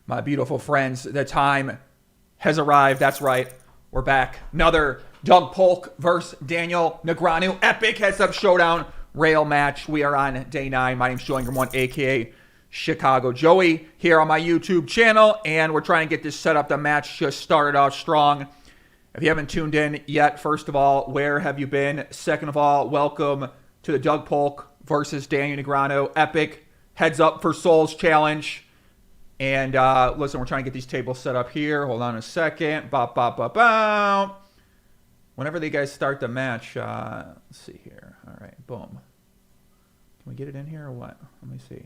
My beautiful friends, the time has arrived. That's right. We're back. Another Doug Polk versus Daniel Negreanu. Epic heads-up showdown rail match. We are on day 9. My name's Joey Ingram1, a.k.a. Chicago Joey, here on my YouTube channel. And we're trying to get this set up. The match just started off strong. If you haven't tuned in yet, first of all, where have you been? Second of all, welcome to the Doug Polk versus Daniel Negreanu Epic Heads-Up for Souls Challenge. And listen, we're trying to get these tables set up here. Hold on a second. Bop, bop, bop, bop. Whenever they guys start the match, let's see here. All right, boom. Can we get it in here or what? Let me see.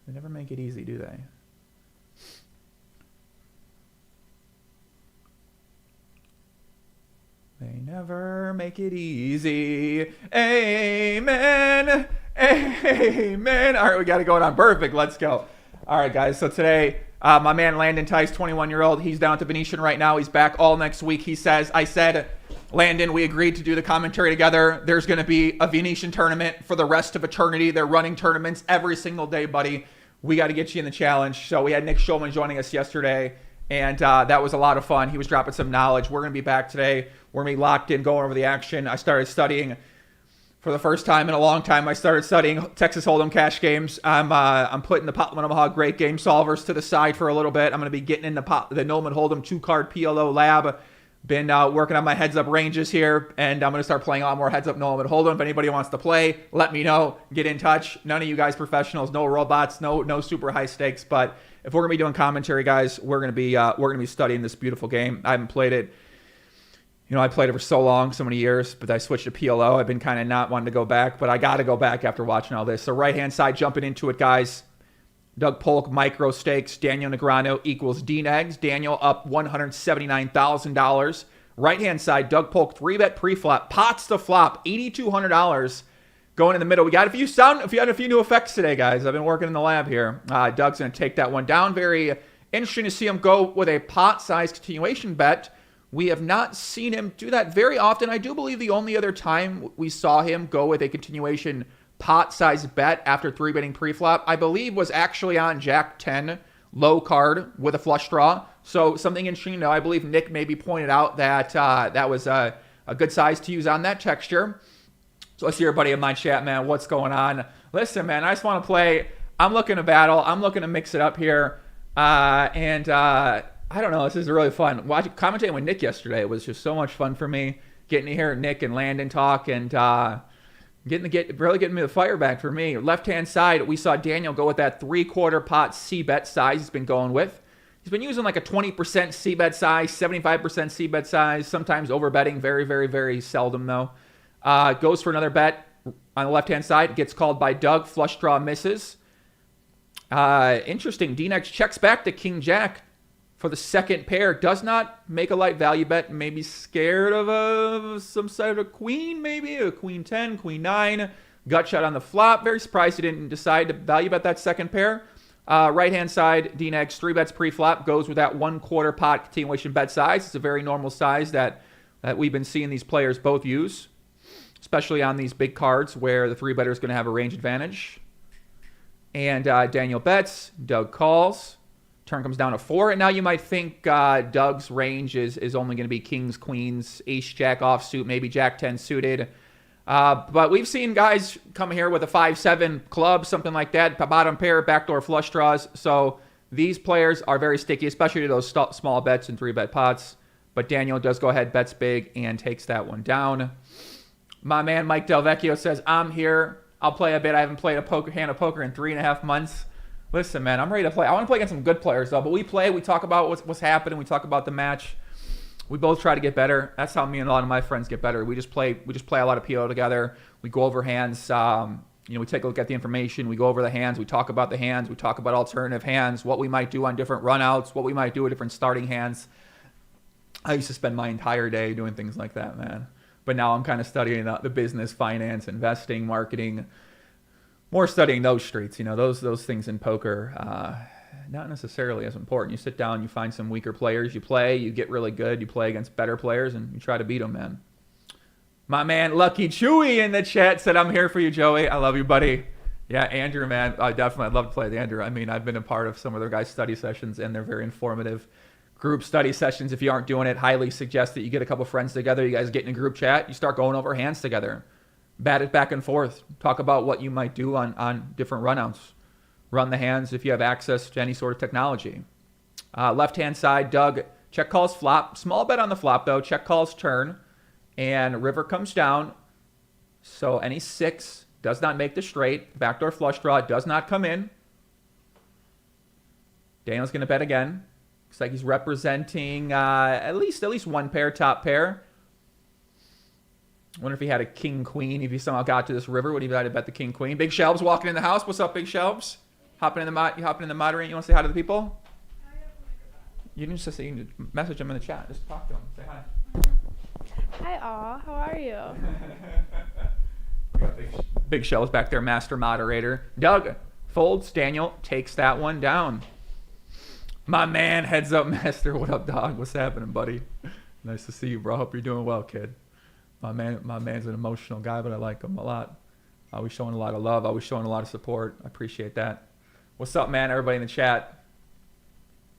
They never make it easy, do they? They never make it easy. Amen. Amen. All right, we got it going on. Perfect. Let's go. All right, guys. So today, my man Landon Tice, 21-year-old, he's down at the Venetian right now. He's back all next week. He says, I said, Landon, we agreed to do the commentary together. There's going to be a Venetian tournament for the rest of eternity. They're running tournaments every single day, buddy. We got to get you in the challenge. So we had Nick Schulman joining us yesterday, and that was a lot of fun. He was dropping some knowledge. We're going to be back today. We're going to be locked in, going over the action. I started studying for the first time in a long time. I started studying Texas Hold'em cash games. I'm putting the Pot Omaha Great Game Solvers to the side for a little bit. I'm going to be getting in the Nolan Hold'em 2-card PLO lab. Been working on my heads-up ranges here, and I'm going to start playing a lot more heads-up Nolan Hold'em. If anybody wants to play, let me know. Get in touch. None of you guys professionals, no robots, no super high stakes. But if we're going to be doing commentary, guys, we're going to be studying this beautiful game. I haven't played it. You know, I played it for so long, so many years, but I switched to PLO. I've been kind of not wanting to go back, but I got to go back after watching all this. So right-hand side, jumping into it, guys. Doug Polk, micro stakes. Daniel Negreanu equals D-Negs. Daniel up $179,000. Right-hand side, Doug Polk, 3-bet pre-flop. Pots to flop, $8,200 going in the middle. We got a few new effects today, guys. I've been working in the lab here. Doug's going to take that one down. Very interesting to see him go with a pot-sized continuation bet. We have not seen him do that very often. I do believe the only other time we saw him go with a continuation pot-sized bet after 3-betting pre-flop, I believe, was actually on Jack 10, low card with a flush draw. So something interesting to know. I believe Nick maybe pointed out that that was a good size to use on that texture. So let's see everybody in my chat, man. What's going on? Listen, man, I just want to play. I'm looking to battle. I'm looking to mix it up here. I don't know. This is really fun. Commentating with Nick yesterday was just so much fun for me. Getting to hear Nick and Landon talk and really getting me the fire back for me. Left-hand side, we saw Daniel go with that 3/4 pot C-bet size he's been going with. He's been using like a 20% C-bet size, 75% C-bet size, sometimes overbetting. Very, very, very seldom, though. Goes for another bet on the left-hand side. Gets called by Doug. Flush draw misses. Interesting. D-Nex checks back to King-Jack for the second pair. Does not make a light value bet. Maybe scared of some sort of queen, maybe. A queen 10, queen 9. Gut shot on the flop. Very surprised he didn't decide to value bet that second pair. Right-hand side, D-Nex, 3 bets pre-flop. Goes with that 1/4 pot continuation bet size. It's a very normal size that we've been seeing these players both use, especially on these big cards where the 3-better is going to have a range advantage. And Daniel bets. Doug calls. Turn comes down to 4, and now you might think Doug's range is only going to be kings, queens, ace-jack offsuit, maybe jack-10 suited. But we've seen guys come here with a 5-7 club, something like that, bottom pair, backdoor flush draws. So these players are very sticky, especially to those small bets and 3-bet pots. But Daniel does go ahead, bets big, and takes that one down. My man Mike Del Vecchio says, I'm here. I'll play a bit. I haven't played a hand of poker in 3.5 months. Listen, man, I'm ready to play. I want to play against some good players, though. But we play. We talk about what's happening. We talk about the match. We both try to get better. That's how me and a lot of my friends get better. We just play a lot of PO together. We go over hands. We take a look at the information. We go over the hands. We talk about the hands. We talk about alternative hands, what we might do on different runouts, what we might do with different starting hands. I used to spend my entire day doing things like that, man. But now I'm kind of studying the business, finance, investing, marketing. More studying those streets, those things in poker, not necessarily as important. You sit down, you find some weaker players, you play, you get really good, you play against better players, and you try to beat them, man. My man Lucky Chewy in the chat said, I'm here for you, Joey. I love you, buddy. Yeah, Andrew, man, I definitely, I'd love to play with Andrew. I mean, I've been a part of some of their guys' study sessions, and they're very informative. Group study sessions, if you aren't doing it, highly suggest that you get a couple friends together. You guys get in a group chat. You start going over hands together. Bat it back and forth. Talk about what you might do on different runouts. Run the hands if you have access to any sort of technology. Left-hand side, Doug, check calls flop. Small bet on the flop, though. Check calls turn. And river comes down. So any 6 does not make the straight. Backdoor flush draw does not come in. Daniel's going to bet again. Looks like he's representing at least one pair, top pair. I wonder if he had a king queen. If he somehow got to this river, would he have to bet the king queen? Big Shelves walking in the house. What's up, Big Shelves? Hopping in the mod ring. You want to say hi to the people? You can just say, you can message them in the chat. Just talk to them. Say hi. Hi all. How are you? We got Big Shelves back there, master moderator. Doug folds. Daniel takes that one down. My man, heads up, master. What up, dog? What's happening, buddy? Nice to see you, bro. Hope you're doing well, kid. My man's an emotional guy, but I like him a lot. Always showing a lot of love. Always showing a lot of support. I appreciate that. What's up, man? Everybody in the chat.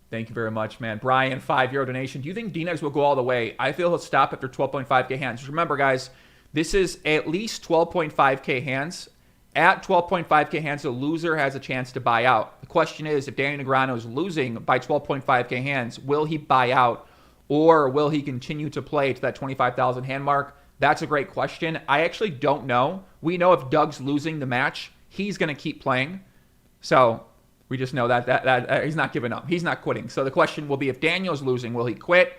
Thank you very much, man. Brian, €5 donation. Do you think D-Negs will go all the way? I feel he'll stop after 12.5K hands. Just remember, guys, this is at least 12.5K hands. At 12.5K hands, the loser has a chance to buy out. The question is, if Daniel Negreanu is losing by 12.5K hands, will he buy out or will he continue to play to that 25,000 hand mark? That's a great question. I actually don't know. We know if Doug's losing the match, he's going to keep playing. So we just know that he's not giving up. He's not quitting. So the question will be, if Daniel's losing, will he quit?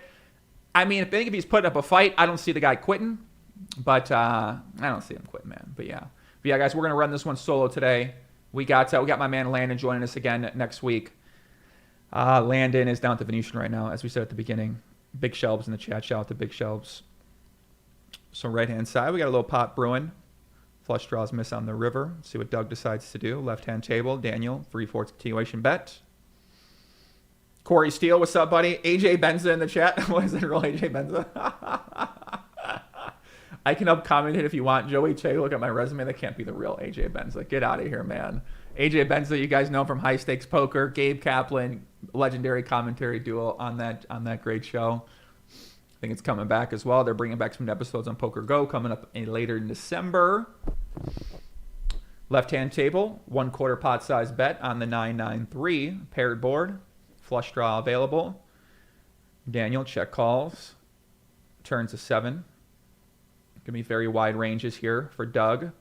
I mean, I think if he's putting up a fight, I don't see the guy quitting. But I don't see him quitting, man. But yeah. But yeah, guys, we're going to run this one solo today. We got my man Landon joining us again next week. Landon is down at the Venetian right now, as we said at the beginning. Big Shelves in the chat. Shout out to Big Shelves. So right-hand side, we got a little pot brewing. Flush draws miss on the river. Let's see what Doug decides to do. Left-hand table, Daniel, 3/4 continuation bet. Corey Steele, what's up, buddy? AJ Benza in the chat. What is it, real AJ Benza? I can up comment it if you want. Joey Che, look at my resume. That can't be the real AJ Benza. Get out of here, man. AJ Benza, you guys know him from High Stakes Poker. Gabe Kaplan, legendary commentary duo on that great show. I think it's coming back as well. They're bringing back some episodes on Poker Go coming up later in December. Left-hand table, 1/4 pot size bet on the 993 paired board. Flush draw available. Daniel check calls. Turns a 7. Going to be very wide ranges here for Doug.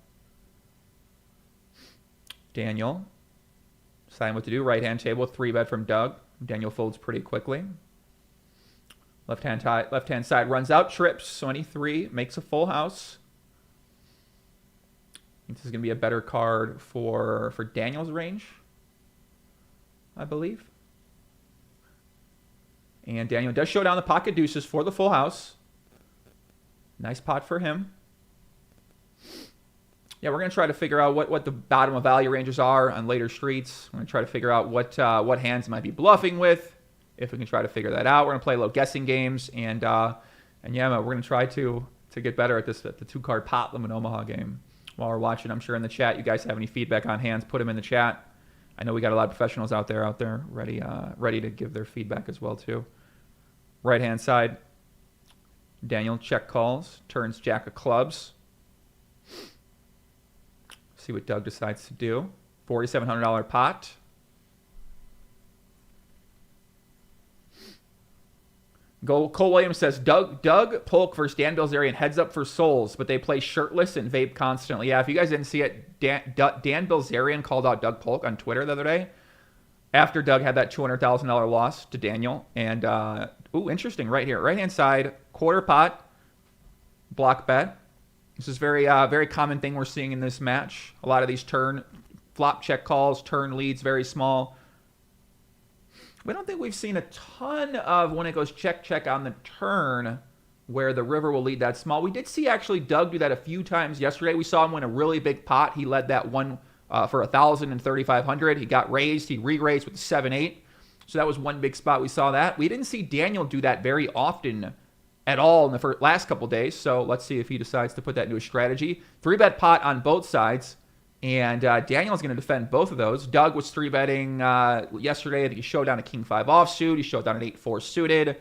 Daniel, decide what to do. Right-hand table, 3-bet from Doug. Daniel folds pretty quickly. Left-hand side runs out, trips, 23, makes a full house. I think this is going to be a better card for Daniel's range, I believe. And Daniel does show down the pocket deuces for the full house. Nice pot for him. Yeah, we're going to try to figure out what the bottom of value ranges are on later streets. We're going to try to figure out what hands might be bluffing with. If we can try to figure that out, we're going to play a little guessing games. And yeah, we're going to try to get better at the 2-card pot limit Omaha game. While we're watching, I'm sure in the chat, you guys have any feedback on hands, put them in the chat. I know we got a lot of professionals out there ready to give their feedback as well too. Right-hand side, Daniel check calls, turns jack of clubs. See what Doug decides to do. $4,700 pot. Cole Williams says, Doug Polk versus Dan Bilzerian, heads up for Souls, but they play shirtless and vape constantly. Yeah, if you guys didn't see it, Dan Bilzerian called out Doug Polk on Twitter the other day after Doug had that $200,000 loss to Daniel. And, interesting right here. Right-hand side, 1/4 pot, block bet. This is very common thing we're seeing in this match. A lot of these flop check calls, turn leads, very small. We don't think we've seen a ton of when it goes check on the turn where the river will lead that small. We did see actually Doug do that a few times yesterday. We saw him win a really big pot. He led that one for 1,000 and 3,500. He got raised. He re-raised with the 7-8. So that was one big spot. We saw that. We didn't see Daniel do that very often at all in the last couple days. So let's see if he decides to put that into a strategy. 3-bet pot on both sides. And Daniel's going to defend both of those. Doug was 3-betting yesterday. I think he showed down a king 5 offsuit. He showed down an 8-4 suited.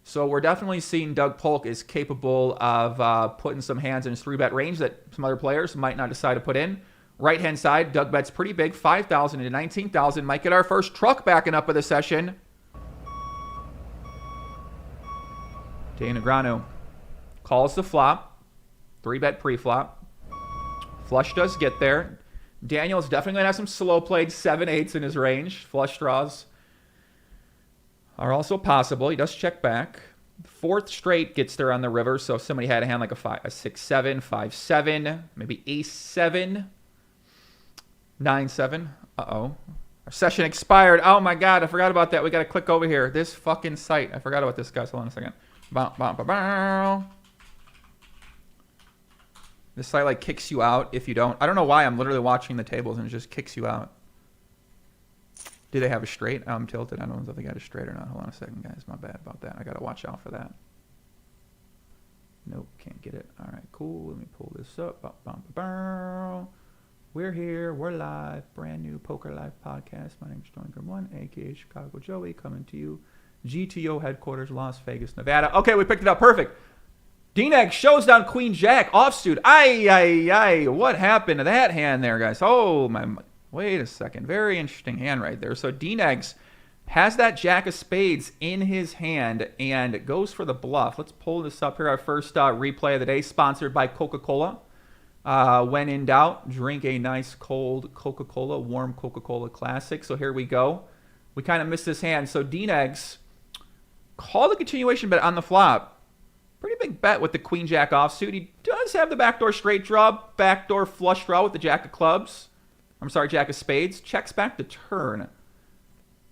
So we're definitely seeing Doug Polk is capable of putting some hands in his 3-bet range that some other players might not decide to put in. Right-hand side, Doug bets pretty big, 5,000 into 19,000. Might get our first truck backing up of the session. Negreanu calls the flop. 3-bet pre-flop. Flush does get there. Daniel's definitely going to have some slow played 7/8s in his range. Flush draws are also possible. He does check back. Fourth straight gets there on the river, so if somebody had a hand like a 6-7, 5-7, maybe ace-7, 9-7. Uh-oh. Our session expired. Oh, my God. I forgot about that. We got to click over here. This fucking site. I forgot about this, guys. Hold on a second. Bow, bow, bow, bow. This site like kicks you out if you don't. I don't know why I'm literally watching the tables and it just kicks you out. Do they have a straight? I'm tilted. I don't know if they got a straight or not. Hold on a second, guys. My bad about that. I got to watch out for that. Nope, can't get it. All right, cool. Let me pull this up. Bow, bow, bow, bow. We're here. We're live. Brand new Poker Live podcast. My name is Joingram1, a.k.a. Chicago Joey, coming to you. GTO headquarters, Las Vegas, Nevada. Okay, we picked it up. Perfect. D-Neg shows down Queen Jack offsuit. Ay. What happened to that hand there, guys? Oh, my. Wait a second. Very interesting hand right there. So D-Negs has that Jack of Spades in his hand and goes for the bluff. Let's pull this up here. Our first replay of the day, sponsored by Coca-Cola. When in doubt, drink a nice cold Coca-Cola, warm Coca-Cola Classic. So here we go. We kind of missed this hand. So D-Negs called a continuation bet on the flop. Pretty big bet with the Queen Jack offsuit. He does have the backdoor straight draw, backdoor flush draw with the Jack of Clubs. I'm sorry, Jack of Spades. Checks back to turn.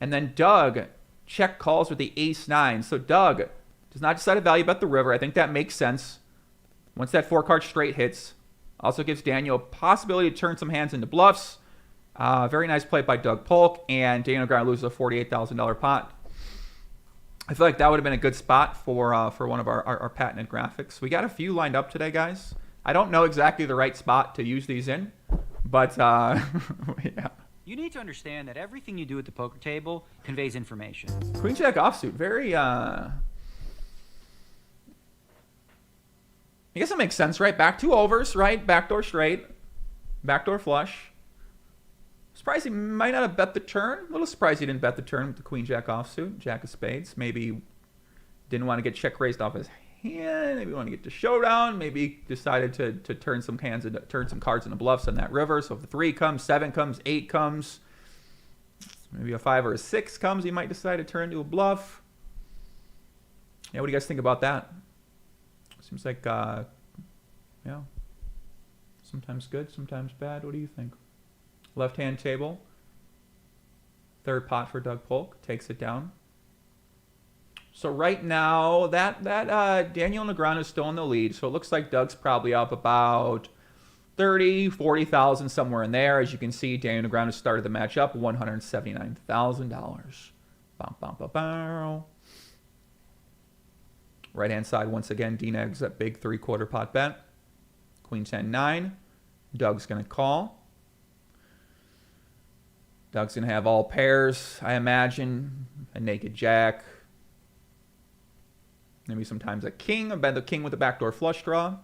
And then Doug check calls with the ace-9. So Doug does not decide to value bet the river. I think that makes sense. Once that 4-card straight hits, also gives Daniel a possibility to turn some hands into bluffs. Very nice play by Doug Polk. And Daniel Negreanu loses a $48,000 pot. I feel like that would have been a good spot for one of our patented graphics. We got a few lined up today, guys. I don't know exactly the right spot to use these in, but yeah. You need to understand that everything you do at the poker table conveys information. Queen Jack offsuit, very I guess that makes sense, right? Back 2 overs, right? Backdoor straight, backdoor flush. Surprised he might not have bet the turn. A little surprised he didn't bet the turn with the Queen Jack offsuit, Jack of Spades. Maybe didn't want to get check raised off his hand. Maybe wanted to get to showdown. Maybe decided to turn some hands into, turn some cards into bluffs on that river. So if the 3 comes, 7 comes, 8 comes, maybe a 5 or a 6 comes, he might decide to turn into a bluff. Yeah, what do you guys think about that? Seems like yeah, sometimes good, sometimes bad. What do you think? Left-hand table. Third pot for Doug Polk. Takes it down. So right now, that Daniel Negreanu is still in the lead. So it looks like Doug's probably up about 30, 40,000, somewhere in there. As you can see, Daniel Negreanu started the match up, $179,000. Bum, bum, bum, bum. Right-hand side, once again, D-Negs, that big 3/4 pot bet. Queen 10-9. Doug's going to call. Doug's going to have all pairs, I imagine. A naked jack. Maybe sometimes a king. I bet the king with a backdoor flush draw.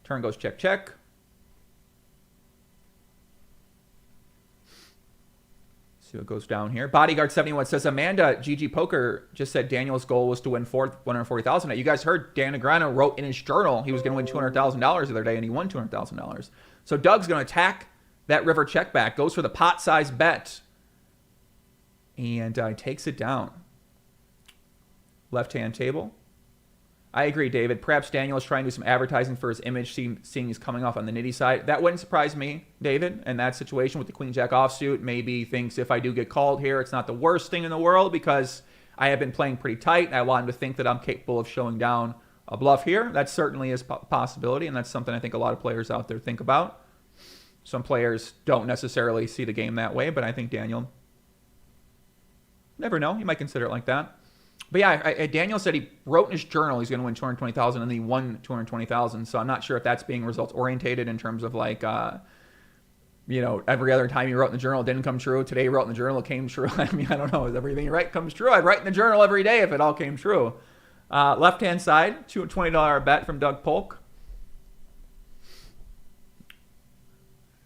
Turn goes check, check. See what goes down here. Bodyguard 71 says, Amanda, GG Poker, just said Daniel's goal was to win 140,000. You guys heard Dan Negreanu wrote in his journal he was going to win $200,000 the other day, and he won $200,000. So Doug's going to attack that river check back, goes for the pot size bet, and takes it down. Left-hand table. I agree, David. Perhaps Daniel is trying to do some advertising for his image, seeing he's coming off on the nitty side. That wouldn't surprise me, David, in that situation with the Queen Jack offsuit. Maybe thinks if I do get called here, it's not the worst thing in the world because I have been playing pretty tight. I want him to think that I'm capable of showing down a bluff here. That certainly is a possibility, and that's something I think a lot of players out there think about. Some players don't necessarily see the game that way, but I think Daniel, never know, he might consider it like that. But yeah, Daniel said he wrote in his journal he's going to win $220,000, and then he won $220,000. So I'm not sure if that's being results orientated in terms of like every other time you wrote in the journal, it didn't come true. Today you wrote in the journal, it came true. I mean, I don't know. If everything you write comes true, I'd write in the journal every day if it all came true. Left-hand side, $20 bet from Doug Polk.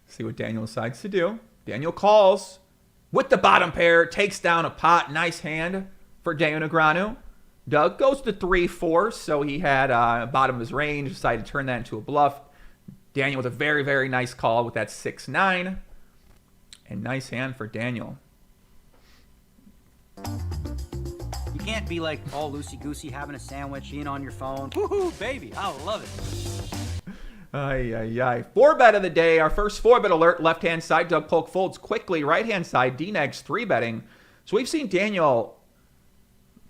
See what Daniel decides to do. Daniel calls with the bottom pair, takes down a pot. Nice hand for Daniel Negreanu. Doug goes to 3-4, so he had bottom of his range, decided to turn that into a bluff. Daniel with a very, very nice call with that 6-9. And nice hand for Daniel. You can't be like all loosey-goosey having a sandwich, eating on your phone. Woohoo, baby, I love it. Ay. 4-bet of the day. Our first 4-bet alert. Left-hand side, Doug Polk folds quickly. Right-hand side, D-Neg's 3-betting. So we've seen Daniel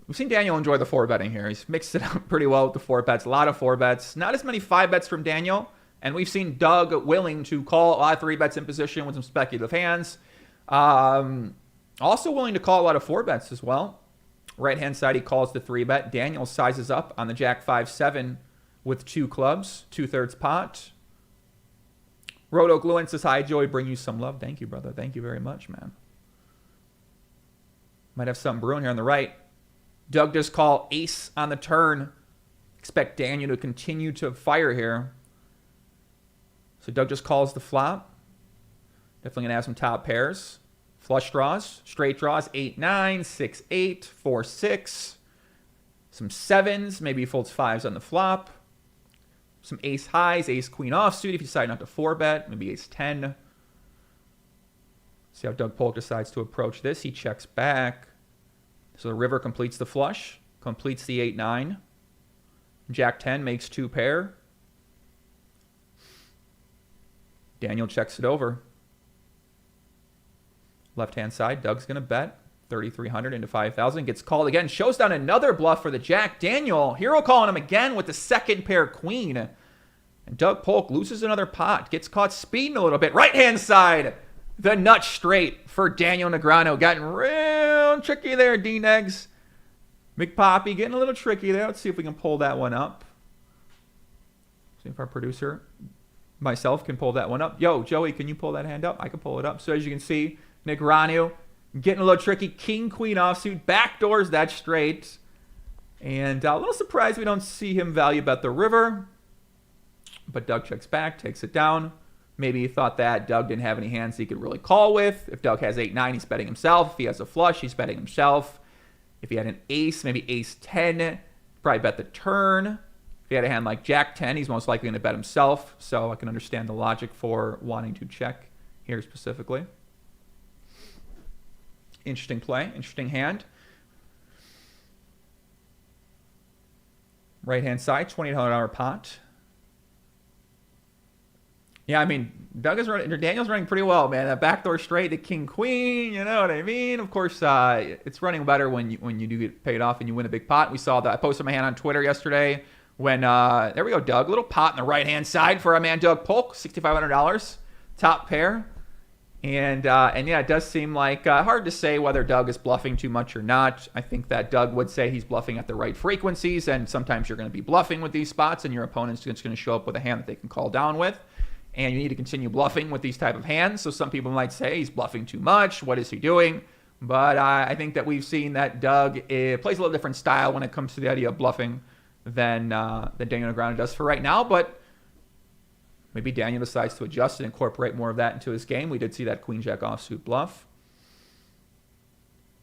enjoy the 4-betting here. He's mixed it up pretty well with the 4-bets. A lot of 4-bets. Not as many 5-bets from Daniel. And we've seen Doug willing to call a lot of 3-bets in position with some speculative hands. Also willing to call a lot of 4-bets as well. Right-hand side, he calls the 3-bet. Daniel sizes up on the Jack 5-7 with 2 clubs, 2/3 pot. Roto Gluin says, hi, Joey, bring you some love. Thank you, brother. Thank you very much, man. Might have something brewing here on the right. Doug does call ace on the turn. Expect Daniel to continue to fire here. So Doug just calls the flop. Definitely going to have some top pairs. Flush draws, straight draws, 8-9, 6-8, 4-6. Some 7s, maybe he folds 5s on the flop. Some ace highs, ace queen offsuit if you decide not to 4-bet, maybe ace 10. See how Doug Polk decides to approach this. He checks back. So the river completes the flush, completes the 8-9. Jack 10 makes 2 pair. Daniel checks it over. Left-hand side, Doug's going to bet 3,300 into 5,000. Gets called again. Shows down another bluff for the Jack. Daniel, hero calling him again with the second pair queen. And Doug Polk loses another pot. Gets caught speeding a little bit. Right-hand side, the nut straight for Daniel Negreanu. Getting real tricky there, D-Negs. Big Poppy getting a little tricky there. Let's see if we can pull that one up. See if our producer, myself, can pull that one up. Yo, Joey, can you pull that hand up? I can pull it up. So as you can see, Negreanu getting a little tricky. King, queen offsuit. Backdoors that straight. And a little surprised we don't see him value bet the river. But Doug checks back, takes it down. Maybe he thought that Doug didn't have any hands he could really call with. If Doug has 8-9, he's betting himself. If he has a flush, he's betting himself. If he had an ace, maybe ace 10, probably bet the turn. If he had a hand like Jack 10, he's most likely going to bet himself. So I can understand the logic for wanting to check here specifically. Interesting play, interesting hand. Right-hand side, $2,800 pot. Yeah, I mean, Daniel's running pretty well, man. That backdoor straight, the king queen, you know what I mean? Of course, it's running better when you do get paid off and you win a big pot. We saw that. I posted my hand on Twitter yesterday when there we go, Doug, little pot on the right hand side for our man Doug Polk, $6,500, top pair, and yeah, it does seem like hard to say whether Doug is bluffing too much or not. I think that Doug would say he's bluffing at the right frequencies, and sometimes you're going to be bluffing with these spots, and your opponent's just going to show up with a hand that they can call down with. And you need to continue bluffing with these type of hands. So some people might say he's bluffing too much. What is he doing? But I think that we've seen that Doug plays a little different style when it comes to the idea of bluffing than Daniel Negreanu does for right now. But maybe Daniel decides to adjust and incorporate more of that into his game. We did see that queen jack offsuit bluff.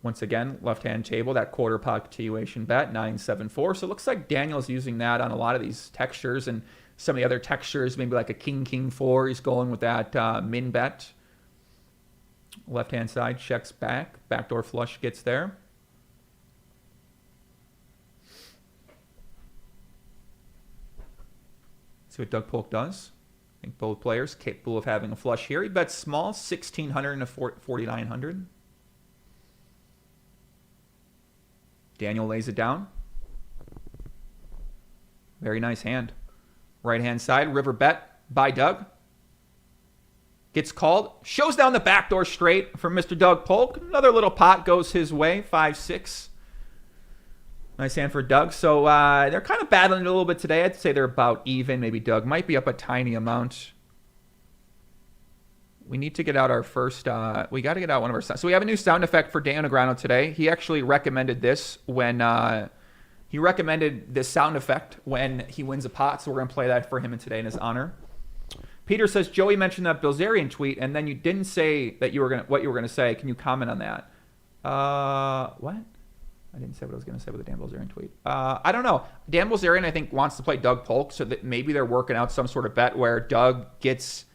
Once again, left-hand table, that quarter pot continuation bet, 9-7-4. So it looks like Daniel's using that on a lot of these textures, and some of the other textures, maybe like a king-4, he's going with that min bet. Left-hand side checks back. Backdoor flush gets there. See what Doug Polk does. I think both players capable of having a flush here. He bets small, 1,600 into 4,900. Daniel lays it down. Very nice hand. Right-hand side, river bet by Doug. Gets called. Shows down the backdoor straight from Mr. Doug Polk. Another little pot goes his way, 5-6. Nice hand for Doug. So they're kind of battling it a little bit today. I'd say they're about even. Maybe Doug might be up a tiny amount. We need to get out our first, we got to get out one of our sounds. So we have a new sound effect for Dan Negreanu today. He actually recommended this when, he recommended this sound effect when he wins a pot. So we're going to play that for him today in his honor. Peter says, Joey mentioned that Bilzerian tweet, and then you didn't say that you were going to, what you were going to say. Can you comment on that? What? I didn't say what I was going to say with the Dan Bilzerian tweet. I don't know. Dan Bilzerian, I think, wants to play Doug Polk, so that maybe they're working out some sort of bet where Doug gets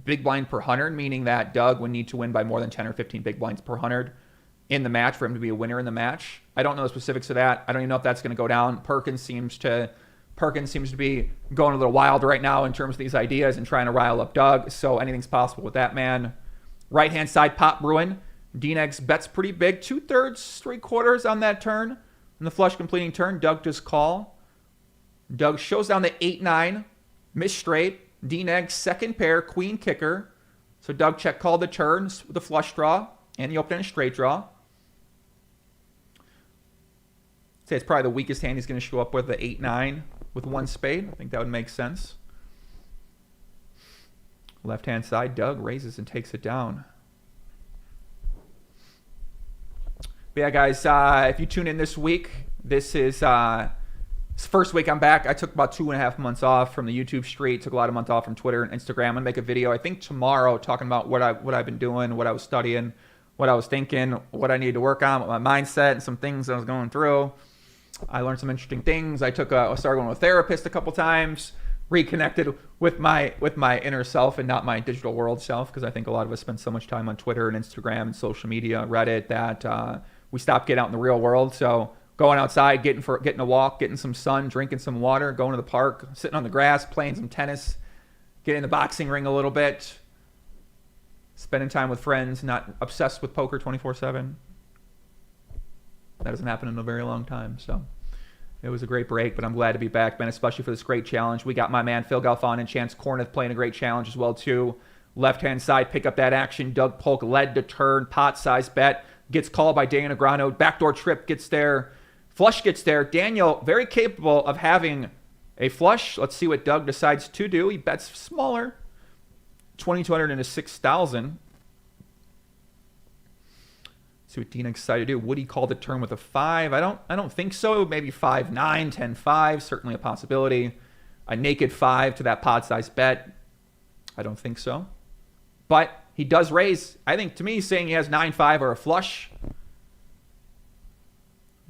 big blind per 100, meaning that Doug would need to win by more than 10 or 15 big blinds per 100 in the match for him to be a winner in the match. I don't know the specifics of that. I don't even know if that's going to go down. Perkins seems to be going a little wild right now in terms of these ideas and trying to rile up Doug. So anything's possible with that man. Right-hand side pot Bruin. D-Negs bets pretty big. 2/3, 3/4 on that turn. On the flush completing turn, Doug does call. Doug shows down the 8-9. Miss straight. D-Negs second pair, queen kicker. So Doug check called the turns with the flush draw and the open and straight draw. I'd say it's probably the weakest hand he's going to show up with, the 8-9 with one spade. I think that would make sense. Left-hand side, Doug raises and takes it down. But yeah, guys, if you tune in this week, this is first week I'm back. I took about 2.5 months off from the YouTube street. Took a lot of months off from Twitter and Instagram. I'm going to make a video, I think tomorrow, talking about what I've been doing, what I was studying, what I was thinking, what I needed to work on, with my mindset, and some things I was going through. I learned some interesting things. I started going to a therapist a couple times, reconnected with my inner self and not my digital world self, because I think a lot of us spend so much time on Twitter and Instagram and social media, Reddit, that we stop getting out in the real world. So going outside, getting a walk, getting some sun, drinking some water, going to the park, sitting on the grass, playing some tennis, getting in the boxing ring a little bit, spending time with friends, not obsessed with poker 24/7. That hasn't happened in a very long time. So it was a great break, but I'm glad to be back, man, especially for this great challenge. We got my man Phil Galfon and Chance Corneth playing a great challenge as well, too. Left-hand side, pick up that action. Doug Polk led to turn, pot size bet. Gets called by Dan Negreanu. Backdoor trip gets there. Flush gets there. Daniel, very capable of having a flush. Let's see what Doug decides to do. He bets smaller. 2,200 into 6,000. See what Dina decided to do. Would he call the turn with a 5? I don't think so. Maybe 5-9, 10-5. Certainly a possibility. A naked 5 to that pot size bet. I don't think so. But he does raise. I think, to me, he's saying he has 9-5 or a flush.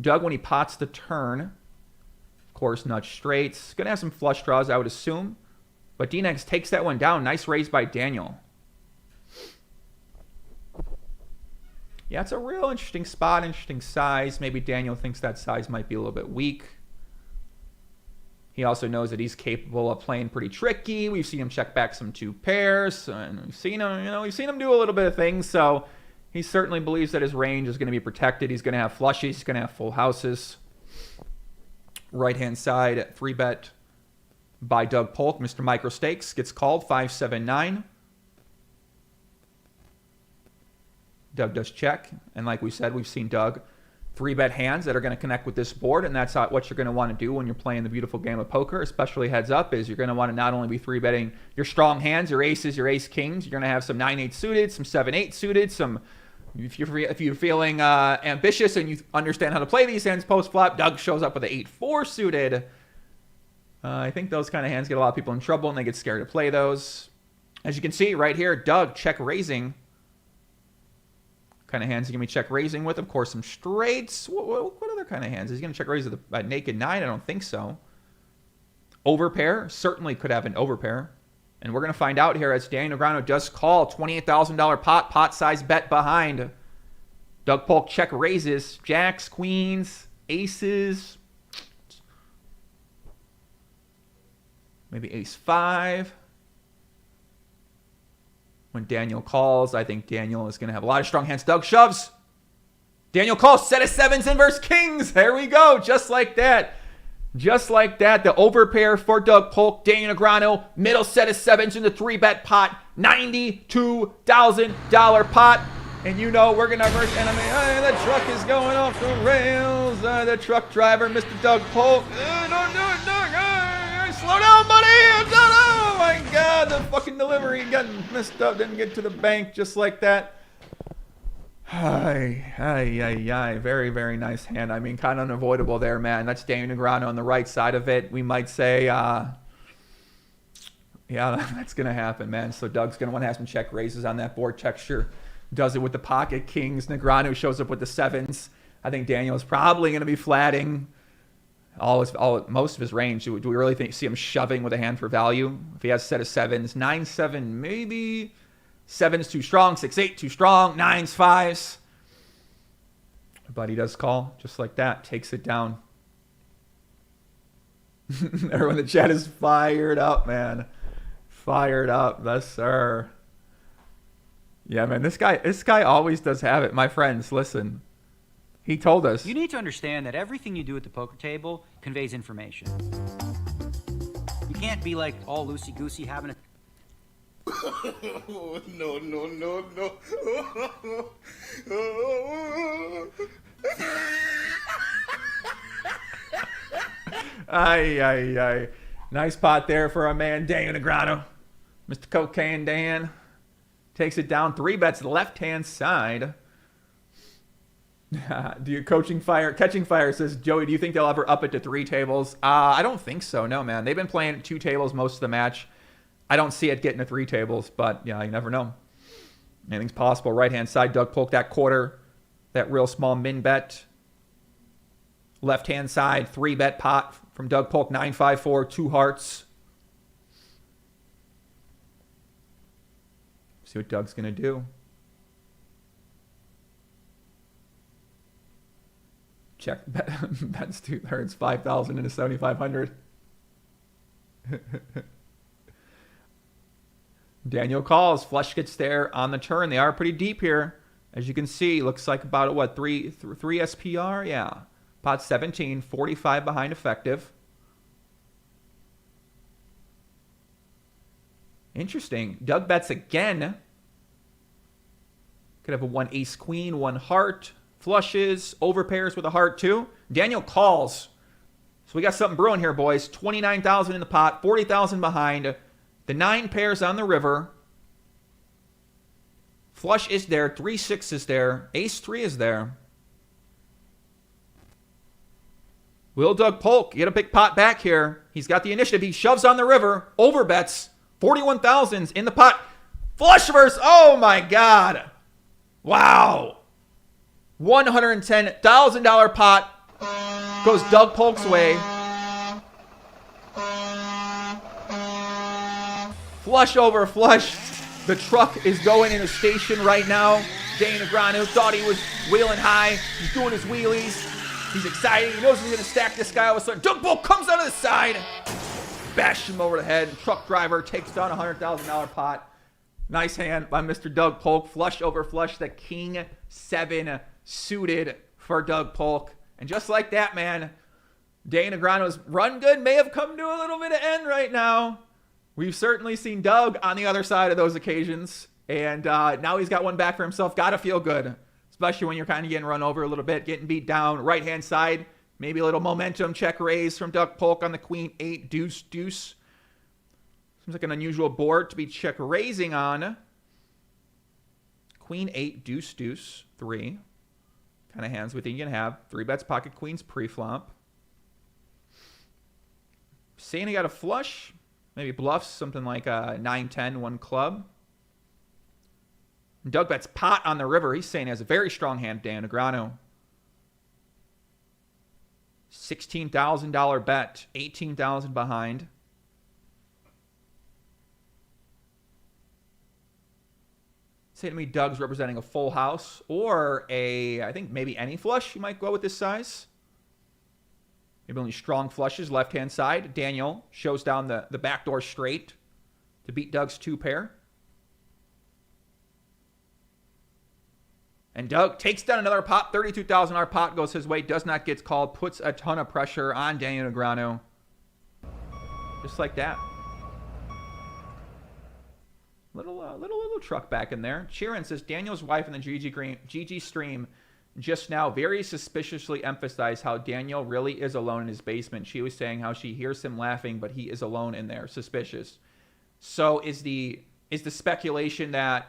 Doug, when he pots the turn, of course, nudge straights. Going to have some flush draws, I would assume. But D-Nex takes that one down. Nice raise by Daniel. Yeah, it's a real interesting spot, interesting size. Maybe Daniel thinks that size might be a little bit weak. He also knows that he's capable of playing pretty tricky. We've seen him check back some 2 pairs, and we've seen him do a little bit of things. So he certainly believes that his range is going to be protected. He's going to have flushes. He's going to have full houses. Right-hand side at 3-bet by Doug Polk. Mr. Micro Stakes gets called 5-7-9. Doug does check. And like we said, we've seen Doug 3-bet hands that are going to connect with this board, and that's what you're going to want to do when you're playing the beautiful game of poker, especially heads up, is you're going to want to not only be 3-betting your strong hands, your aces, your ace-kings, you're going to have some 9-8 suited, some 7-8 suited, some, if you're feeling ambitious and you understand how to play these hands post-flop, Doug shows up with an 8-4 suited. I think those kind of hands get a lot of people in trouble, and they get scared to play those. As you can see right here, Doug check raising. Kind of hands he's going to be check raising with? Of course, some straights. What other kind of hands? Is he going to check raise with a naked 9? I don't think so. Overpair? Certainly could have an overpair. And we're going to find out here as Dan Negreanu does call. $28,000 pot size bet behind. Doug Polk check raises. Jacks, queens, aces. Maybe ace 5. When Daniel calls, I think Daniel is going to have a lot of strong hands. Doug shoves. Daniel calls. Set of 7s inverse kings. There we go. Just like that. Just like that. The overpair for Doug Polk. Daniel Negreanu. Middle set of 7s in the 3-bet pot. $92,000 pot. And you know we're going to verse enemy. The truck is going off the rails. The truck driver, Mr. Doug Polk. Don't do it, Doug. Slow down, buddy. my God, the fucking delivery got messed up. Didn't get to the bank just like that. Very, very nice hand. I mean, kind of unavoidable there, man. That's Daniel Negreanu on the right side of it. We might say, yeah, that's going to happen, man. So Doug's going to want to have some check raises on that board. Texture does it with the pocket kings. Negreanu shows up with the sevens. I think Daniel's probably going to be flatting most of his range. Do we really see him shoving with a hand for value? If he has a set of sevens, 9-7 maybe. 7's too strong, 6-8 too strong, 9's 5s. But he does call just like that, takes it down. Everyone in the chat is fired up, man. Fired up, yes sir. Yeah, man, this guy always does have it. My friends, listen. He told us. You need to understand that everything you do at the poker table conveys information. You can't be like all loosey-goosey having a... No. Ay. Nice pot there for our man, Daniel Negreanu. Mr. Cocaine Dan takes it down. 3 bets to the left-hand side. Do you catching fire says, Joey, do you think they'll ever up it to 3 tables? I don't think so. No, man. They've been playing at 2 tables most of the match. I don't see it getting to 3 tables, but yeah, you never know. Anything's possible. Right-hand side, Doug Polk, that quarter, that real small min bet. Left-hand side, 3-bet pot from Doug Polk, 9-5-4, 2 hearts. See what Doug's going to do. Check, bets 2/3, 5,000 into 7,500. Daniel calls. Flush gets there on the turn. They are pretty deep here. As you can see, looks like about, what, 3 SPR? Yeah. Pot 17, 45 behind effective. Interesting. Doug bets again. Could have a 1 ace queen, 1 heart. Flushes, overpairs with a heart too. Daniel calls. So we got something brewing here, boys. 29,000 in the pot, 40,000 behind. The 9 pairs on the river. Flush is there. 3-6 is there. Ace 3 is there. Will Doug Polk get a big pot back here? He's got the initiative. He shoves on the river. Overbets. 41,000's in the pot. Flush verse. Oh my God. Wow. $110,000 pot goes Doug Polk's way. Flush over flush. The truck is going in a station right now. Daniel Negreanu thought he was wheeling high. He's doing his wheelies. He's excited. He knows he's going to stack this guy. All of a sudden, Doug Polk comes out of the side. Bash him over the head. Truck driver takes down a $100,000 pot. Nice hand by Mr. Doug Polk. Flush over flush. The King 7 suited for Doug Polk. And just like that, man, Daniel Negreanu's run good may have come to a little bit of end right now. We've certainly seen Doug on the other side of those occasions. And now he's got one back for himself. Got to feel good, especially when you're kind of getting run over a little bit, getting beat down. Right-hand side, maybe a little momentum check raise from Doug Polk on the Queen 8 deuce deuce. Seems like an unusual board to be check raising on. Queen 8 deuce deuce 3. Kind of hands we think you can have. 3 bets pocket queens pre-flop. Saying he got a flush. Maybe bluffs something like a 9-10, 1 club. Doug bets pot on the river. He's saying he has a very strong hand, Dan Negreanu. $16,000 bet. 18,000 behind. Say to me, Doug's representing a full house or I think maybe any flush you might go with this size. Maybe only strong flushes, left-hand side. Daniel shows down the backdoor straight to beat Doug's 2 pair. And Doug takes down another pot. $32,000 pot goes his way. Does not get called. Puts a ton of pressure on Daniel Negreanu. Just like that. Little truck back in there. Sheeran says, Daniel's wife in the GG stream just now very suspiciously emphasized how Daniel really is alone in his basement. She was saying how she hears him laughing, but he is alone in there. Suspicious. So is the speculation that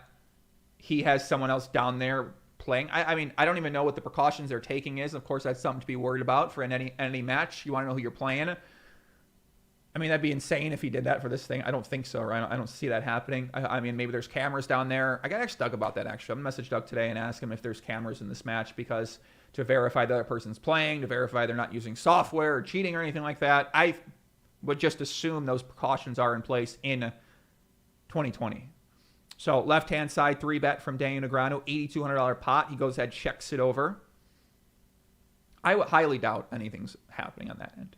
he has someone else down there playing? I mean, I don't even know what the precautions they're taking is. Of course, that's something to be worried about for any match. You want to know who you're playing. I mean, that'd be insane if he did that for this thing. I don't think so, right? I don't see that happening. I mean, maybe there's cameras down there. I got to ask Doug about that, actually. I'm going to message Doug today and ask him if there's cameras in this match, because to verify the other person's playing, to verify they're not using software or cheating or anything like that, I would just assume those precautions are in place in 2020. So left-hand side, 3-bet from Daniel Negreanu, $8,200 pot. He goes ahead, checks it over. I would highly doubt anything's happening on that end.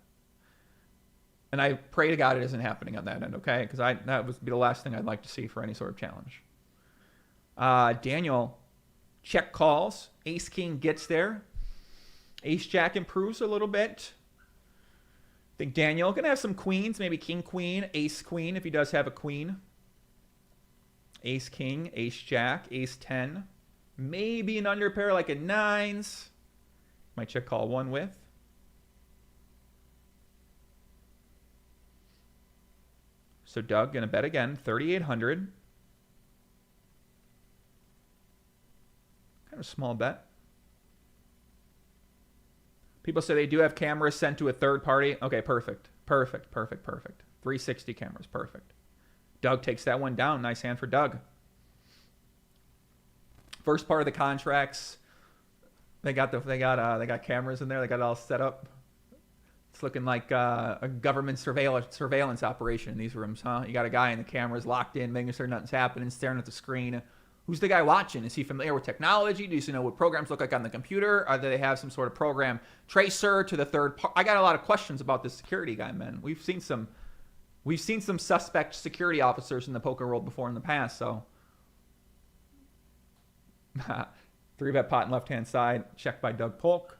And I pray to God it isn't happening on that end, okay? Because that would be the last thing I'd like to see for any sort of challenge. Daniel check calls. Ace King gets there. Ace Jack improves a little bit. I think Daniel going to have some queens, maybe King Queen, Ace Queen if he does have a queen. Ace King, Ace Jack, Ace 10. Maybe an under pair like a 9s. Might check call one with. So Doug going to bet again, 3,800. Kind of a small bet. People say they do have cameras sent to a third party. Okay, perfect. Perfect, perfect, perfect. 360 cameras, perfect. Doug takes that one down. Nice hand for Doug. First part of the contracts, they got cameras in there. They got it all set up. It's looking like a government surveillance operation in these rooms, huh? You got a guy in the cameras locked in, making sure nothing's happening, staring at the screen. Who's the guy watching? Is he familiar with technology? Do you know what programs look like on the computer? Or do they have some sort of program tracer to the third part? I got a lot of questions about this security guy, man. We've seen some suspect security officers in the poker world before in the past, so 3-bet pot and left-hand side, checked by Doug Polk.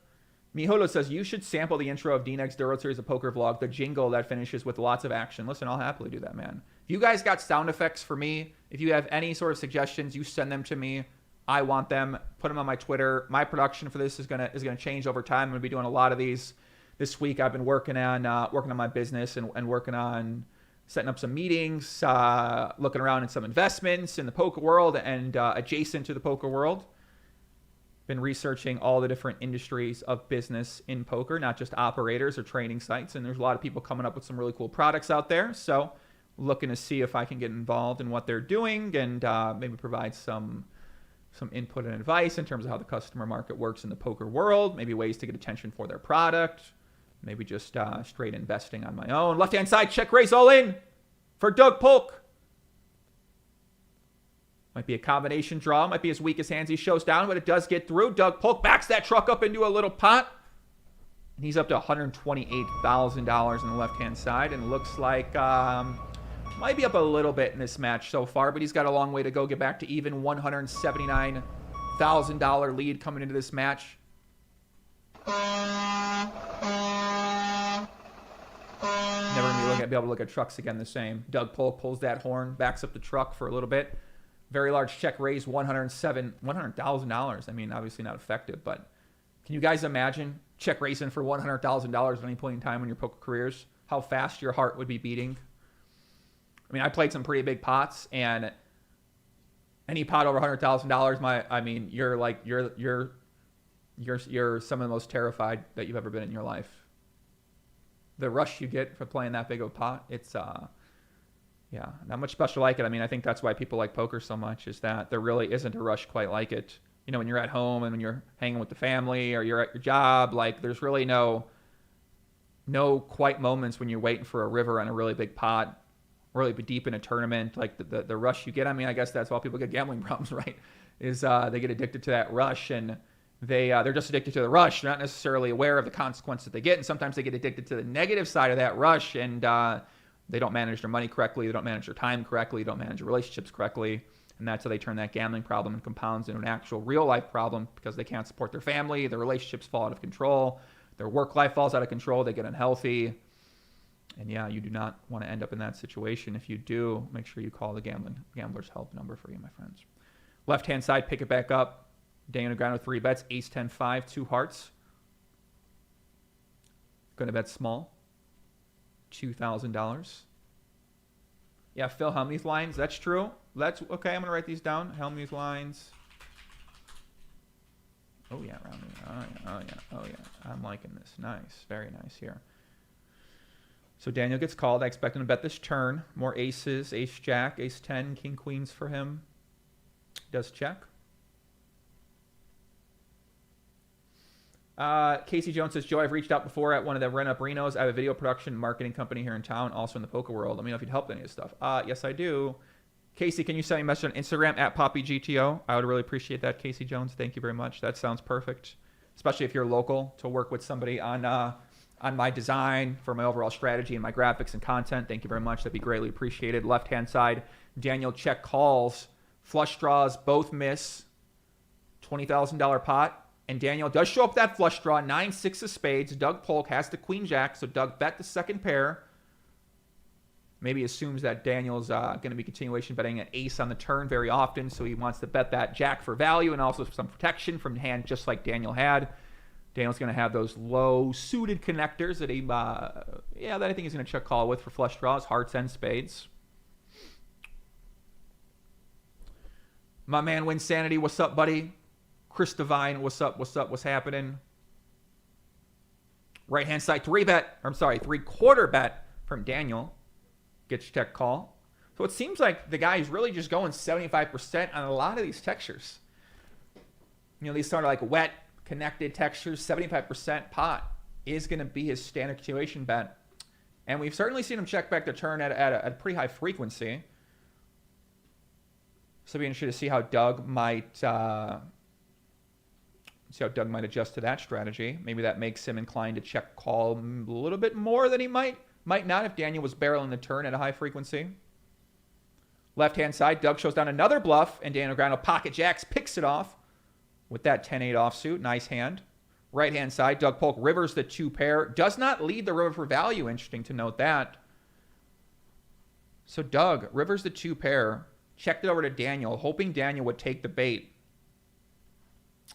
Miholo says, you should sample the intro of D-Neg's World Series of Poker vlog, the jingle that finishes with lots of action. Listen, I'll happily do that, man. If you guys got sound effects for me, if you have any sort of suggestions, you send them to me. I want them. Put them on my Twitter. My production for this is gonna change over time. I'm gonna be doing a lot of these this week. I've been working on my business and working on setting up some meetings, looking around at some investments in the poker world and adjacent to the poker world. Been researching all the different industries of business in poker, not just operators or training sites. And there's a lot of people coming up with some really cool products out there. So looking to see if I can get involved in what they're doing and maybe provide some input and advice in terms of how the customer market works in the poker world, maybe ways to get attention for their product, maybe just straight investing on my own. Left-hand side, check raise all in for Doug Polk. Might be a combination draw. Might be his weakest hands he shows down, but it does get through. Doug Polk backs that truck up into a little pot. And he's up to $128,000 on the left-hand side. And looks like might be up a little bit in this match so far, but he's got a long way to go. Get back to even $179,000 lead coming into this match. Never going to be able to look at trucks again the same. Doug Polk pulls that horn, backs up the truck for a little bit. Very large check raise, $100,000. I mean, obviously not effective, but can you guys imagine check raising for $100,000 at any point in time in your poker careers? How fast your heart would be beating? I mean, I played some pretty big pots, and any pot over $100,000, you're some of the most terrified that you've ever been in your life. The rush you get for playing that big of a pot, it's yeah, not much special like it. I mean, I think that's why people like poker so much, is that there really isn't a rush quite like it. You know, when you're at home and when you're hanging with the family or you're at your job, like there's really no quite moments when you're waiting for a river on a really big pot, really deep in a tournament. Like the rush you get. I mean, I guess that's why people get gambling problems, right? Is they get addicted to that rush, and they're just addicted to the rush. They're not necessarily aware of the consequences that they get, and sometimes they get addicted to the negative side of that rush, and they don't manage their money correctly. They don't manage their time correctly. They don't manage their relationships correctly. And that's how they turn that gambling problem and compounds into an actual real life problem, because they can't support their family. Their relationships fall out of control. Their work life falls out of control. They get unhealthy. And yeah, you do not want to end up in that situation. If you do, make sure you call the gambler's help number for you, my friends. Left-hand side, pick it back up. Daniel Negreanu, 3 bets, ace, 10, 5, 2 hearts. Going to bet small. $2,000. Yeah, Phil Helmuth lines. That's true. That's okay. I'm going to write these down. Helmuth lines. Oh, yeah. Rounding. Oh, yeah. Oh, yeah. Oh, yeah. I'm liking this. Nice. Very nice here. So Daniel gets called. I expect him to bet this turn. More aces. Ace, jack, ace 10, king, queens for him. Does check. Casey Jones says, Joe, I've reached out before at one of the Rent Up Renos. I have a video production marketing company here in town, also in the poker world. Let me know if you'd help with any of this stuff. Yes, I do. Casey, can you send me a message on Instagram at PoppyGTO? I would really appreciate that, Casey Jones. Thank you very much. That sounds perfect, especially if you're local, to work with somebody on my design for my overall strategy and my graphics and content. Thank you very much. That'd be greatly appreciated. Left-hand side, Daniel check calls. Flush draws both miss. $20,000 pot. And Daniel does show up that flush draw, 9-6 of spades. Doug Polk has the queen jack, so Doug bet the second pair. Maybe assumes that Daniel's going to be continuation betting an ace on the turn very often, so he wants to bet that jack for value and also some protection from hand, just like Daniel had. Daniel's going to have those low suited connectors that that I think he's going to check call with for flush draws, hearts and spades. My man Winsanity, what's up, buddy? Chris Devine, what's up? What's up? What's happening? Right hand side, three-quarter bet from Daniel. Gets check call. So it seems like the guy is really just going 75% on a lot of these textures. You know, these sort of like wet, connected textures, 75% pot is going to be his standard continuation bet. And we've certainly seen him check back the turn at a pretty high frequency. So it'll be interesting to see how Doug might adjust to that strategy. Maybe that makes him inclined to check call a little bit more than he might not if Daniel was barreling the turn at a high frequency. Left-hand side, Doug shows down another bluff, and Daniel Negreanu pocket jacks, picks it off with that 10-8 offsuit. Nice hand. Right-hand side, Doug Polk rivers the two pair. Does not lead the river for value. Interesting to note that. So Doug rivers the two pair, checked it over to Daniel, hoping Daniel would take the bait.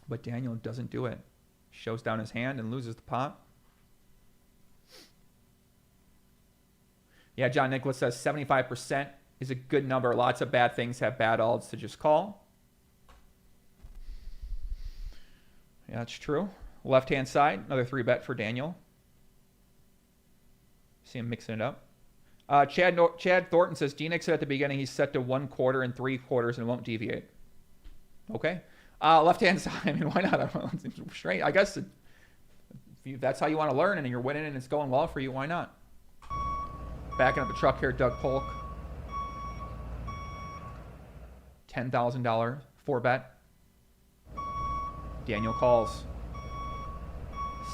But Daniel doesn't do it. Shows down his hand and loses the pot. Yeah, John Nicholas says 75% is a good number. Lots of bad things have bad odds to just call. Yeah, that's true. Left-hand side, another 3-bet for Daniel. See him mixing it up. Chad Thornton says, D-Nick said at the beginning he's set to 1/4 and 3/4 and won't deviate. Okay. Left-hand side, I mean, why not? Straight. I guess if that's how you want to learn and you're winning and it's going well for you, why not? Backing up the truck here, Doug Polk. $10,000 4-bet. Daniel calls.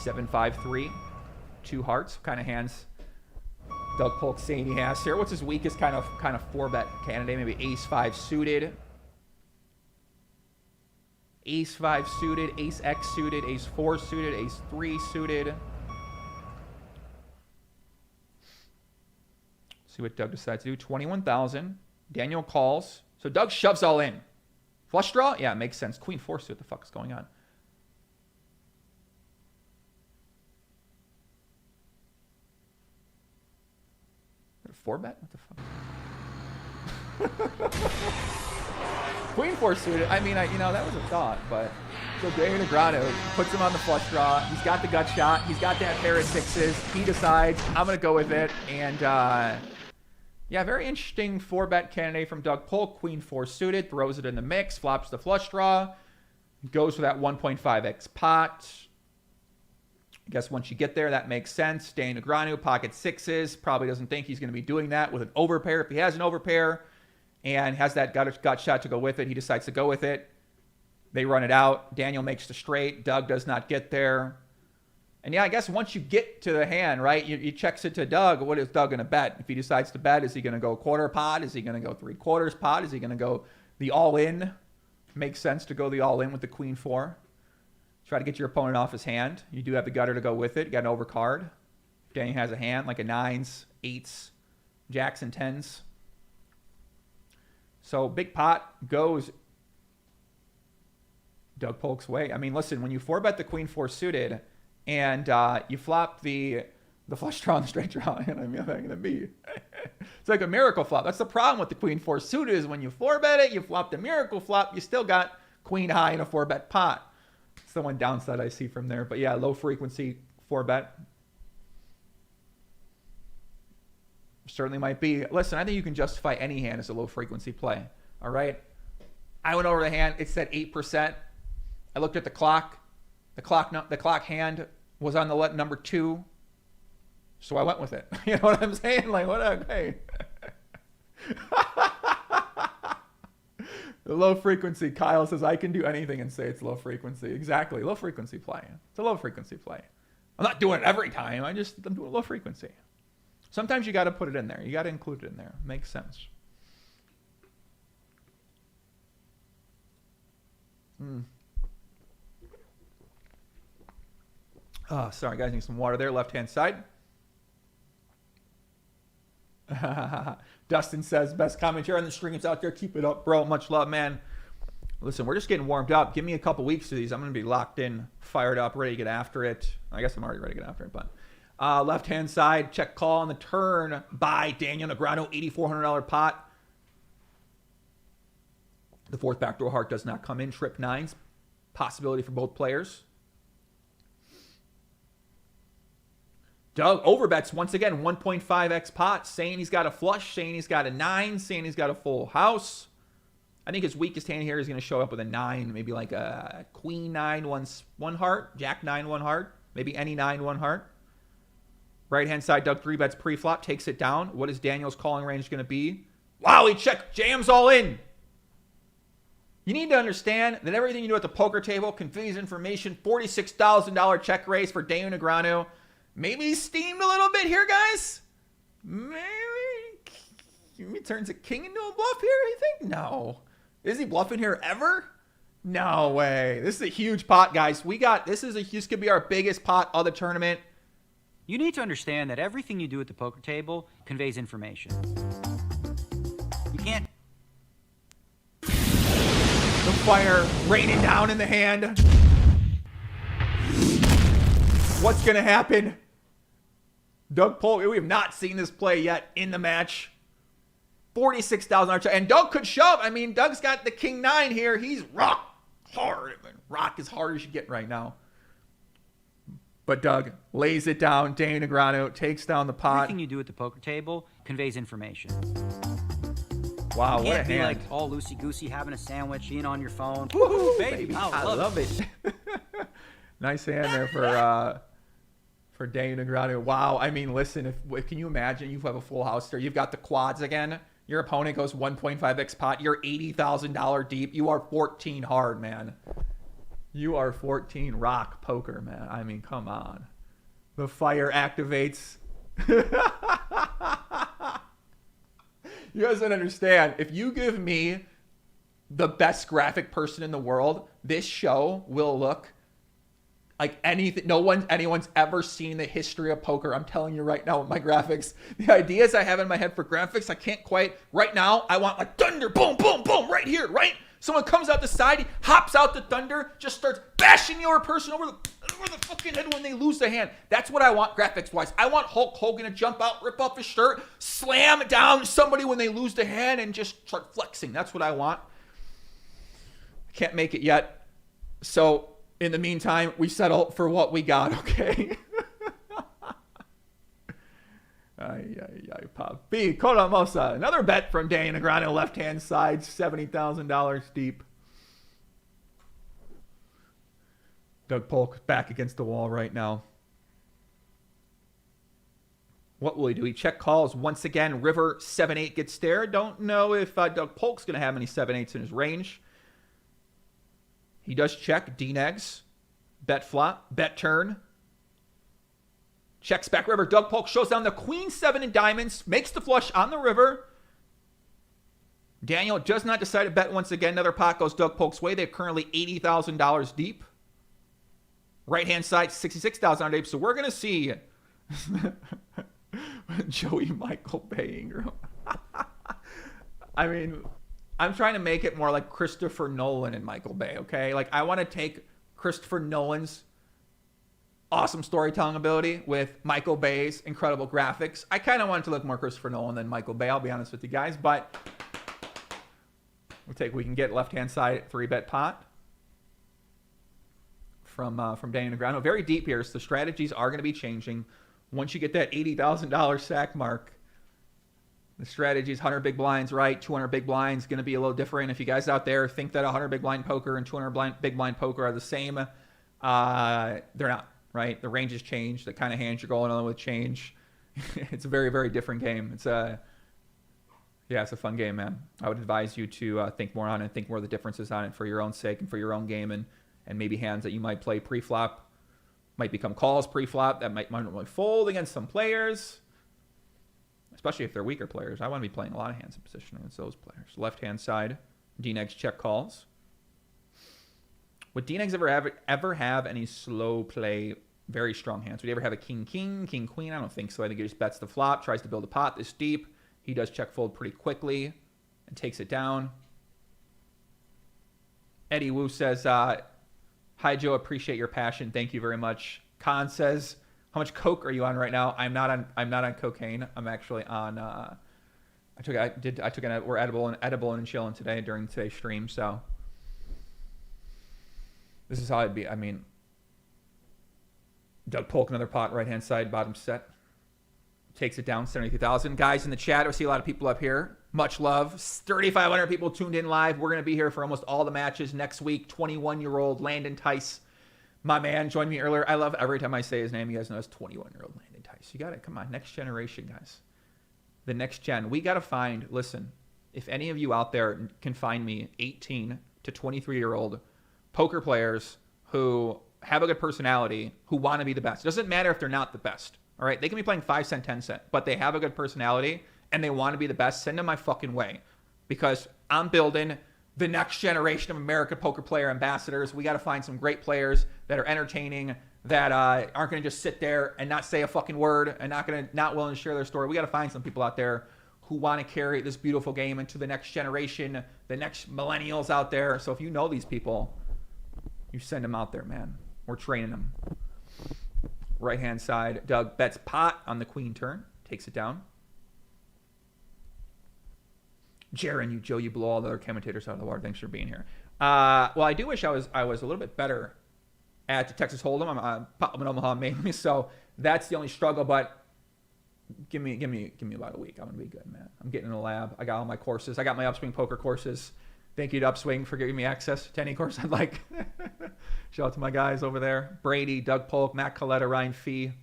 7-5-3. 2 hearts. What kind of hands Doug Polk saying he has here? What's his weakest kind of 4-bet candidate? Maybe ace-5 suited. Ace-5 suited. Ace-X suited. Ace-4 suited. Ace-3 suited. See what Doug decides to do. 21,000. Daniel calls. So Doug shoves all in. Flush draw? Yeah, it makes sense. Queen 4 suit. What the fuck is going on? Is it a 4-bet? What the fuck? Queen 4 suited. I mean, that was a thought, but so Daniel Negreanu puts him on the flush draw. He's got the gut shot. He's got that pair of 6s. He decides, I'm going to go with it. And, yeah, very interesting 4-bet candidate from Doug Polk. Queen 4 suited, throws it in the mix, flops the flush draw, goes for that 1.5x pot. I guess once you get there, that makes sense. Daniel Negreanu, pocket 6s, probably doesn't think he's going to be doing that with an overpair. If he has an overpair and has that gut shot to go with it, he decides to go with it. They run it out. Daniel makes the straight. Doug does not get there. And yeah, I guess once you get to the hand, right, you checks it to Doug. What is Doug going to bet? If he decides to bet, is he going to go quarter pot? Is he going to go 3/4 pot? Is he going to go the all-in? Makes sense to go the all-in with the Queen 4. Try to get your opponent off his hand. You do have the gutter to go with it. You got an overcard. If Daniel has a hand like a 9s, 8s, jacks, and 10s. So big pot goes Doug Polk's way. I mean, listen, when you 4-bet the Queen 4 suited and you flop the flush draw and the straight draw, I mean, how going to be? It's like a miracle flop. That's the problem with the queen four suited is when you 4-bet it, you flop the miracle flop, you still got queen high in a 4-bet pot. It's the one downside I see from there. But yeah, low frequency 4-bet. Certainly might be. Listen, I think you can justify any hand as a low frequency play. All right. I went over the hand. It said 8%. I looked at the clock. The clock hand was on the number 2. So I went with it. You know what I'm saying? Like, what? Okay. The low frequency. Kyle says, I can do anything and say it's low frequency. Exactly. Low frequency play. It's a low frequency play. I'm not doing it every time. I'm doing low frequency. Sometimes you got to put it in there. You got to include it in there. Makes sense. Oh, sorry, guys. Need some water there. Left-hand side. Dustin says, best commentary on the streams out there. Keep it up, bro. Much love, man. Listen, we're just getting warmed up. Give me a couple weeks to these. I'm going to be locked in, fired up, ready to get after it. I guess I'm already ready to get after it, but... left-hand side, check call on the turn by Daniel Negreanu, $8,400 pot. The fourth backdoor heart does not come in. Trip nines, possibility for both players. Doug overbets once again, 1.5x pot, saying he's got a flush, saying he's got a 9, saying he's got a full house. I think his weakest hand here is going to show up with a 9, maybe like a queen 9, one heart, jack 9, 1 heart, maybe any 9, 1 heart. Right-hand side, Doug 3-bets pre-flop, takes it down. What is Daniel's calling range going to be? Wow, he jams all in. You need to understand that everything you do at the poker table conveys information. $46,000 check raise for Daniel Negreanu. Maybe he's steamed a little bit here, guys. Maybe he turns a king into a bluff here, you think? No. Is he bluffing here ever? No way. This is a huge pot, guys. This could be our biggest pot of the tournament. You need to understand that everything you do at the poker table conveys information. You can't... The fire raining down in the hand. What's going to happen? Doug Polk, we have not seen this play yet in the match. $46,000. And Doug could shove. I mean, Doug's got the king 9 here. He's rock hard. Rock as hard as you get right now. But Doug lays it down. Daniel Negreanu takes down the pot. Everything you do at the poker table conveys information. Wow, you what a can't be hand. like all loosey-goosey, having a sandwich, being on your phone. Woo-hoo, baby, I love it. Nice hand there for Daniel Negreanu. Wow, I mean, listen, if can you imagine you have a full house there? You've got the quads again. Your opponent goes 1.5x pot. You're $80,000 deep. You are 14 hard, man. You are 14 rock poker, man. I mean, come on. The fire activates. You guys don't understand. If you give me the best graphic person in the world, this show will look like anything. Anyone's ever seen in the history of poker. I'm telling you right now with my graphics. The ideas I have in my head for graphics, I can't quite. Right now, I want like thunder, boom, boom, boom, right here, right? Someone comes out the side, he hops out the thunder, just starts bashing the other person over the fucking head when they lose the hand. That's what I want graphics-wise. I want Hulk Hogan to jump out, rip off his shirt, slam down somebody when they lose the hand, and just start flexing. That's what I want. I can't make it yet. So, in the meantime, we settle for what we got, okay? Papi Colamosa. Another bet from Daniel Negreanu, left-hand side, $70,000 deep. Doug Polk back against the wall right now. What will he do? He check calls once again. River 7-8 gets there. Don't know if Doug Polk's going to have any 7-8s in his range. He does check. D-negs. Bet flop. Bet turn. Checks back river. Doug Polk shows down the queen 7 in diamonds. Makes the flush on the river. Daniel does not decide to bet once again. Another pot goes Doug Polk's way. They're currently $80,000 deep. Right-hand side, $66,000 deep. So we're going to see Joey Michael Bay Ingram. I mean, I'm trying to make it more like Christopher Nolan and Michael Bay, okay? Like, I want to take Christopher Nolan's awesome storytelling ability with Michael Bay's incredible graphics. I kind of wanted to look more Christopher Nolan than Michael Bay, I'll be honest with you guys, but we can get left-hand side 3-bet pot from Danny Negreanu. Very deep here, so the strategies are going to be changing. Once you get that $80,000 sack mark, the strategy is 100 big blinds, right? 200 big blinds, going to be a little different. If you guys out there think that 100 big blind poker and 200 big blind poker are the same, they're not, right? The ranges change. The kind of hands you're going on with change. It's a very, very different game. It's a fun game, man. I would advise you to think more on it, think more of the differences on it for your own sake and for your own game, and maybe hands that you might play pre-flop might become calls pre-flop that might normally fold against some players. Especially if they're weaker players. I want to be playing a lot of hands in position against those players. Left-hand side, D-Negs check calls. Would D-Negs ever have any slow play, very strong hands? Would he ever have a king-king, king-queen? I don't think so. I think he just bets the flop, tries to build a pot this deep. He does check fold pretty quickly and takes it down. Eddie Wu says, hi, Joe. Appreciate your passion. Thank you very much. Khan says, how much coke are you on right now? I'm not on cocaine. I'm actually on. We're edible and chilling today during today's stream. So this is how I'd be. I mean, Doug Polk, another pot, right hand side, bottom set, takes it down 72,000. Guys in the chat, I see a lot of people up here. Much love. 3,500 people tuned in live. We're gonna be here for almost all the matches next week. 21-year-old Landon Tice. My man joined me earlier. I love every time I say his name. You guys know it's 21-year-old Landon Tice. You got it. Come on. Next generation, guys. The next gen. We got to find, listen, if any of you out there can find me 18 to 23-year-old poker players who have a good personality, who want to be the best. It doesn't matter if they're not the best. All right? They can be playing 5 cent, 10 cent, but they have a good personality and they want to be the best. Send them my fucking way, because I'm building the next generation of American poker player ambassadors. We got to find some great players that are entertaining, that aren't going to just sit there and not say a fucking word and not willing to share their story. We got to find some people out there who want to carry this beautiful game into the next generation, the next millennials out there. So if you know these people, you send them out there, man. We're training them. Right-hand side, Doug bets pot on the queen turn, takes it down. Jaron, Joe, you blow all the other commentators out of the water. Thanks for being here. Well, I do wish I was a little bit better at the Texas Hold'em. I'm in Omaha mainly, so that's the only struggle. But give me about a week. I'm gonna be good, man. I'm getting in the lab. I got all my courses. I got my Upswing poker courses. Thank you to Upswing for giving me access to any course I'd like. Shout out to my guys over there: Brady, Doug Polk, Matt Coletta, Ryan Fee.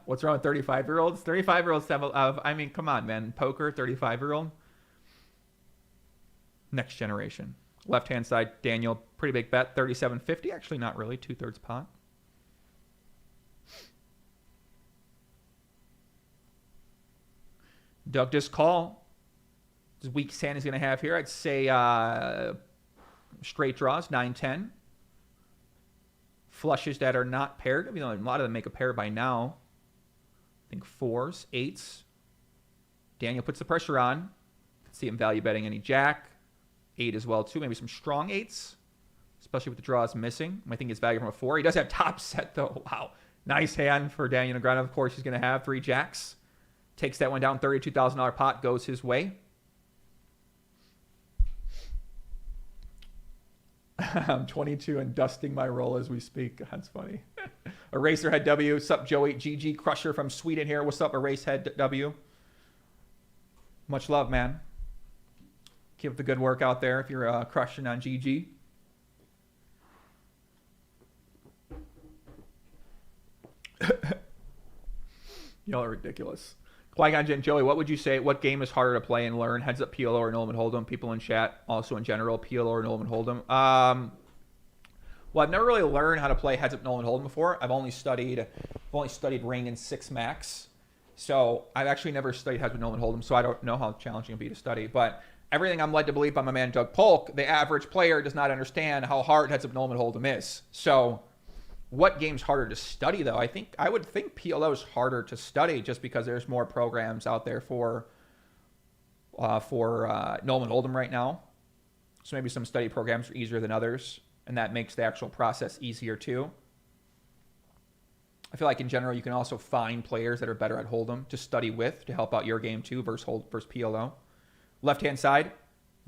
What's wrong with 35-year-olds? 35-year-olds have, I mean, come on, man. Poker, 35-year-old. Next generation. Left-hand side, Daniel, pretty big bet, 37.50. Actually, not really, 2/3 pot. Doug just call. This weak hand he's going to have here. I'd say straight draws, 9-10. Flushes that are not paired. I mean, a lot of them make a pair by now. I think 4s, 8s. Daniel puts the pressure on. See him value betting any jack. 8 as well, too. Maybe some strong 8s, especially with the draws missing. I think it's value from a 4. He does have top set, though. Wow. Nice hand for Daniel Negreanu. Of course, he's going to have 3 jacks. Takes that one down. $32,000 pot goes his way. I'm 22 and dusting my roll as we speak. That's funny. Eraserhead W. What's up, Joey? GG Crusher from Sweden here. What's up, Eraserhead W? Much love, man. Keep up the good work out there if you're crushing on GG. Y'all are ridiculous. Qui-Gon Jinn, Joey, what would you say? What game is harder to play and learn? Heads up PLO or Nolan Hold'em? People in chat, also in general, PLO or Nolan Hold'em? Well, I've never really learned how to play Heads Up Nolan Hold'em before. I've only studied Ring and 6 Max. So I've actually never studied Heads Up Nolan Hold'em, so I don't know how challenging it would be to study. But everything I'm led to believe by my man Doug Polk, the average player does not understand how hard Heads Up Nolan Hold'em is. So what game's harder to study, though? I would think PLO is harder to study just because there's more programs out there for Nolan Hold'em right now. So maybe some study programs are easier than others, and that makes the actual process easier too. I feel like in general, you can also find players that are better at Hold'em to study with to help out your game too versus PLO. Left-hand side,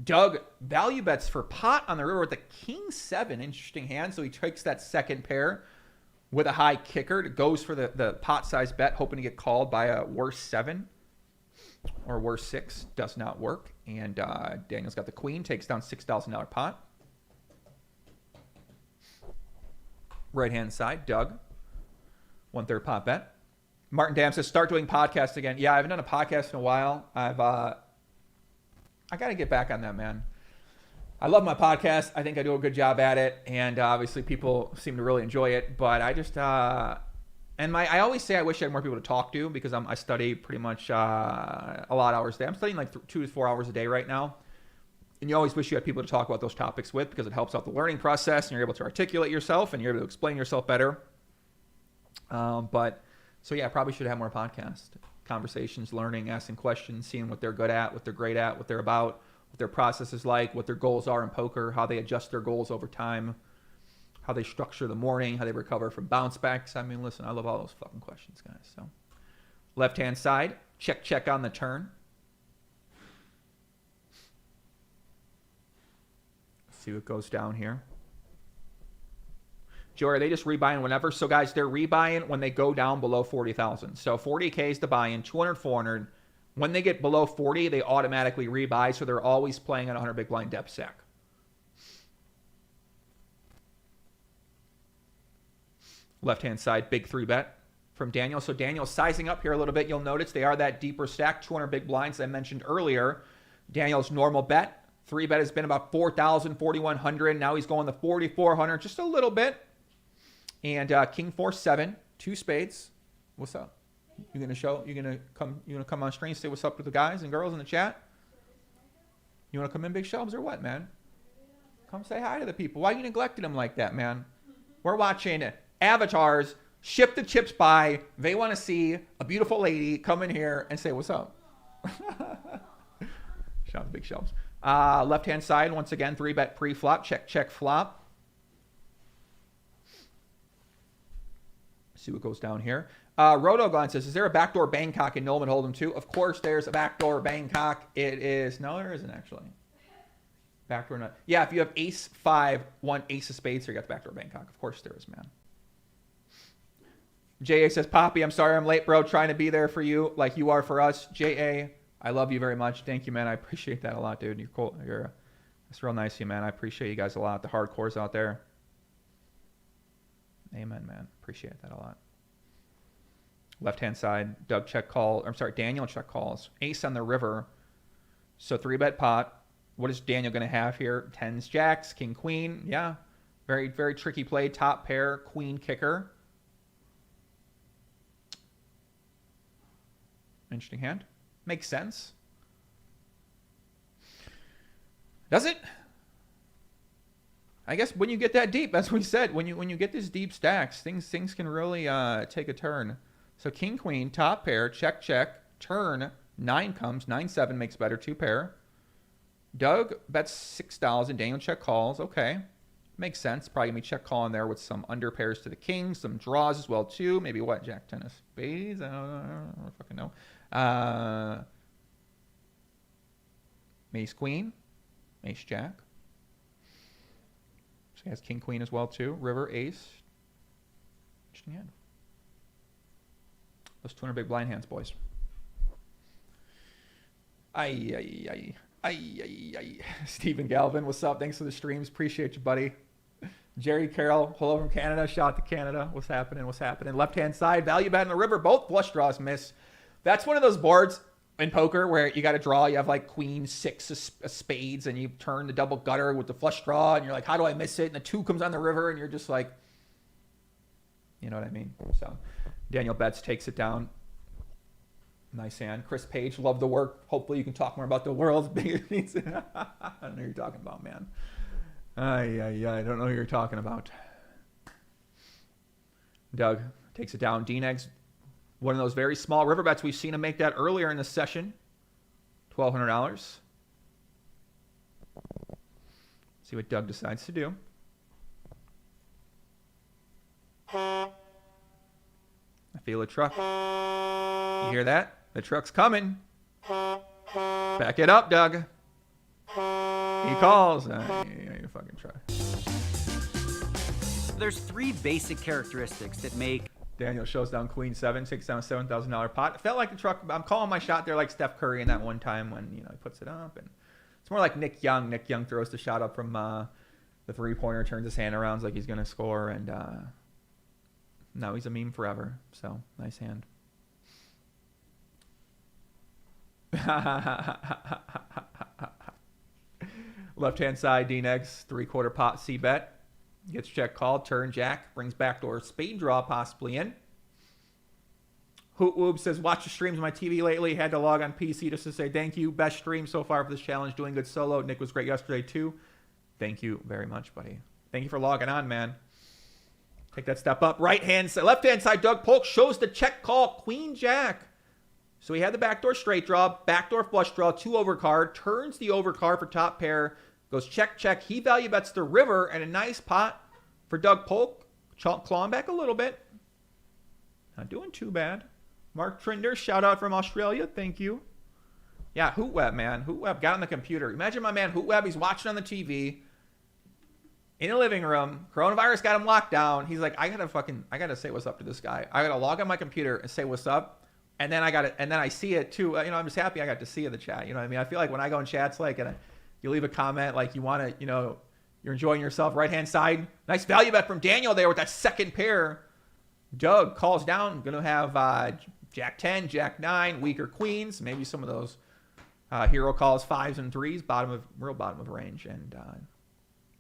Doug value bets for pot on the river with the king 7. Interesting hand. So he takes that second pair with a high kicker. It goes for the pot size bet, hoping to get called by a worse 7 or worse 6. Does not work. And Daniel's got the queen, takes down $6,000 pot. Right-hand side, Doug. 1/3 pot bet. Martin Dam says, start doing podcasts again. Yeah, I haven't done a podcast in a while. I got to get back on that, man. I love my podcast. I think I do a good job at it. And obviously people seem to really enjoy it. But I just, I always say I wish I had more people to talk to because I study pretty much a lot of hours a day. I'm studying like 2 to 4 hours a day right now. And you always wish you had people to talk about those topics with because it helps out the learning process and you're able to articulate yourself and you're able to explain yourself better. So yeah, I probably should have more podcast conversations, learning, asking questions, seeing what they're good at, what they're great at, what they're about, what their process is like, what their goals are in poker, how they adjust their goals over time, how they structure the morning, how they recover from bounce backs. I mean, listen, I love all those fucking questions, guys. So left-hand side, check on the turn. See what goes down here. Joe, are they just rebuying whenever? So, guys, they're rebuying when they go down below 40,000. So, 40K is the buy-in, 200, 400. When they get below 40, they automatically rebuy. So, they're always playing at 100 big blind depth stack. Left-hand side, big 3-bet from Daniel. So, Daniel's sizing up here a little bit. You'll notice they are that deeper stack, 200 big blinds I mentioned earlier. Daniel's normal bet, 3-bet has been about 4,000, 4,100. Now he's going to 4,400, just a little bit. And King 4-7, 2 spades. What's up? You gonna come on stream, say what's up to the guys and girls in the chat? You wanna come in, big shelves, or what, man? Come say hi to the people. Why are you neglecting them like that, man? We're watching avatars ship the chips by. They want to see a beautiful lady come in here and say what's up. Shout out to big shelves. Left hand side, once again, 3-bet pre-flop, check flop. See what goes down here. Rotogon says, is there a backdoor Bangkok in Nolan Hold'em too? Of course there's a backdoor Bangkok. It is, no, there isn't actually. Backdoor not. Yeah, if you have ace 5, 1 ace of spades, so you got the backdoor Bangkok. Of course there is, man. J.A. says, Poppy, I'm sorry I'm late, bro. Trying to be there for you like you are for us. J.A., I love you very much. Thank you, man. I appreciate that a lot, dude. You're cool. It's real nice of you, man. I appreciate you guys a lot. The hardcores out there. Amen, man. Appreciate that a lot. Left-hand side, Doug check call. I'm sorry, Daniel check calls. Ace on the river. So 3-bet pot. What is Daniel going to have here? 10s, jacks, king, queen. Yeah. Very, very tricky play. Top pair, queen kicker. Interesting hand. Makes sense. Does it? I guess when you get that deep, that's what he said. When you get these deep stacks, things can really take a turn. So king, queen, top pair, check, turn, 9 comes, 9-7 makes better, 2 pair. Doug bets 6,000, Daniel check calls, okay. Makes sense, probably gonna be check calling there with some under pairs to the king, some draws as well too. Maybe what, jack, 10 of spades, I don't fucking know. Ace, queen, ace, jack. So he has king, queen as well too. River, ace. Interesting hand. Those 200 big blind hands, boys. Ay. Stephen Galvin, what's up? Thanks for the streams. Appreciate you, buddy. Jerry Carroll, hello from Canada. Shout out to Canada. What's happening? Left-hand side, value bet in the river. Both flush draws miss. That's one of those boards in poker where you got to draw. You have like queen, 6 of spades, and you turn the double gutter with the flush draw, and you're like, how do I miss it? And the 2 comes on the river, and you're just like, you know what I mean? So Daniel Betts takes it down. Nice hand. Chris Page, love the work. Hopefully you can talk more about the world's biggest needs. I don't know who you're talking about, man. I don't know who you're talking about. Doug takes it down. D-Negs, one of those very small river bets. We've seen him make that earlier in the session. $1,200. See what Doug decides to do. I feel a truck. You hear that? The truck's coming. Back it up, Doug. He calls. You fucking try. There's 3 basic characteristics that make Daniel shows down Queen 7, takes down a $7,000 pot. It felt like the truck. I'm calling my shot there like Steph Curry in that one time when he puts it up, and it's more like Nick Young. Nick Young throws the shot up from the 3-pointer, turns his hand around like he's gonna score, and now he's a meme forever. So nice hand. Left hand side, D-Negs, 3/4 pot C-bet. Gets check called, turn jack, brings backdoor spade draw possibly in. Hoot Woob says, watch the streams on my TV lately. Had to log on PC just to say thank you. Best stream so far for this challenge. Doing good solo. Nick was great yesterday too. Thank you very much, buddy. Thank you for logging on, man. Take that step up. Right hand side, left hand side, Doug Polk shows the check call, Queen Jack. So he had the backdoor straight draw, backdoor flush draw, 2 overcard, turns the overcard for top pair, goes check, check. He value bets the river, and a nice pot for Doug Polk. Clawing back a little bit. Not doing too bad. Mark Trinder, shout out from Australia. Thank you. Yeah, Hootweb, man. Hootweb got on the computer. Imagine my man Hootweb. He's watching on the TV in the living room. Coronavirus got him locked down. He's like, I gotta say what's up to this guy. I gotta log on my computer and say what's up. And then I see it too. I'm just happy I got to see in the chat. You know what I mean? I feel like when I go in chats, like, and you leave a comment, like you want to, you're enjoying yourself. Right hand side, nice value bet from Daniel there with that second pair. Doug calls down. Going to have Jack 10, Jack 9, weaker queens, maybe some of those hero calls 5s and 3s, real bottom of range, and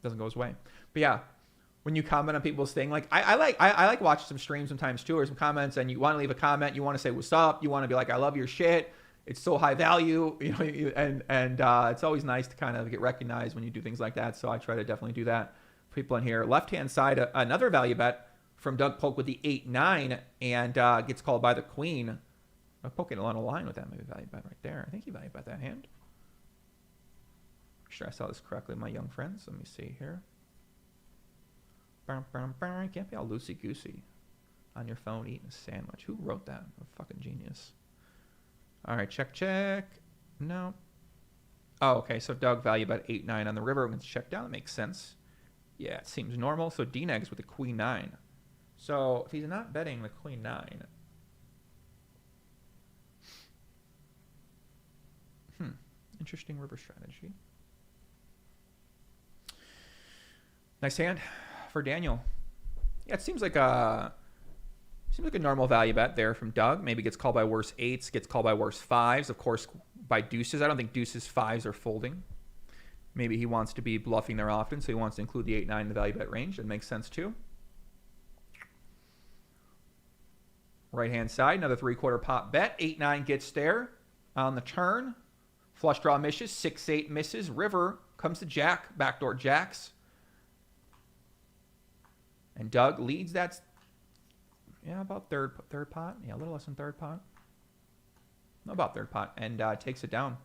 doesn't go his way. But yeah, when you comment on people's thing, like I like watching some streams sometimes too, or some comments, and you want to leave a comment, you want to say what's up, you want to be like, I love your shit, it's so high value, and it's always nice to kind of get recognized when you do things like that. So I try to definitely do that for people in here. Left hand side, another value bet from Doug Polk with the 8-9, and gets called by the queen. I'm poking along a line with that maybe value bet right there. I think he value bet that hand. Make sure I saw this correctly, my young friends. Let me see here. You can't be all loosey-goosey on your phone eating a sandwich. Who wrote that? I'm a fucking genius. All right, check, check. No. Oh, okay, so Doug value bet 8-9 on the river. We're going to check down. That makes sense. Yeah, it seems normal. So D-Negs with the Queen 9. So if he's not betting the Queen 9. Interesting river strategy. Nice hand for Daniel. Yeah, it seems like a normal value bet there from Doug. Maybe gets called by worse 8s, gets called by worse 5s. Of course, by deuces. I don't think deuces 5s are folding. Maybe he wants to be bluffing there often, so he wants to include the 8-9 in the value bet range. That makes sense too. Right hand side, another 3/4 pot bet. 8-9 gets there on the turn. Flush draw misses. 6-8 misses. River comes to Jack. Backdoor jacks. And Doug leads that. Yeah, about third pot. Yeah, a little less than third pot. No, about third pot. And takes it down.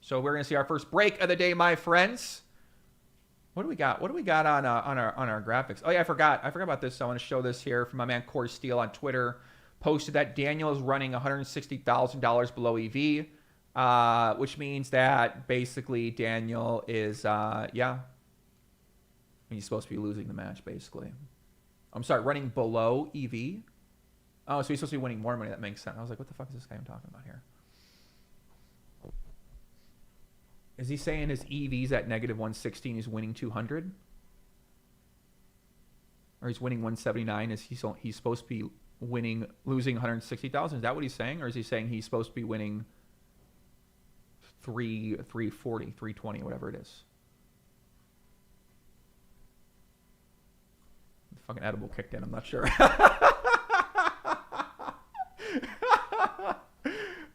So we're going to see our first break of the day, my friends. What do we got? What do we got on our graphics? Oh, yeah, I forgot about this. So I want to show this here from my man Corey Steele on Twitter. Posted that Daniel is running $160,000 below EV, which means that basically Daniel is, he's supposed to be losing the match, basically. I'm sorry, running below EV. Oh, so he's supposed to be winning more money. That makes sense. I was like, what the fuck is this guy talking about here? Is he saying his EV's at negative 116, he's winning 200? Or he's winning 179? Is he's supposed to be losing 160,000? Is that what he's saying? Or is he saying he's supposed to be winning 340, 320, whatever it is? The fucking edible kicked in, I'm not sure.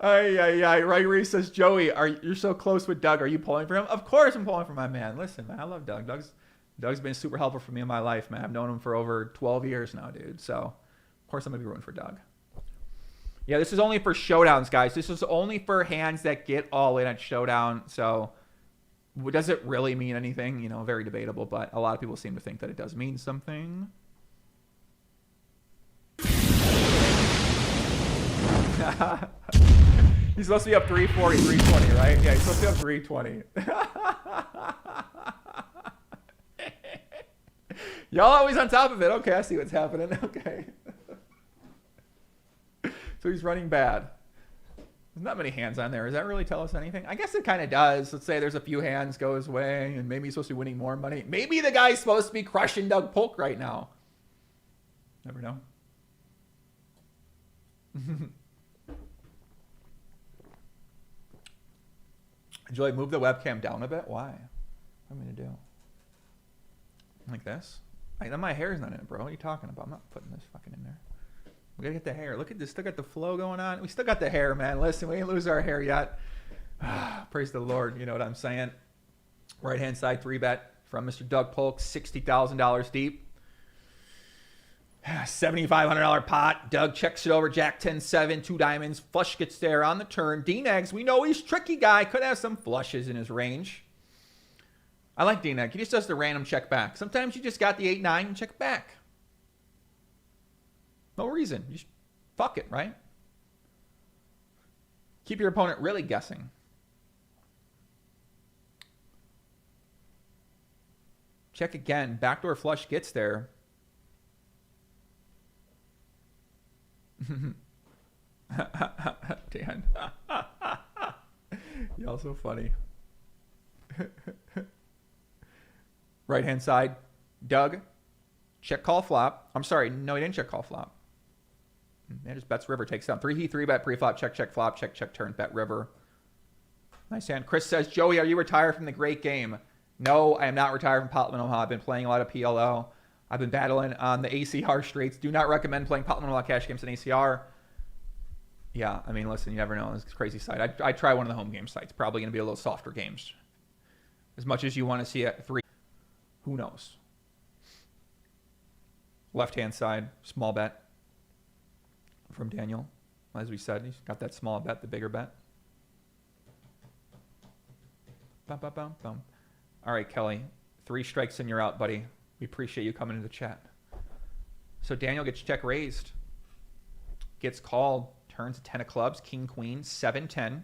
Right, Reese says, Joey, you're so close with Doug. Are you pulling for him? Of course I'm pulling for my man. Listen, man, I love Doug. Doug's been super helpful for me in my life, man. I've known him for over 12 years now, dude. So, of course I'm going to be rooting for Doug. Yeah, this is only for showdowns, guys. This is only for hands that get all in at showdown. So, Does it really mean anything? You know, very debatable, but a lot of people seem to think that it does mean something. He's supposed to be up 340, 320, right? Yeah, he's supposed to be up 320. Y'all always on top of it. Okay, I see what's happening. Okay. So he's running bad. There's not many hands on there. Does that really tell us anything? I guess it kind of does. Let's say there's a few hands go his way, and maybe he's supposed to be winning more money. Maybe the guy's supposed to be crushing Doug Polk right now. Never know. Joy, move the webcam down a bit. Why? What am I going to do? Like this? My hair's not in it, bro. What are you talking about? I'm not putting this fucking in there. We gotta get the hair. Look at this. Still got the flow going on. We still got the hair, man. Listen, we ain't lose our hair yet. Praise the Lord. You know what I'm saying? Right hand side 3-bet from Mr. Doug Polk, $60,000 deep. $7,500 pot. Doug checks it over. Jack 10-7, 2 diamonds. Flush gets there on the turn. D-Negs, we know he's a tricky guy. Could have some flushes in his range. I like D-Neg. He just does the random check back. Sometimes you just got the 8-9 and check back. No reason. You just fuck it, right? Keep your opponent really guessing. Check again. Backdoor flush gets there. Dan. Y'all so funny. Right hand side. Doug. Check call flop. I'm sorry. No, he didn't check call flop. Man, just bets river, takes down 3-bet pre-flop, check flop, check turn, bet river. Nice hand. Chris says, Joey, are you retired from the great game? No, I am not retired from Potland, Omaha. I've been playing a lot of PLO. I've been battling on the ACR streets. Do not recommend playing Potland, Omaha cash games in ACR. Yeah, I mean, listen, you never know. It's a crazy site. I try one of the home game sites. Probably going to be a little softer games. As much as you want to see at 3. Who knows? Left-hand side, small bet. From Daniel, as we said, he's got that small bet, the bigger bet. Bum, bum, bum, bum. All right, Kelly, 3 strikes and you're out, buddy. We appreciate you coming into the chat. So Daniel gets check raised, gets called, turns to 10 of clubs, king, queen, 7-10.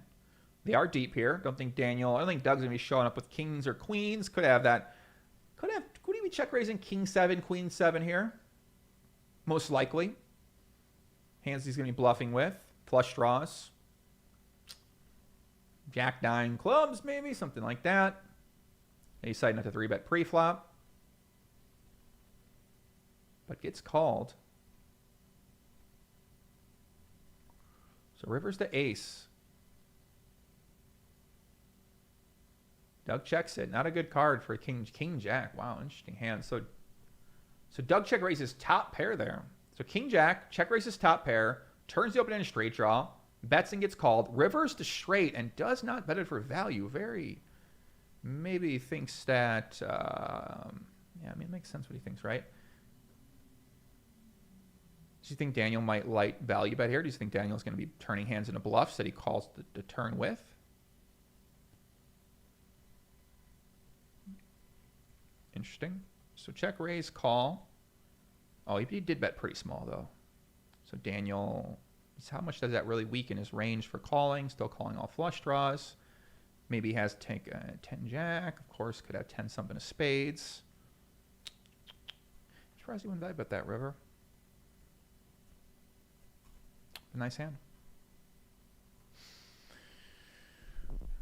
They are deep here. I don't think Doug's gonna be showing up with kings or queens. Could have that. Could he be check raising king 7, queen 7 here? Most likely. Hands he's going to be bluffing with. Flush draws. Jack 9 clubs, maybe. Something like that. And he's deciding not to 3-bet pre-flop. But gets called. So river's the ace. Doug checks it. Not a good card for King Jack. Wow, interesting hand. So Doug check raises top pair there. So King Jack, check raises top pair, turns the open-ended straight draw, bets and gets called, rivers to straight, and does not bet it for value. Very, maybe thinks that, yeah, I mean, it makes sense what he thinks, right? Do you think Daniel might light value bet here? Do you think Daniel's going to be turning hands into bluffs that he calls the turn with? Interesting. So check, raise, call. Oh, he did bet pretty small, though. So Daniel, how much does that really weaken his range for calling? Still calling all flush draws. Maybe he has to take a 10 jack. Of course, could have 10 something of spades. Surprised he wouldn't value bet that river. A nice hand.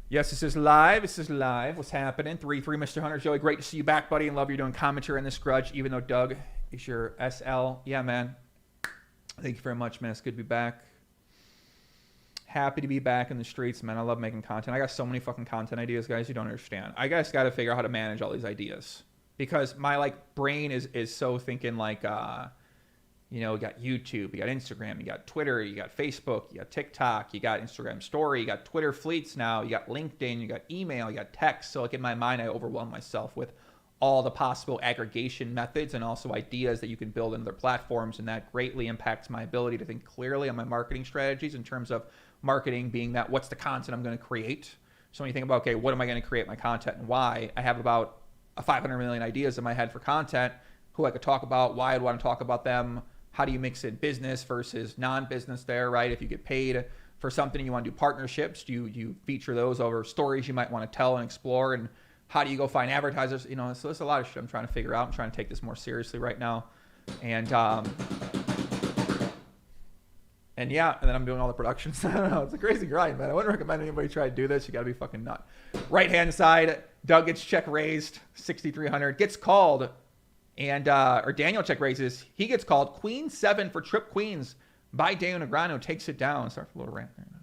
Yes, this is live. This is live. What's happening? 3-3, Mr. Hunter. Joey, great to see you back, buddy. And love you're doing commentary on this grudge, even though Doug is your SL. Yeah, man. Thank you very much, man. It's good to be back. Happy to be back in the streets, man. I love making content. I got so many fucking content ideas, guys. You don't understand. I guys got to figure out how to manage all these ideas because my brain is so thinking you know, you got YouTube, you got Instagram, you got Twitter, you got Facebook, you got TikTok, you got Instagram Story, you got Twitter Fleets now, you got LinkedIn, you got email, you got text. So in my mind, I overwhelm myself with all the possible aggregation methods and also ideas that you can build into their platforms. And that greatly impacts my ability to think clearly on my marketing strategies in terms of marketing being that what's the content I'm going to create. So when you think about, okay, what am I going to create my content and why? I have about 500 million ideas in my head for content, who I could talk about, why I'd want to talk about them. How do you mix in business versus non-business there, right? If you get paid for something and you want to do partnerships, do you feature those over stories you might want to tell and explore? And how do you go find advertisers? You know, so there's a lot of shit I'm trying to figure out. I'm trying to take this more seriously right now. And yeah, and then I'm doing all the productions. I don't know. It's a crazy grind, man. I wouldn't recommend anybody try to do this. You got to be fucking nut. Right-hand side, Doug gets check raised, 6,300. Gets called, and or Daniel check raises. He gets called. Queen 7 for trip queens by Daniel Negreanu. Takes it down. Sorry for a little rant there. You know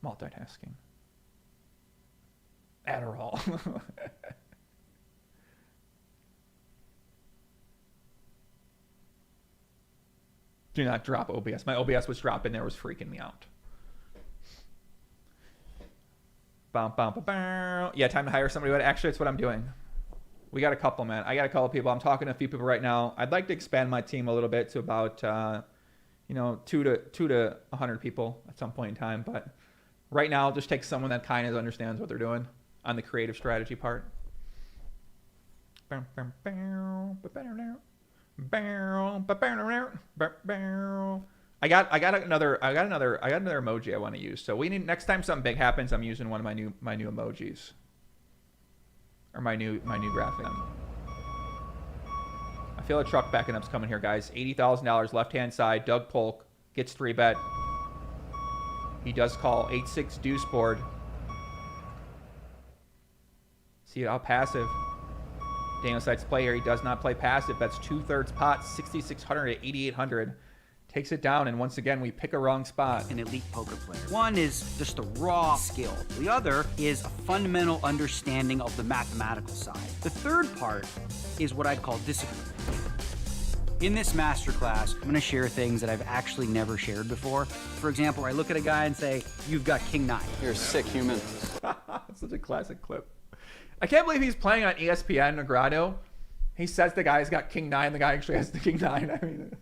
what I mean? Multitasking. Adderall. Do not drop OBS. My OBS was dropping there, was freaking me out. Yeah, time to hire somebody. But actually, it's what I'm doing. We got a couple, man. I got a couple people. I'm talking to a few people right now. I'd like to expand my team a little bit to about, 2 to 100 people at some point in time. But right now, I'll just take someone that kind of understands what they're doing on the creative strategy part. I got another emoji I want to use. So we need, next time something big happens, I'm using one of my new emojis, or my new graphic. I feel a truck backing up's coming here, guys. $80,000 left hand side. Doug Polk gets 3-bet. He does call 8-6 deuce board. See how passive Daniel decides to play here. He does not play passive. That's 2/3 pot, 6,600 at 8,800. Takes it down, and once again, we pick a wrong spot. An elite poker player. One is just the raw skill. The other is a fundamental understanding of the mathematical side. The third part is what I'd call discipline. In this masterclass, I'm going to share things that I've actually never shared before. For example, I look at a guy and say, "You've got king 9." You're a sick human. That's such a classic clip. I can't believe he's playing on ESPN Negreanu. He says the guy's got king 9. The guy actually has the king 9. I mean,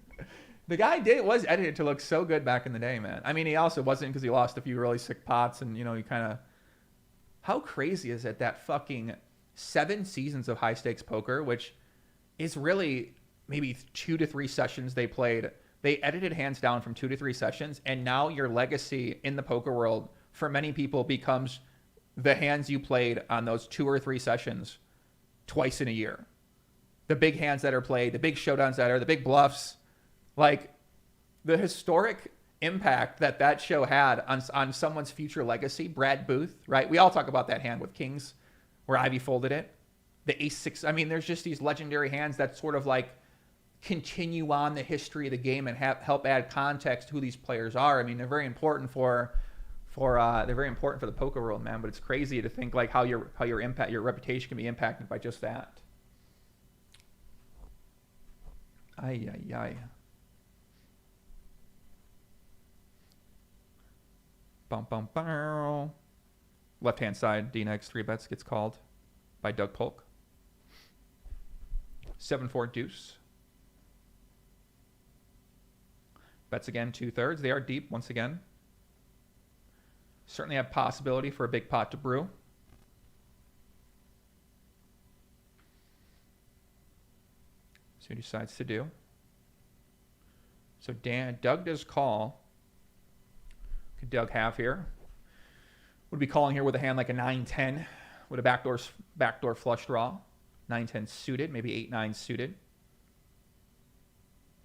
the guy was edited to look so good back in the day, man. I mean, he also wasn't, because he lost a few really sick pots, and, he kind of... How crazy is it that fucking 7 seasons of high-stakes poker, which is really maybe 2 to 3 sessions they played, they edited hands down from 2 to 3 sessions, and now your legacy in the poker world, for many people, becomes the hands you played on those 2 or 3 sessions twice in a year. The big hands that are played, the big showdowns that are, the big bluffs, like the historic impact that show had on someone's future legacy. Brad Booth, right? We all talk about that hand with kings where Ivy folded it. The ace-6. I mean, there's just these legendary hands that sort of like continue on the history of the game and help add context to who these players are. I mean, they're very important for the poker world, man. But it's crazy to think like how your reputation can be impacted by just that. Ay, ay, ay. Bum, bum, bum. Left-hand side, D-Nex 3-bets gets called by Doug Polk. 7-4 deuce. Bets again, 2/3. They are deep once again. Certainly have possibility for a big pot to brew. So he decides to do. So Doug does call. Could Doug have here? Would be calling here with a hand like a 9-10 with a backdoor flush draw. 9-10 suited, maybe 8-9 suited.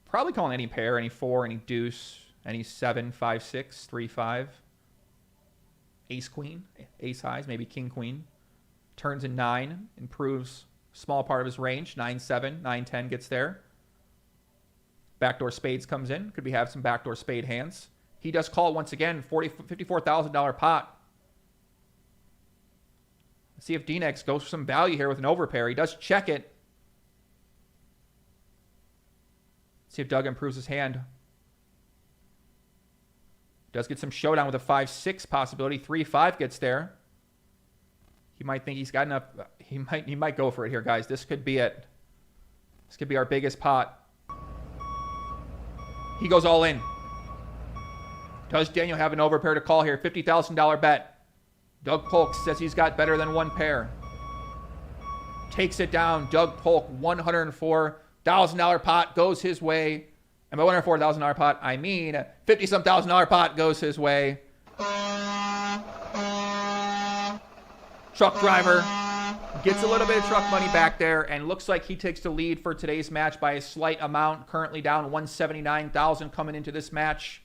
Probably calling any pair, any 4, any deuce, any 7, 5, 6, 3, 5. Ace queen, ace highs, maybe king queen. Turns in 9, improves small part of his range. 9-7, 9-10 gets there. Backdoor spades comes in. Could we have some backdoor spade hands? He does call once again, $54,000 pot. Let's see if D-Nex goes for some value here with an overpair. He does check it. See if Doug improves his hand. Does get some showdown with a 5-6 possibility. 3-5 gets there. He might think he's got enough. He might go for it here, guys. This could be it. This could be our biggest pot. He goes all in. Does Daniel have an overpair to call here? $50,000 bet. Doug Polk says he's got better than one pair. Takes it down. Doug Polk, $104,000 pot goes his way. And by $104,000 pot, I mean $50-some thousand pot goes his way. Truck driver gets a little bit of truck money back there and looks like he takes the lead for today's match by a slight amount. Currently down $179,000 coming into this match.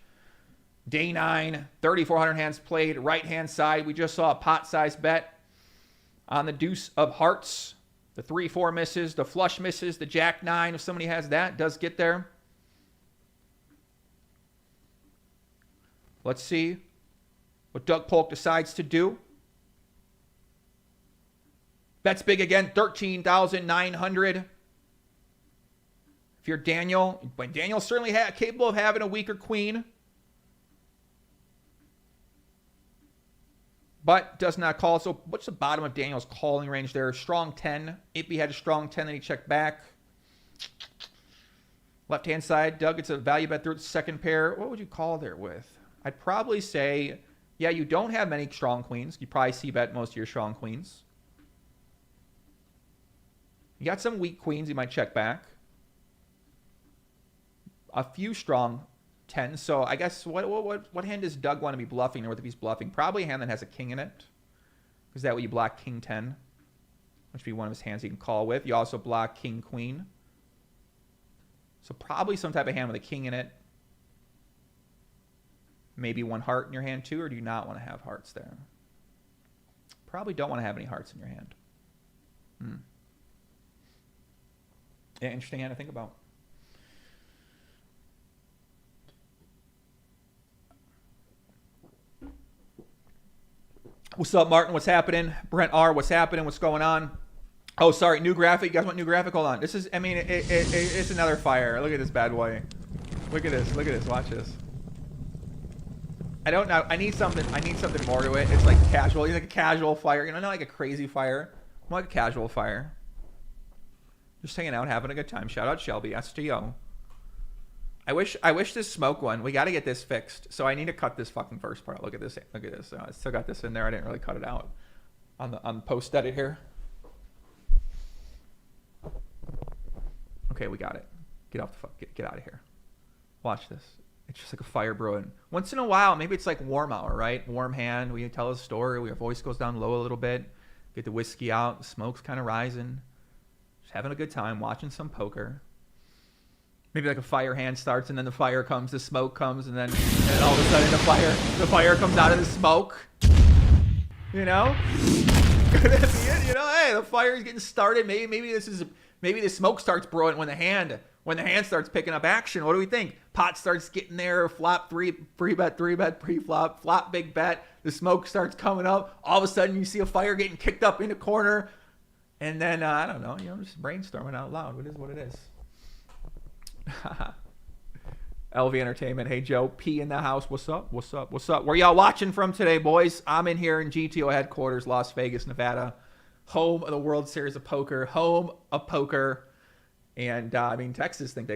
Day 9, 3,400 hands played. Right-hand side, we just saw a pot-sized bet on the deuce of hearts. The 3-4 misses, the flush misses, the jack 9, if somebody has that, does get there. Let's see what Doug Polk decides to do. Bets big again, 13,900. If you're Daniel, but Daniel's certainly capable of having a weaker queen. But does not call. So what's the bottom of Daniel's calling range there? Strong 10. If he had a strong 10, then he checked back. Left-hand side, Doug gets a value bet through the second pair. What would you call there with? I'd probably say, yeah, you don't have many strong queens. You probably see bet most of your strong queens. You got some weak queens you might check back. A few strong 10s. So I guess what hand does Doug want to be bluffing, or if he's bluffing? Probably a hand that has a king in it. Because that way you block king 10. Which would be one of his hands he can call with. You also block king queen. So probably some type of hand with a king in it. Maybe one heart in your hand too, or do you not want to have hearts there? Probably don't want to have any hearts in your hand. Yeah, interesting hand to think about. What's up, Martin? What's happening? Brent R, what's happening? What's going on? Oh, sorry, new graphic. You guys want new graphic? Hold on. This is, I mean, it's another fire. Look at this bad boy. Look at this. Look at this. Watch this. I don't know. I need something more to it. It's like casual. It's like a casual fire. You know, not like a crazy fire. More like a casual fire. Just hanging out, having a good time. Shout out Shelby, STO. I wish this smoke one. We got to get this fixed. So I need to cut this fucking first part. Look at this. Look at this. I still got this in there. I didn't really cut it out on the post edit here. Okay, we got it. Get off the fuck. Get out of here. Watch this. It's just like a fire brewing. Once in a while, maybe it's like warm hour, right? Warm hand. We tell a story. Our voice goes down low a little bit. Get the whiskey out. The smoke's kind of rising. Just having a good time. Watching some poker. Maybe like a fire hand starts, and then the fire comes, the smoke comes, and then all of a sudden the fire comes out of the smoke. You know? Could that be it? You know, hey, the fire is getting started. Maybe the smoke starts brewing when the hand starts picking up action. What do we think? Pot starts getting there, flop three bet, pre-flop, flop big bet. The smoke starts coming up. All of a sudden you see a fire getting kicked up in the corner. And then, I don't know, just brainstorming out loud. It is what it is. LV Entertainment. Hey, Joe P in the house. What's up? What's up? What's up? Where y'all watching from today, boys? I'm in here in GTO headquarters, Las Vegas, Nevada. Home of the World Series of Poker. Home of poker. And I mean, Texas think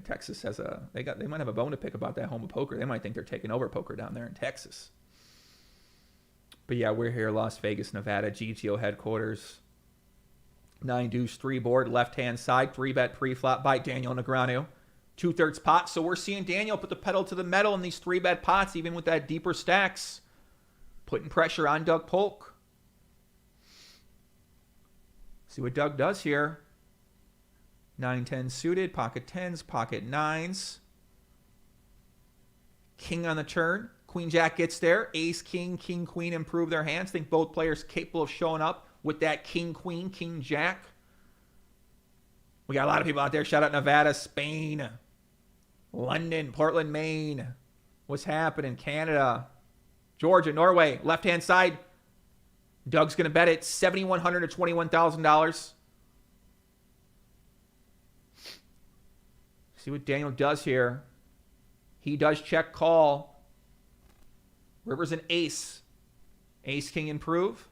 Texas has they might have a bone to pick about that home of poker. They might think they're taking over poker down there in Texas. But yeah, we're here, Las Vegas, Nevada, GTO headquarters. 9 deuce 3 board, left hand side, 3-bet pre-flop by Daniel Negreanu. 2/3 pot. So we're seeing Daniel put the pedal to the metal in these 3-bet pots, even with that deeper stacks, putting pressure on Doug Polk. See what Doug does here. 9-10 suited, pocket 10s, pocket 9s. King on the turn. Queen Jack gets there. Ace, King, King, Queen improve their hands. Think both players capable of showing up with that King, Queen, King, Jack. We got a lot of people out there. Shout out Nevada, Spain, London, Portland, Maine. What's happening? Canada, Georgia, Norway. Left-hand side. Doug's going to bet it $7,100 to $21,000. See what Daniel does here. He does check call. River's an ace. Ace, King improve.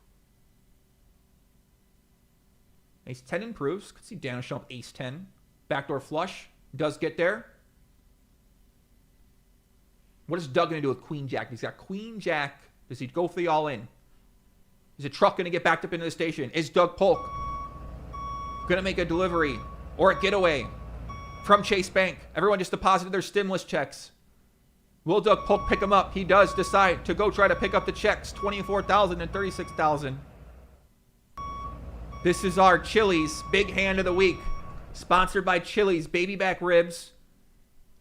Ace 10 improves. Could see Daniel show up Ace 10. Backdoor flush. Does get there. What is Doug going to do with Queen Jack? He's got Queen Jack. Does he go for the all-in? Is a truck going to get backed up into the station? Is Doug Polk going to make a delivery or a getaway from Chase Bank? Everyone just deposited their stimulus checks. Will Doug Polk pick them up? He does decide to go try to pick up the checks, $24,000 and $36,000. This is our Chili's Big Hand of the Week, sponsored by Chili's Baby Back Ribs.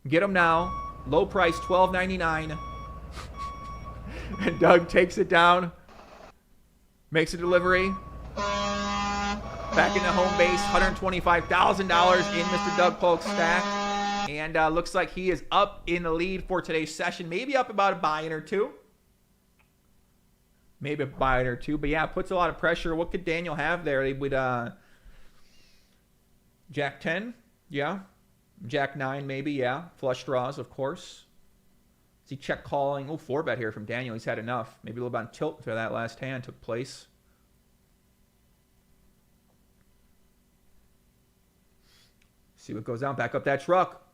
Get them now. Low price, $12.99. And Doug takes it down, makes a delivery. Back in the home base, $125,000 in Mr. Doug Polk's stack. And looks like he is up in the lead for today's session. Maybe up about a buy-in or two. Maybe a buy-in or two. But yeah, it puts a lot of pressure. What could Daniel have there? They would Jack 10, yeah. Jack 9, maybe, yeah. Flush draws, of course. Is he check calling? Oh, 4-bet here from Daniel. He's had enough. Maybe a little bit on tilt to that last hand took place. See what goes down. Back up that truck.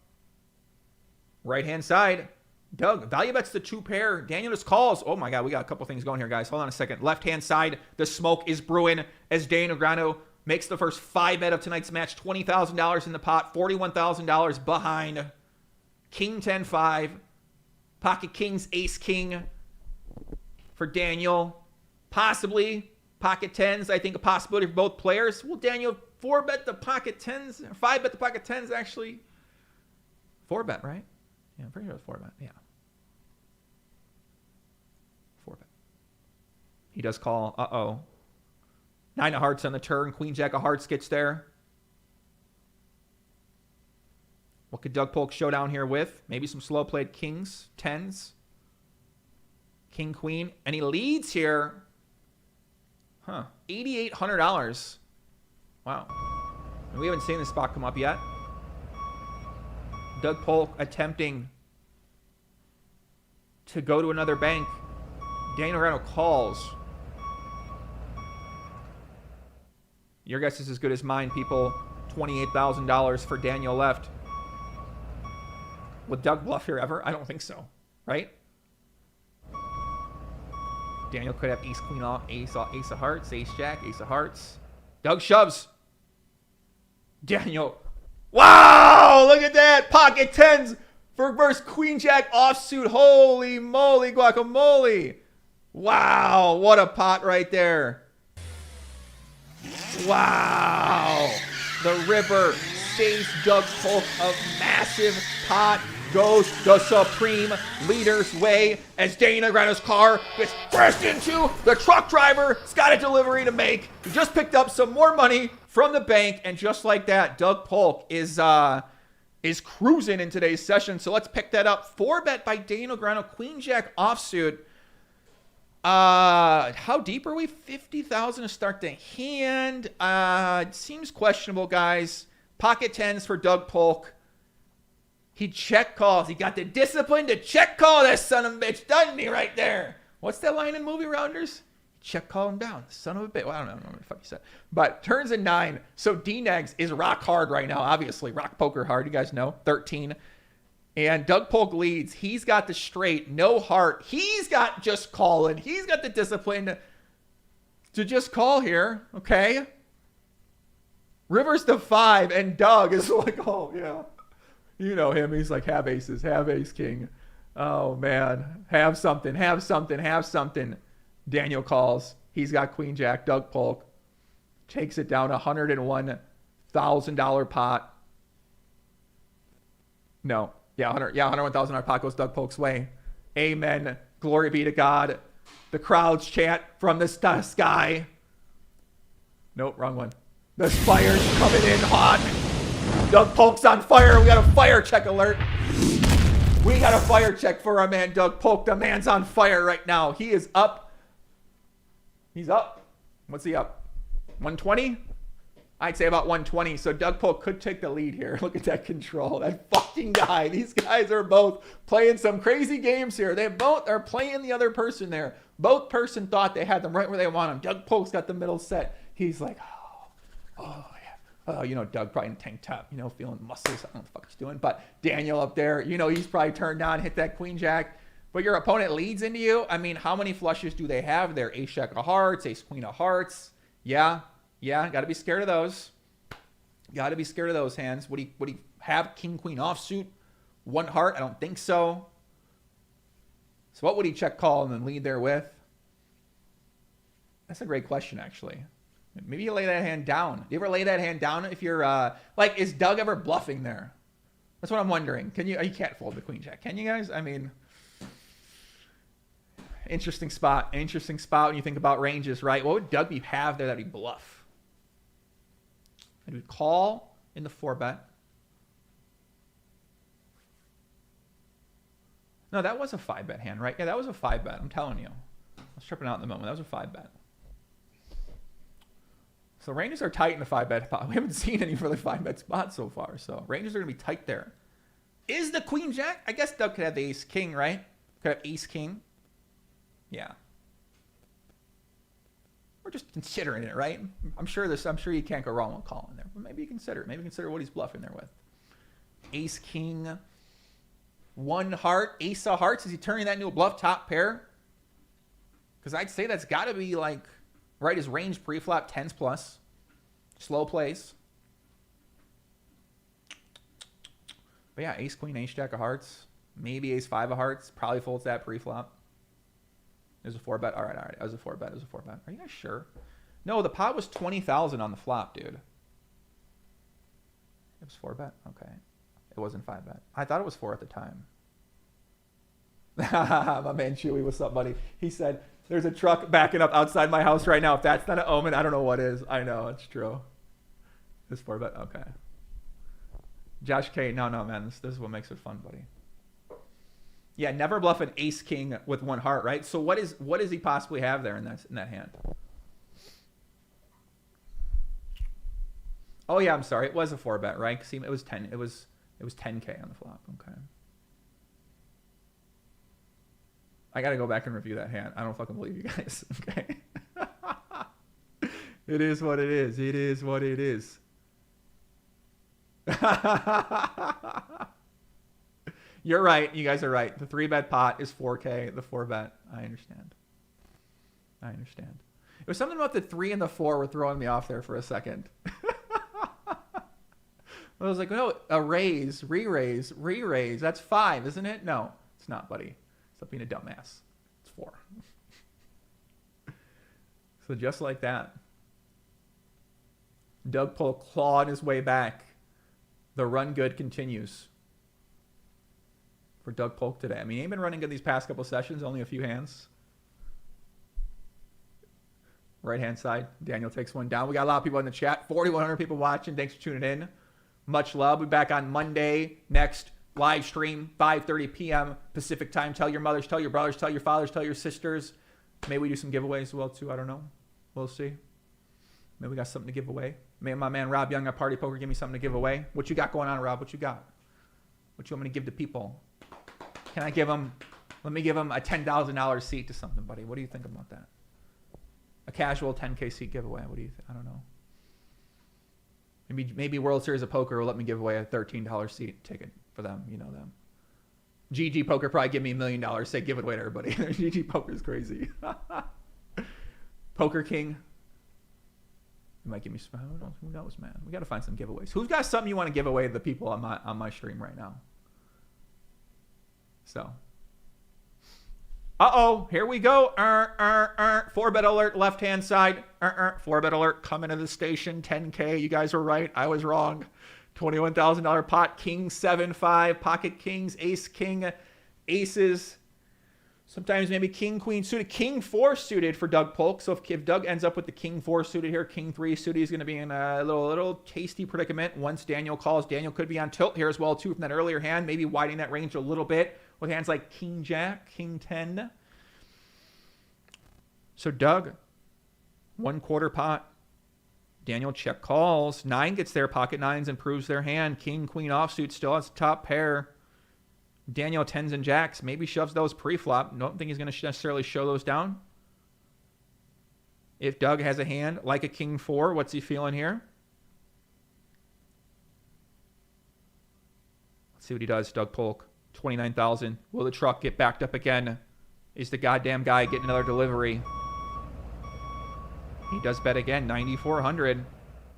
Right-hand side. Doug, value bets the 2 pair. Daniel just calls. Oh, my God. We got a couple things going here, guys. Hold on a second. Left-hand side. The smoke is brewing as Negreanu makes the first 5-bet of tonight's match. $20,000 in the pot. $41,000 behind. King 10-5. Pocket Kings, Ace King for Daniel. Possibly pocket 10s. I think a possibility for both players. Will Daniel 4-bet the pocket 10s? 5-bet the pocket 10s, actually. 4-bet, right? Yeah, I'm pretty sure it's 4-bet. Yeah. 4-bet. He does call. Uh-oh. 9 of hearts on the turn. Queen Jack of hearts gets there. What could Doug Polk show down here with? Maybe some slow played kings, 10s. King, queen. And he leads here. Huh. $8,800. Wow. And we haven't seen this spot come up yet. Doug Polk attempting to go to another bank. Daniel Negreanu calls. Your guess is as good as mine, people. $28,000 for Daniel left. Would Doug bluff here ever? I don't think so. Right? Daniel could have ace, queen off, ace of hearts, ace jack, ace of hearts. Doug shoves. Daniel. Wow! Look at that! Pocket 10s for versus queen jack offsuit. Holy moly guacamole! Wow! What a pot right there. Wow! The river saves Doug Polk a massive pot. Goes the supreme leader's way as Daniel Negreanu's car gets crashed into. The truck driver's got a delivery to make. He just picked up some more money from the bank, and just like that, Doug Polk is cruising in today's session. So let's pick that up. 4-bet by Daniel Negreanu, queen jack offsuit. How deep are we? 50,000 to start the hand. It seems questionable, guys. Pocket 10s for Doug Polk. He check calls. He got the discipline to check call that son of a bitch, doesn't he, right there? What's that line in Movie Rounders? Check call him down. Son of a bitch. Well, I don't know what the fuck he said. But turns a 9. So D-Negs is rock hard right now, obviously. Rock poker hard, you guys know. 13. And Doug Polk leads. He's got the straight, no heart. He's got just calling. He's got the discipline to just call here, okay? River's the 5, and Doug is like, oh, yeah. You know him. He's like, have aces, have ace king. Oh, man. Have something, have something, have something. Daniel calls. He's got queen jack. Doug Polk takes it down. $101,000 pot. No. Yeah, $101,000 pot goes Doug Polk's way. Amen. Glory be to God. The crowds chant from the sky. Nope, wrong one. The fire's coming in hot. Doug Polk's on fire. We got a fire check alert. We got a fire check for our man Doug Polk. The man's on fire right now. He is up. He's up. What's he up? 120? I'd say about 120. So Doug Polk could take the lead here. Look at that control. That fucking guy. These guys are both playing some crazy games here. They both are playing the other person there. Both person thought they had them right where they want them. Doug Polk's got the middle set. He's like, oh, yeah. You know, Doug probably in a tank top, you know, feeling muscles. I don't know what the fuck he's doing. But Daniel up there, you know, he's probably turned on, hit that queen jack. but your opponent leads into you. I mean, how many flushes do they have there? Ace jack of hearts, ace queen of hearts. Yeah, got to be scared of those. Got to be scared of those hands. Would he have king queen offsuit? One heart? I don't think so. So what would he check call and then lead there with? That's a great question, actually. Maybe you lay that hand down. Do you ever lay that hand down if you're like, is Doug ever bluffing there? That's what I'm wondering. Can you? You can't fold the queen jack, can you guys? I mean, interesting spot. Interesting spot when you think about ranges, right? What would Doug have there that he'd bluff? And we'd call in the 4-bet. No, that was a 5-bet hand, right? Yeah, that was a 5-bet. I'm telling you. I was tripping out in the moment. That was a 5-bet. So ranges are tight in the 5-bet spot. We haven't seen any further 5-bet spots so far. So ranges are going to be tight there. Is the queen jack? I guess Doug could have the ace king, right? Could have ace king. Yeah. We're just considering it, right? I'm sure you can't go wrong with calling there. But maybe you consider it. Maybe consider what he's bluffing there with. Ace king. One heart. Ace of hearts. Is he turning that into a bluff top pair? Because I'd say that's got to be like... Right, his range pre-flop 10s plus. Slow plays. But yeah, ace queen, ace jack of hearts. Maybe ace 5 of hearts. Probably folds that pre-flop. There's a 4-bet. All right. It was a 4-bet. It was a 4-bet. Are you guys sure? No, the pot was 20,000 on the flop, dude. It was 4-bet? Okay. It wasn't 5-bet. I thought it was 4 at the time. My man Chewy, what's up, buddy? He said... There's a truck backing up outside my house right now. If that's not an omen, I don't know what is. I know, it's true. This 4-bet? Okay. Josh K, no, man. This is what makes it fun, buddy. Yeah, never bluff an ace king with one heart, right? So what does he possibly have there in that hand? Oh yeah, I'm sorry. It was a 4-bet, right? See, it was 10. It was 10K on the flop. Okay. I got to go back and review that hand. I don't fucking believe you guys. Okay. It is what it is. It is what it is. You're right. You guys are right. The 3-bet pot is 4K. The 4-bet. I understand. It was something about the 3 and the 4 were throwing me off there for a second. I was like, no, a raise, re-raise. That's 5, isn't it? No, it's not, buddy. Stop being a dumbass. It's 4. So just like that, Doug Polk clawed his way back. The run good continues for Doug Polk today. I mean, he ain't been running good these past couple sessions, only a few hands. Right-hand side, Daniel takes one down. We got a lot of people in the chat. 4,100 people watching. Thanks for tuning in. Much love. We'll be back on Monday next. Live stream, 5:30 p.m. Pacific time. Tell your mothers, tell your brothers, tell your fathers, tell your sisters. Maybe we do some giveaways as well, too. I don't know. We'll see. Maybe we got something to give away. Maybe my man Rob Young at Party Poker give me something to give away. What you got going on, Rob? What you got? What you want me to give to people? Can I give them... Let me give them a $10,000 seat to something, buddy. What do you think about that? A casual 10K seat giveaway. What do you think? I don't know. Maybe World Series of Poker will let me give away a $13 seat ticket for them. You know them. GG Poker probably give me $1 million. Say give it away to everybody. GG Poker is crazy. Poker King. You might give me some. Who knows, man? We got to find some giveaways. Who's got something you want to give away to the people on my stream right now? So. Uh-oh, here we go. 4-bet alert, left-hand side. 4-bet alert, coming to the station. 10K, you guys were right. I was wrong. $21,000 pot, king 7-5, pocket kings, ace king, aces. Sometimes maybe king queen suited, king 4 suited for Doug Polk. So if Doug ends up with the king 4 suited here, king 3 suited, he's going to be in a little tasty predicament once Daniel calls. Daniel could be on tilt here as well too from that earlier hand, maybe widening that range a little bit with hands like king jack, king 10. So Doug, 1/4 pot. Daniel check calls. 9 gets there. Pocket 9s improves their hand. King, queen offsuit still has top pair. Daniel 10s and jacks. Maybe shoves those pre-flop. Don't think he's going to necessarily show those down. If Doug has a hand like a king 4, what's he feeling here? Let's see what he does, Doug Polk. 29,000. Will the truck get backed up again? Is the goddamn guy getting another delivery? He does bet again. 9,400.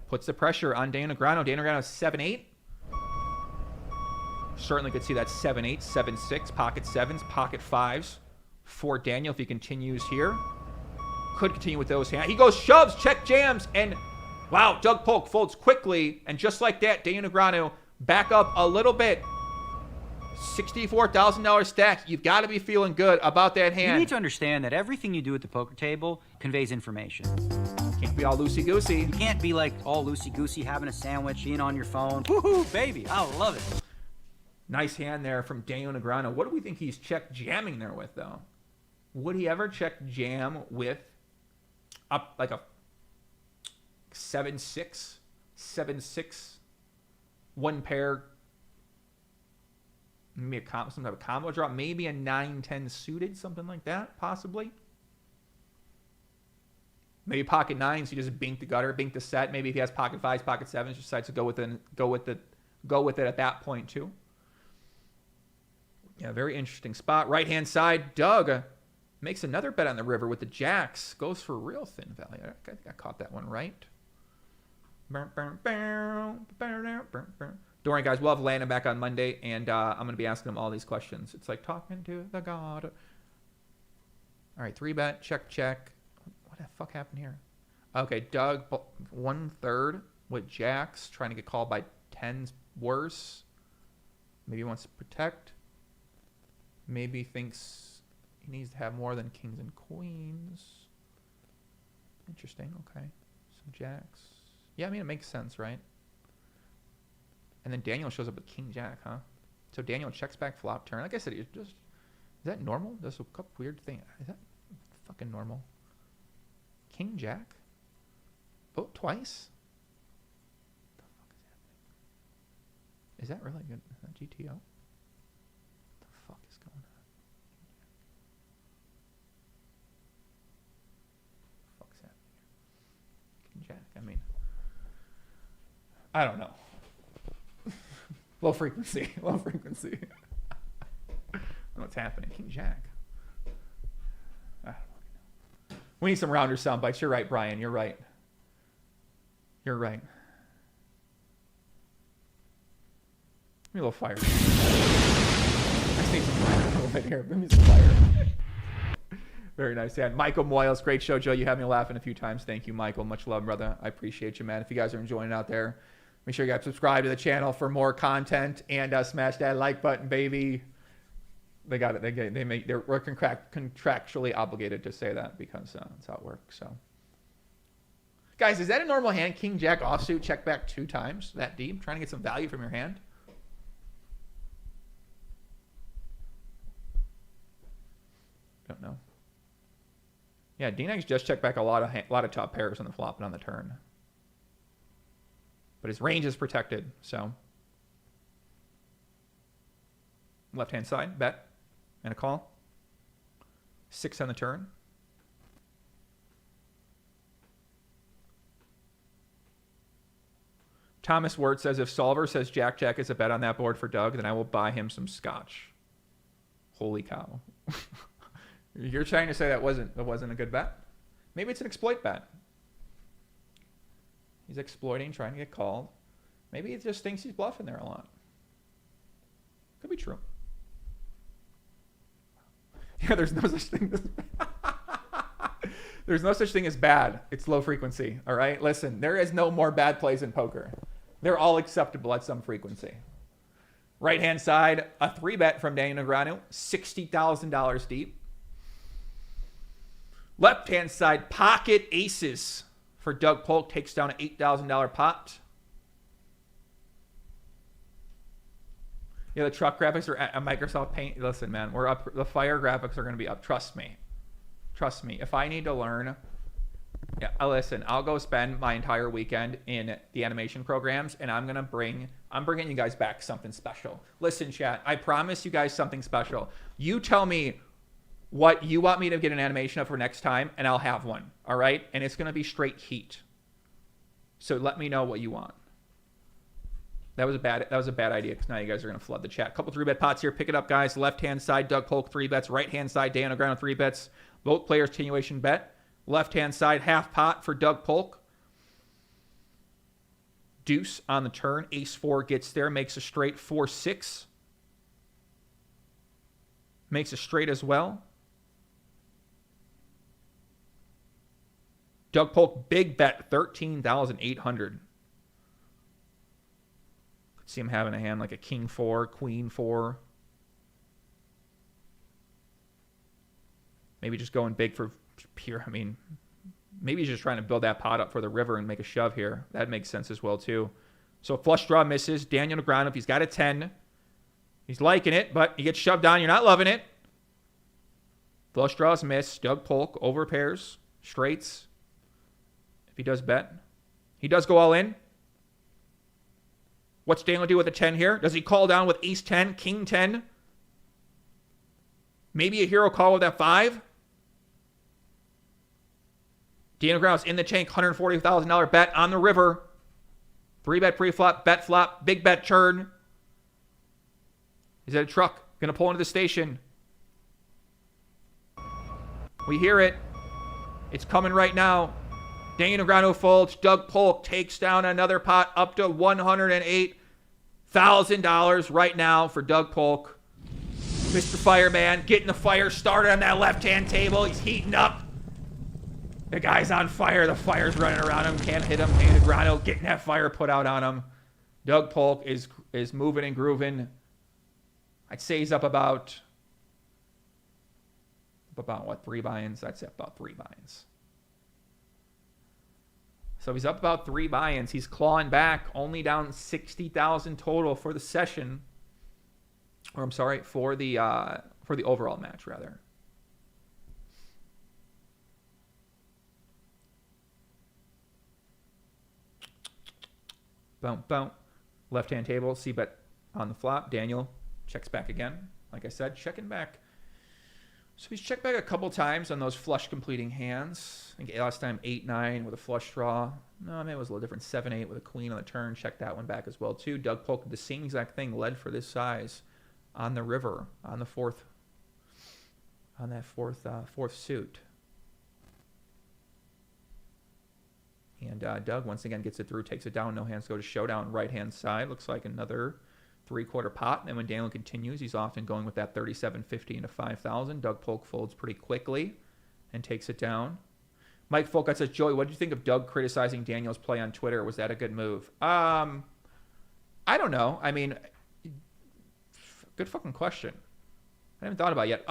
Puts the pressure on Negreanu. Negreanu is 7-8. Certainly could see that 7-8, 7-6, pocket sevens, pocket fives for Daniel if he continues here. Could continue with those hands. He goes shoves, check jams, and wow, Doug Polk folds quickly. And just like that, Negreanu back up a little bit. $64,000 stack. You've got to be feeling good about that hand. You need to understand that everything you do at the poker table conveys information. Can't be all loosey-goosey. You can't be like all loosey-goosey, having a sandwich, being on your phone. Woohoo, baby. I love it. Nice hand there from Negreanu. What do we think he's check jamming there with, though? Would he ever check jam with up like a 7-6, 7-6, one pair, maybe some type of combo draw, maybe a 9-10 suited, something like that, possibly? Maybe pocket nines, he just bink the gutter, bink the set. Maybe if he has pocket fives, pocket sevens, decides to go with it at that point too. Yeah, very interesting spot. Right-hand side, Doug makes another bet on the river with the jacks. Goes for real thin value. I think I caught that one right. Don't worry, guys. We'll have Landon back on Monday, and I'm going to be asking him all these questions. It's like talking to the God. All right, 3-bet, check, check. What the fuck happened here? Okay, Doug, 1/3 with jacks, trying to get called by 10s worse. Maybe he wants to protect. Maybe thinks he needs to have more than kings and queens. Interesting. Okay. Some jacks. Yeah, I mean, it makes sense, right? And then Daniel shows up with king jack, huh? So Daniel checks back flop turn. Like I said, is that normal? That's a couple weird thing. Is that fucking normal? King jack? Vote twice? What the fuck is happening? Is that really good? Is that GTO? Fuck is going on? Fuck's happening here? King jack. I mean, I don't know. Low frequency. Low frequency. I don't know what's happening. King jack. I don't know. We need some rounder sound bites. You're right, Brian. You're right. You're right. Give me a little fire. I need some fire a little bit here. Give me some fire. Very nice. Yeah, Michael Moyles, great show, Joe. You had me laughing a few times. Thank you, Michael. Much love, brother. I appreciate you, man. If you guys are enjoying it out there, make sure you guys subscribe to the channel for more content and smash that like button, baby. They got it. We're contractually obligated to say that because that's how it works. So, guys, is that a normal hand? King Jack offsuit, check back 2 times that deep, trying to get some value from your hand. Don't know. Yeah, D-Nex just checked back a lot of top pairs on the flop and on the turn. But his range is protected, so. Left-hand side, bet. And a call. 6 on the turn. Thomas Wirt says, if Solver says Jack is a bet on that board for Doug, then I will buy him some scotch. Holy cow. You're trying to say that wasn't a good bet? Maybe it's an exploit bet. He's exploiting, trying to get called. Maybe he just thinks he's bluffing there a lot. Could be true. Yeah, there's no such thing as there's no such thing as bad. It's low frequency, all right? Listen, there is no more bad plays in poker. They're all acceptable at some frequency. Right-hand side, a 3-bet from Negreanu, $60,000 deep. Left-hand side, pocket aces for Doug Polk, takes down an $8,000 pot. Yeah, the truck graphics are at Microsoft Paint. Listen, man, we're up. The fire graphics are going to be up. Trust me. Trust me. If I need to learn, yeah, listen, I'll go spend my entire weekend in the animation programs, and I'm bringing you guys back something special. Listen, chat, I promise you guys something special. You tell me what you want me to get an animation of for next time, and I'll have one, all right? And it's going to be straight heat. So let me know what you want. That was a bad idea because now you guys are going to flood the chat. Couple 3-bet pots here. Pick it up, guys. Left-hand side, Doug Polk, 3 bets. Right-hand side, Dan Negreanu, 3 bets. Both players, continuation bet. Left-hand side, half pot for Doug Polk. Deuce on the turn. Ace-4 gets there. Makes a straight 4-6. Makes a straight as well. Doug Polk, big bet, 13,800. Could see him having a hand like a king 4, queen 4. Maybe just going big for pure. I mean, maybe he's just trying to build that pot up for the river and make a shove here. That makes sense as well, too. So flush draw misses. Daniel Negreanu, if he's got a 10, he's liking it, but he gets shoved down. You're not loving it. Flush draws miss. Doug Polk over pairs, straights. If he does bet, he does go all in. What's Daniel do with a 10 here? Does he call down with ace 10, king 10? Maybe a hero call with that 5? Daniel Negreanu's in the tank, $140,000 bet on the river. 3-bet pre-flop, bet flop, big bet turn. Is that a truck? Gonna pull into the station. We hear it. It's coming right now. Daniel Negreanu folds. Doug Polk takes down another pot up to $108,000 right now for Doug Polk. Mr. Fireman getting the fire started on that left-hand table. He's heating up. The guy's on fire. The fire's running around him. Can't hit him. Daniel Negreanu getting that fire put out on him. Doug Polk is moving and grooving. I'd say he's up about what, 3 buy-ins? I'd say about 3 buy-ins. So he's up about 3 buy-ins. He's clawing back, only down 60,000 total for the session. Or I'm sorry, for the overall match rather. Boom, boom. Left-hand table, C-bet on the flop. Daniel checks back again. Like I said, checking back. So he's checked back a couple times on those flush completing hands. I think last time 8-9 with a flush draw. No, maybe it was a little different. 7-8 with a queen on the turn. Checked that one back as well too. Doug Polk did the same exact thing, led for this size on the river on the fourth suit. And Doug once again gets it through, takes it down. No hands go to showdown. Right hand side looks like another 3/4 pot. And when Daniel continues, he's often going with that 37.50 into 5,000. Doug Polk folds pretty quickly and takes it down. Mike Folk says, Joey, what did you think of Doug criticizing Daniel's play on Twitter? Was that a good move? I don't know. I mean, good fucking question. I haven't thought about it yet.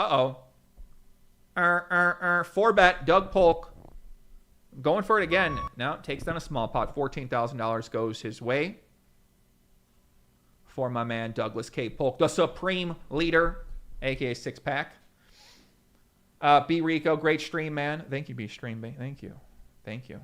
4-bet Doug Polk. Going for it again. Now takes down a small pot. $14,000 goes his way. For my man Douglas K. Polk, the supreme leader, a.k.a. 6-pack. B. Rico, great stream, man. Thank you, B. Stream. Thank you. Thank you.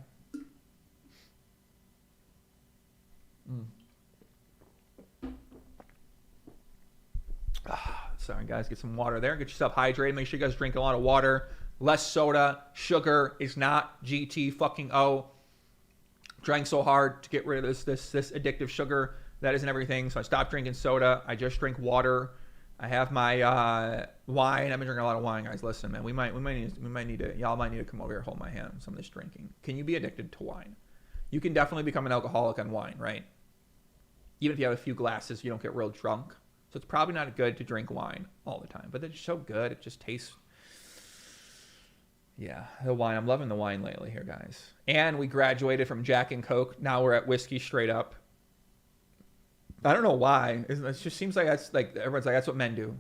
Sorry, guys. Get some water there. Get yourself hydrated. Make sure you guys drink a lot of water. Less soda. Sugar is not GT fucking O. Trying so hard to get rid of this addictive sugar. That isn't everything. So I stopped drinking soda. I just drink water. I have my wine. I've been drinking a lot of wine, guys. Listen, man, we might need to. Y'all might need to come over here and hold my hand on some of this drinking. Can you be addicted to wine? You can definitely become an alcoholic on wine, right? Even if you have a few glasses, you don't get real drunk. So it's probably not good to drink wine all the time. But it's so good. It just tastes. Yeah, the wine. I'm loving the wine lately here, guys. And we graduated from Jack and Coke. Now we're at whiskey straight up. I don't know why. It just seems like that's like everyone's like that's what men do.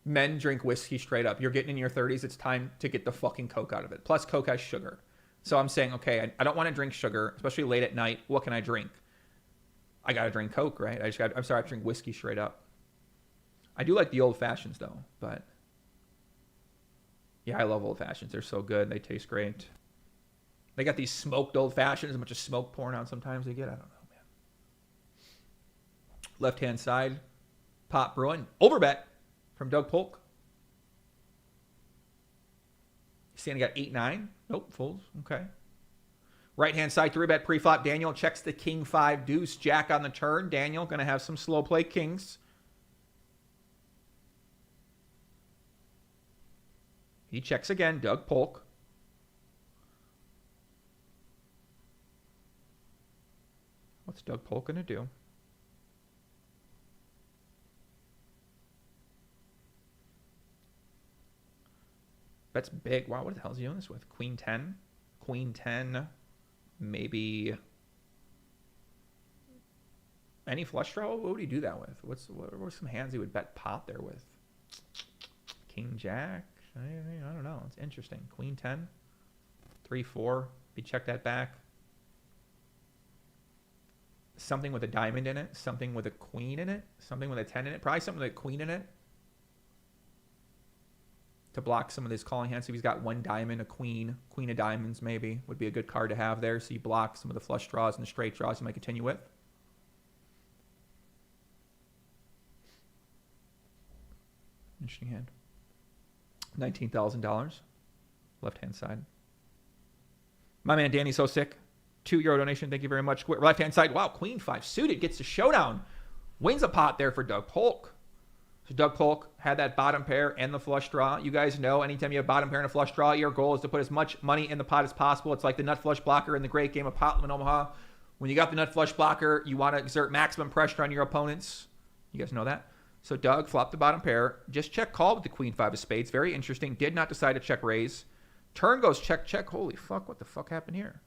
Men drink whiskey straight up. You're getting in your 30s. It's time to get the fucking Coke out of it. Plus, Coke has sugar. So I'm saying, okay, I don't want to drink sugar, especially late at night. What can I drink? I gotta drink Coke, right? I have to drink whiskey straight up. I do like the old fashions though, but yeah, I love old fashions. They're so good. They taste great. They got these smoked old fashions, a bunch of smoke pouring out sometimes they get. I don't know, man. Left-hand side, pot brewing. Overbet from Doug Polk. Saying he got 8-9. Nope, folds. Okay. Right-hand side, 3-bet pre-flop. Daniel checks the king 5 deuce jack on the turn. Daniel going to have some slow play kings. He checks again. Doug Polk. What's Doug Polk going to do? That's big. Wow, what the hell is he doing this with? Queen 10? Queen 10. Maybe any flush draw? What would he do that with? What were some hands he would bet pot there with? King Jack? I don't know. It's interesting. Queen 10. 3-4. He checked that back. Something with a diamond in it. Something with a queen in it. Something with a 10 in it. Probably something with a queen in it. To block some of his calling hands. So if he's got one diamond, a queen of diamonds maybe would be a good card to have there. So you block some of the flush draws and the straight draws you might continue with. Interesting hand. $19,000. Left-hand side. My man Danny's so sick. €2 donation. Thank you very much. Left-hand side. Wow, Queen 5 suited. Gets the showdown. Wins a pot there for Doug Polk. So Doug Polk had that bottom pair and the flush draw. You guys know anytime you have bottom pair and a flush draw, your goal is to put as much money in the pot as possible. It's like the nut flush blocker in the great game of Potlam in Omaha. When you got the nut flush blocker, you want to exert maximum pressure on your opponents. You guys know that? So Doug flopped the bottom pair. Just check call with the Queen 5 of spades. Very interesting. Did not decide to check raise. Turn goes check, check. Holy fuck, what the fuck happened here?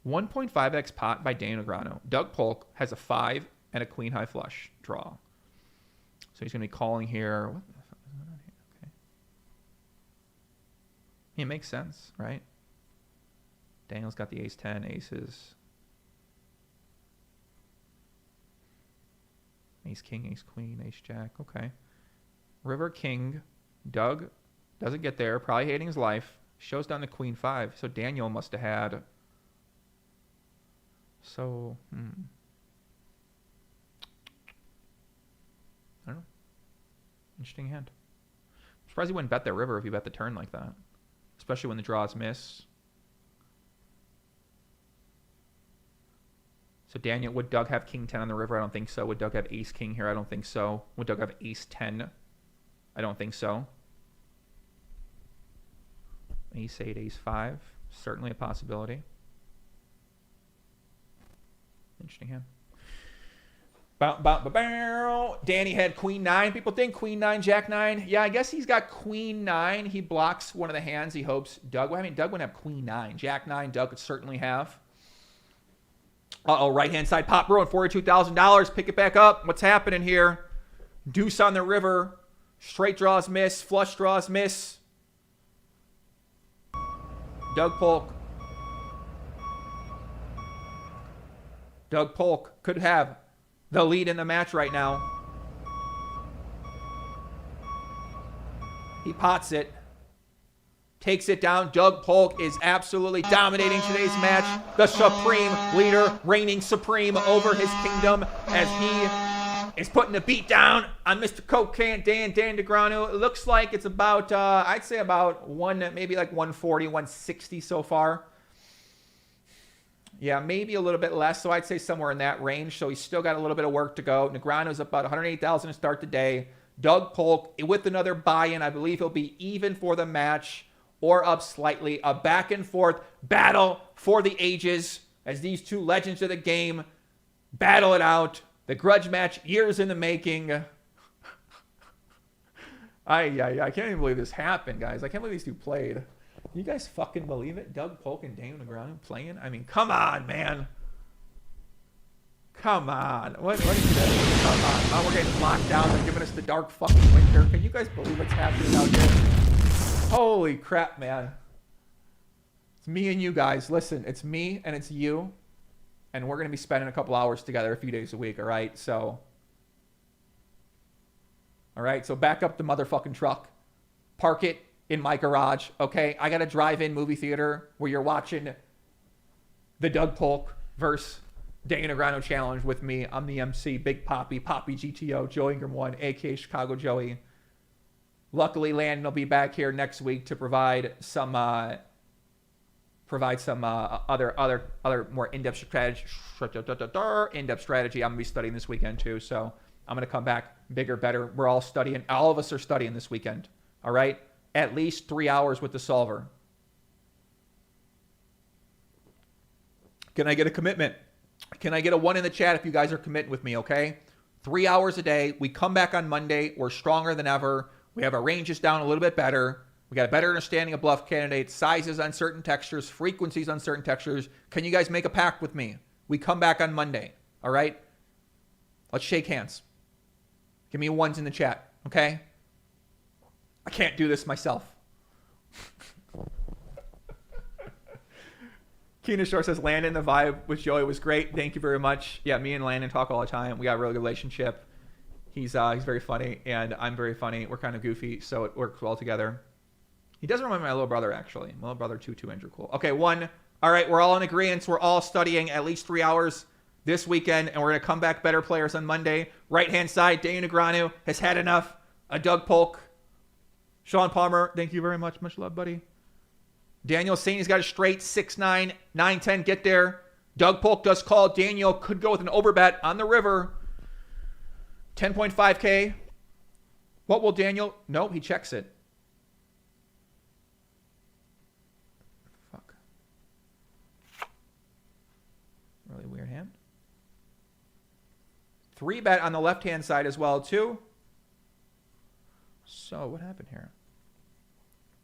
1.5x pot by Daniel Negreanu. Doug Polk has a 5 and a queen high flush draw. So he's going to be calling here. What the fuck is going on here? Okay. It makes sense, right? Daniel's got the ace 10, aces. Ace king, ace queen, ace jack. Okay. River king. Doug doesn't get there. Probably hating his life. Shows down the queen 5. So Daniel must have had. So, I don't know. Interesting hand. I'm surprised he wouldn't bet that river if he bet the turn like that. Especially when the draws miss. So Daniel, would Doug have king 10 on the river? I don't think so. Would Doug have ace king here? I don't think so. Would Doug have ace 10? I don't think so. Ace 8, ace 5. Certainly a possibility. Interesting hand. Danny had queen 9. People think queen 9, jack 9. Yeah, I guess he's got queen 9. He blocks one of the hands he hopes Doug. I mean, Doug wouldn't have queen 9. Jack 9, Doug could certainly have. Uh-oh, right-hand side pop brewing, $42,000. Pick it back up. What's happening here? Deuce on the river. Straight draws miss. Flush draws miss. Doug Polk. Doug Polk could have the lead in the match right now. He pots it. Takes it down. Doug Polk is absolutely dominating today's match. The supreme leader, reigning supreme over his kingdom as he is putting a beat down on Mr. Cocaine Dan Negreanu. It looks like it's about, I'd say about maybe like 140, 160 so far. Yeah, maybe a little bit less. So I'd say somewhere in that range. So he's still got a little bit of work to go. Negreanu's about 108,000 to start the day. Doug Polk with another buy-in. I believe he'll be even for the match or up slightly. A back and forth battle for the ages as these two legends of the game battle it out. The grudge match, years in the making. I can't even believe this happened, guys. I can't believe these two played. You guys fucking believe it? Doug Polk and Daniel Negreanu playing? I mean, come on, man. Come on. What is this? Come on. Oh, we're getting locked down. They're giving us the dark fucking winter. Can you guys believe what's happening out here? Holy crap, man. It's me and you guys. Listen, it's me and it's you. And we're going to be spending a couple hours together a few days a week, all right? So, all right? So back up the motherfucking truck. Park it in my garage, okay? I got a drive-in movie theater where you're watching the Doug Polk versus Daniel Negreanu challenge with me. I'm the MC, Big Poppy GTO, Joe Ingram 1, a.k.a. Chicago Joey. Luckily, Landon will be back here next week to provide some provide some other more in-depth strategy. In-depth strategy I'm going to be studying this weekend too. So I'm going to come back bigger, better. We're all studying. All of us are studying this weekend. All right? At least 3 hours with the solver. Can I get a commitment? Can I get a 1 in the chat if you guys are committing with me, okay? 3 hours a day. We come back on Monday. We're stronger than ever. We have our ranges down a little bit better. We got a better understanding of bluff candidates, sizes on certain textures, frequencies on certain textures. Can you guys make a pact with me? We come back on Monday, all right? Let's shake hands. Give me 1s in the chat, okay? I can't do this myself. Keena Shore says, Landon, the vibe with Joey was great. Thank you very much. Yeah, me and Landon talk all the time. We got a really good relationship. He's very funny, and I'm very funny. We're kind of goofy, so it works well together. He does remind me of my little brother, actually. My little brother, too, Andrew Cool. Okay, 1. All right, we're all in agreement. We're all studying at least 3 hours this weekend, and we're going to come back better players on Monday. Right-hand side, Daniel Negreanu has had enough. Doug Polk. Sean Palmer, thank you very much. Much love, buddy. Daniel saying he's got a straight 6-9, 9-10. Get there. Doug Polk does call. Daniel could go with an overbet on the river. 10.5K. What will Daniel? No, he checks it. Fuck. Really weird hand. 3-bet on the left-hand side as well, too. So what happened here?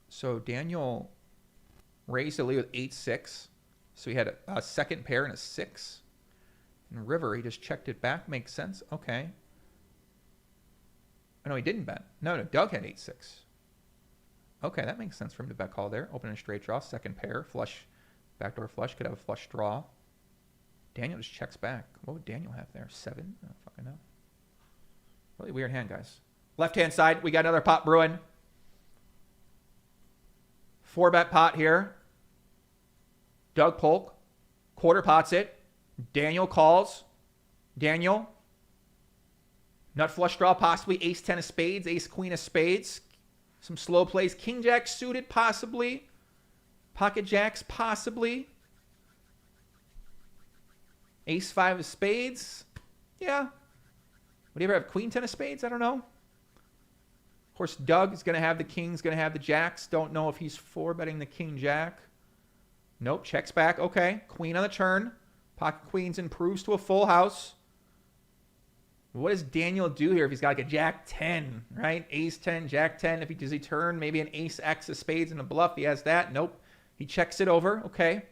So Daniel raised the lead with 8-6. So he had a second pair and a 6. And river, he just checked it back. Makes sense. Okay. Oh, no, he didn't bet. No, Doug had 8-6. Okay, that makes sense for him to bet call there. Open a straight draw, second pair, flush, backdoor flush. Could have a flush draw. Daniel just checks back. What would Daniel have there? 7? I don't fucking know. Really weird hand, guys. Left-hand side, we got another pot brewing. 4-bet pot here. Doug Polk. Quarter pots it. Daniel calls. Daniel. Nut flush draw, possibly ace-10 of spades, ace-queen of spades. Some slow plays. King-jack suited, possibly. Pocket jacks, possibly. Ace-5 of spades. Yeah. Would he ever have queen-10 of spades? I don't know. Of course, Doug is going to have the kings, going to have the jacks. Don't know if he's 4-betting the king-jack. Nope, checks back. Okay, queen on the turn. Pocket queens improves to a full house. What does Daniel do here if he's got like a jack 10, right? Ace 10, jack 10. If he does he turn maybe an ace X of spades and a bluff, he has that. Nope. He checks it over. Okay.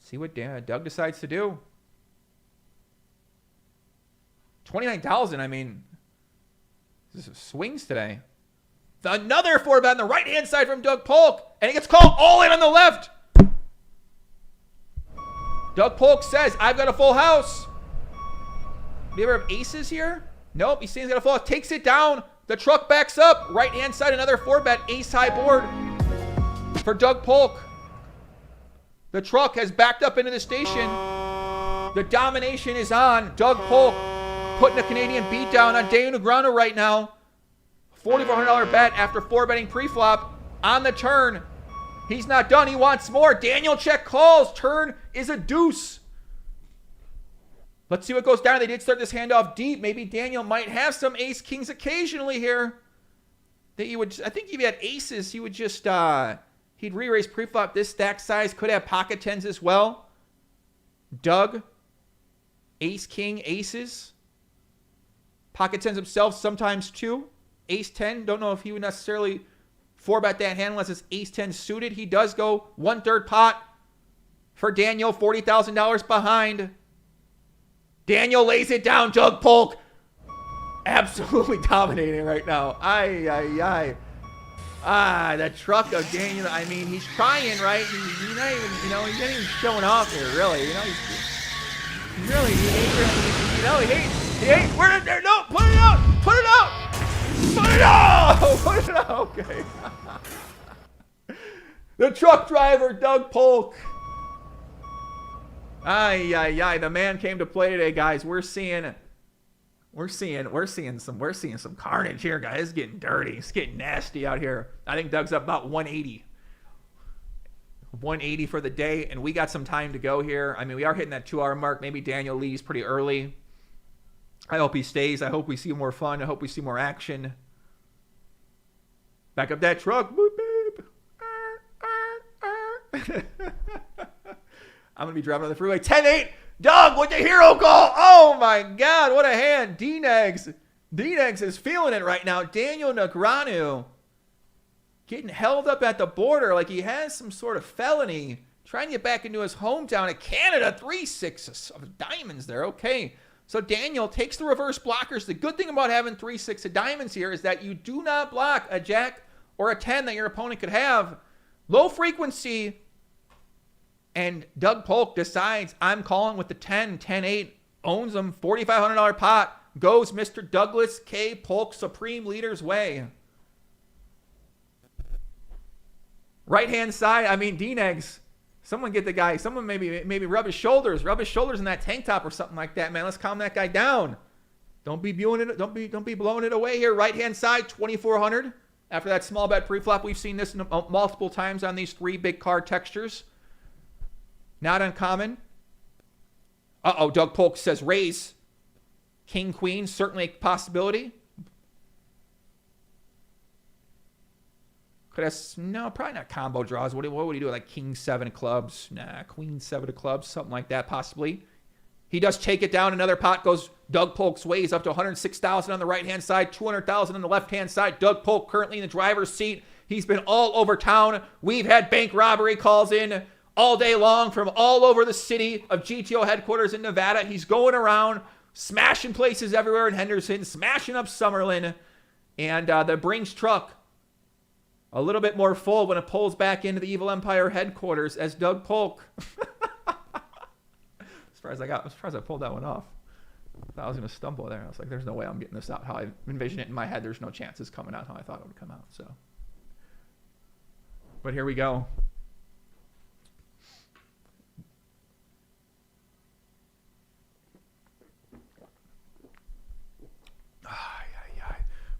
See what Doug decides to do. 29,000. I mean, this is swings today. Another 4-bet on the right-hand side from Doug Polk. And he gets called all in on the left. Doug Polk says, I've got a full house. Do you ever have aces here? Nope. He's saying he's got a full house. Takes it down. The truck backs up. Right-hand side, another 4-bet. Ace-high board for Doug Polk. The truck has backed up into the station. The domination is on. Doug Polk putting a Canadian beatdown on Daniel Negreanu right now. $4,400 bet after 4-betting pre-flop on the turn. He's not done. He wants more. Daniel check calls. Turn is a deuce. Let's see what goes down. They did start this handoff deep. Maybe Daniel might have some ace-kings occasionally here. That you would. I think if he had aces, he would just he'd re-raise pre-flop this stack size. Could have pocket 10s as well. Doug, ace-king, aces. Pocket 10s himself sometimes too. Ace-10. Don't know if he would necessarily 4-bet that hand unless it's ace-10 suited. He does go 1/3 pot for Daniel. $40,000 behind. Daniel lays it down. Doug Polk absolutely dominating right now. The truck of Daniel. I mean, he's trying, right? He's not even, he's not even showing off here, really. He ain't. Where is there? No, put it out. Put it out. Okay. The truck driver, Doug Polk. The man came to play today, guys. We're seeing We're seeing some carnage here, guys. It's getting dirty. It's getting nasty out here. I think Doug's up about 180. 180 for the day, and we got some time to go here. I mean, we are hitting that 2 hour mark. Maybe Daniel leaves pretty early. I hope he stays. I hope we see more fun. I hope we see more action. Back up that truck. Boop, boop. I'm going to be driving on the freeway. 10-8. Doug with the hero goal. Oh, my God. What a hand. D-Negs is feeling it right now. Daniel Negreanu getting held up at the border like he has some sort of felony. Trying to get back into his hometown of Canada. 3-6 of diamonds there. Okay. So Daniel takes the reverse blockers. The good thing about having 3-6 of diamonds here is that you do not block a jack or a 10 that your opponent could have. Low frequency. And Doug Polk decides, I'm calling with the 10, 10-8, owns them, $4,500 pot, goes Mr. Douglas K. Polk, Supreme Leader's way. Right-hand side, I mean, D-Negs, someone get the guy, someone maybe rub his shoulders in that tank top or something like that, man. Let's calm that guy down. Don't be blowing it away here. Right-hand side, 2,400. After that small bet pre-flop, we've seen this multiple times on these 3 big card textures. Not uncommon. Doug Polk says raise. King, queen, certainly a possibility. No, probably not combo draws. What would he do? Like king 7 of clubs? Nah, queen 7 of clubs, something like that possibly. He does take it down. Another pot goes Doug Polk's ways up to 106,000 on the right-hand side, 200,000 on the left-hand side. Doug Polk currently in the driver's seat. He's been all over town. We've had bank robbery calls in all day long from all over the city of GTO headquarters in Nevada. He's going around smashing places everywhere in Henderson, smashing up Summerlin. And the Brinks truck a little bit more full when it pulls back into the Evil Empire headquarters as Doug Polk. Surprised I pulled that one off. I thought I was going to stumble there. I was like, there's no way I'm getting this out how I envisioned it in my head. There's no chance it's coming out how I thought it would come out. So, but here we go.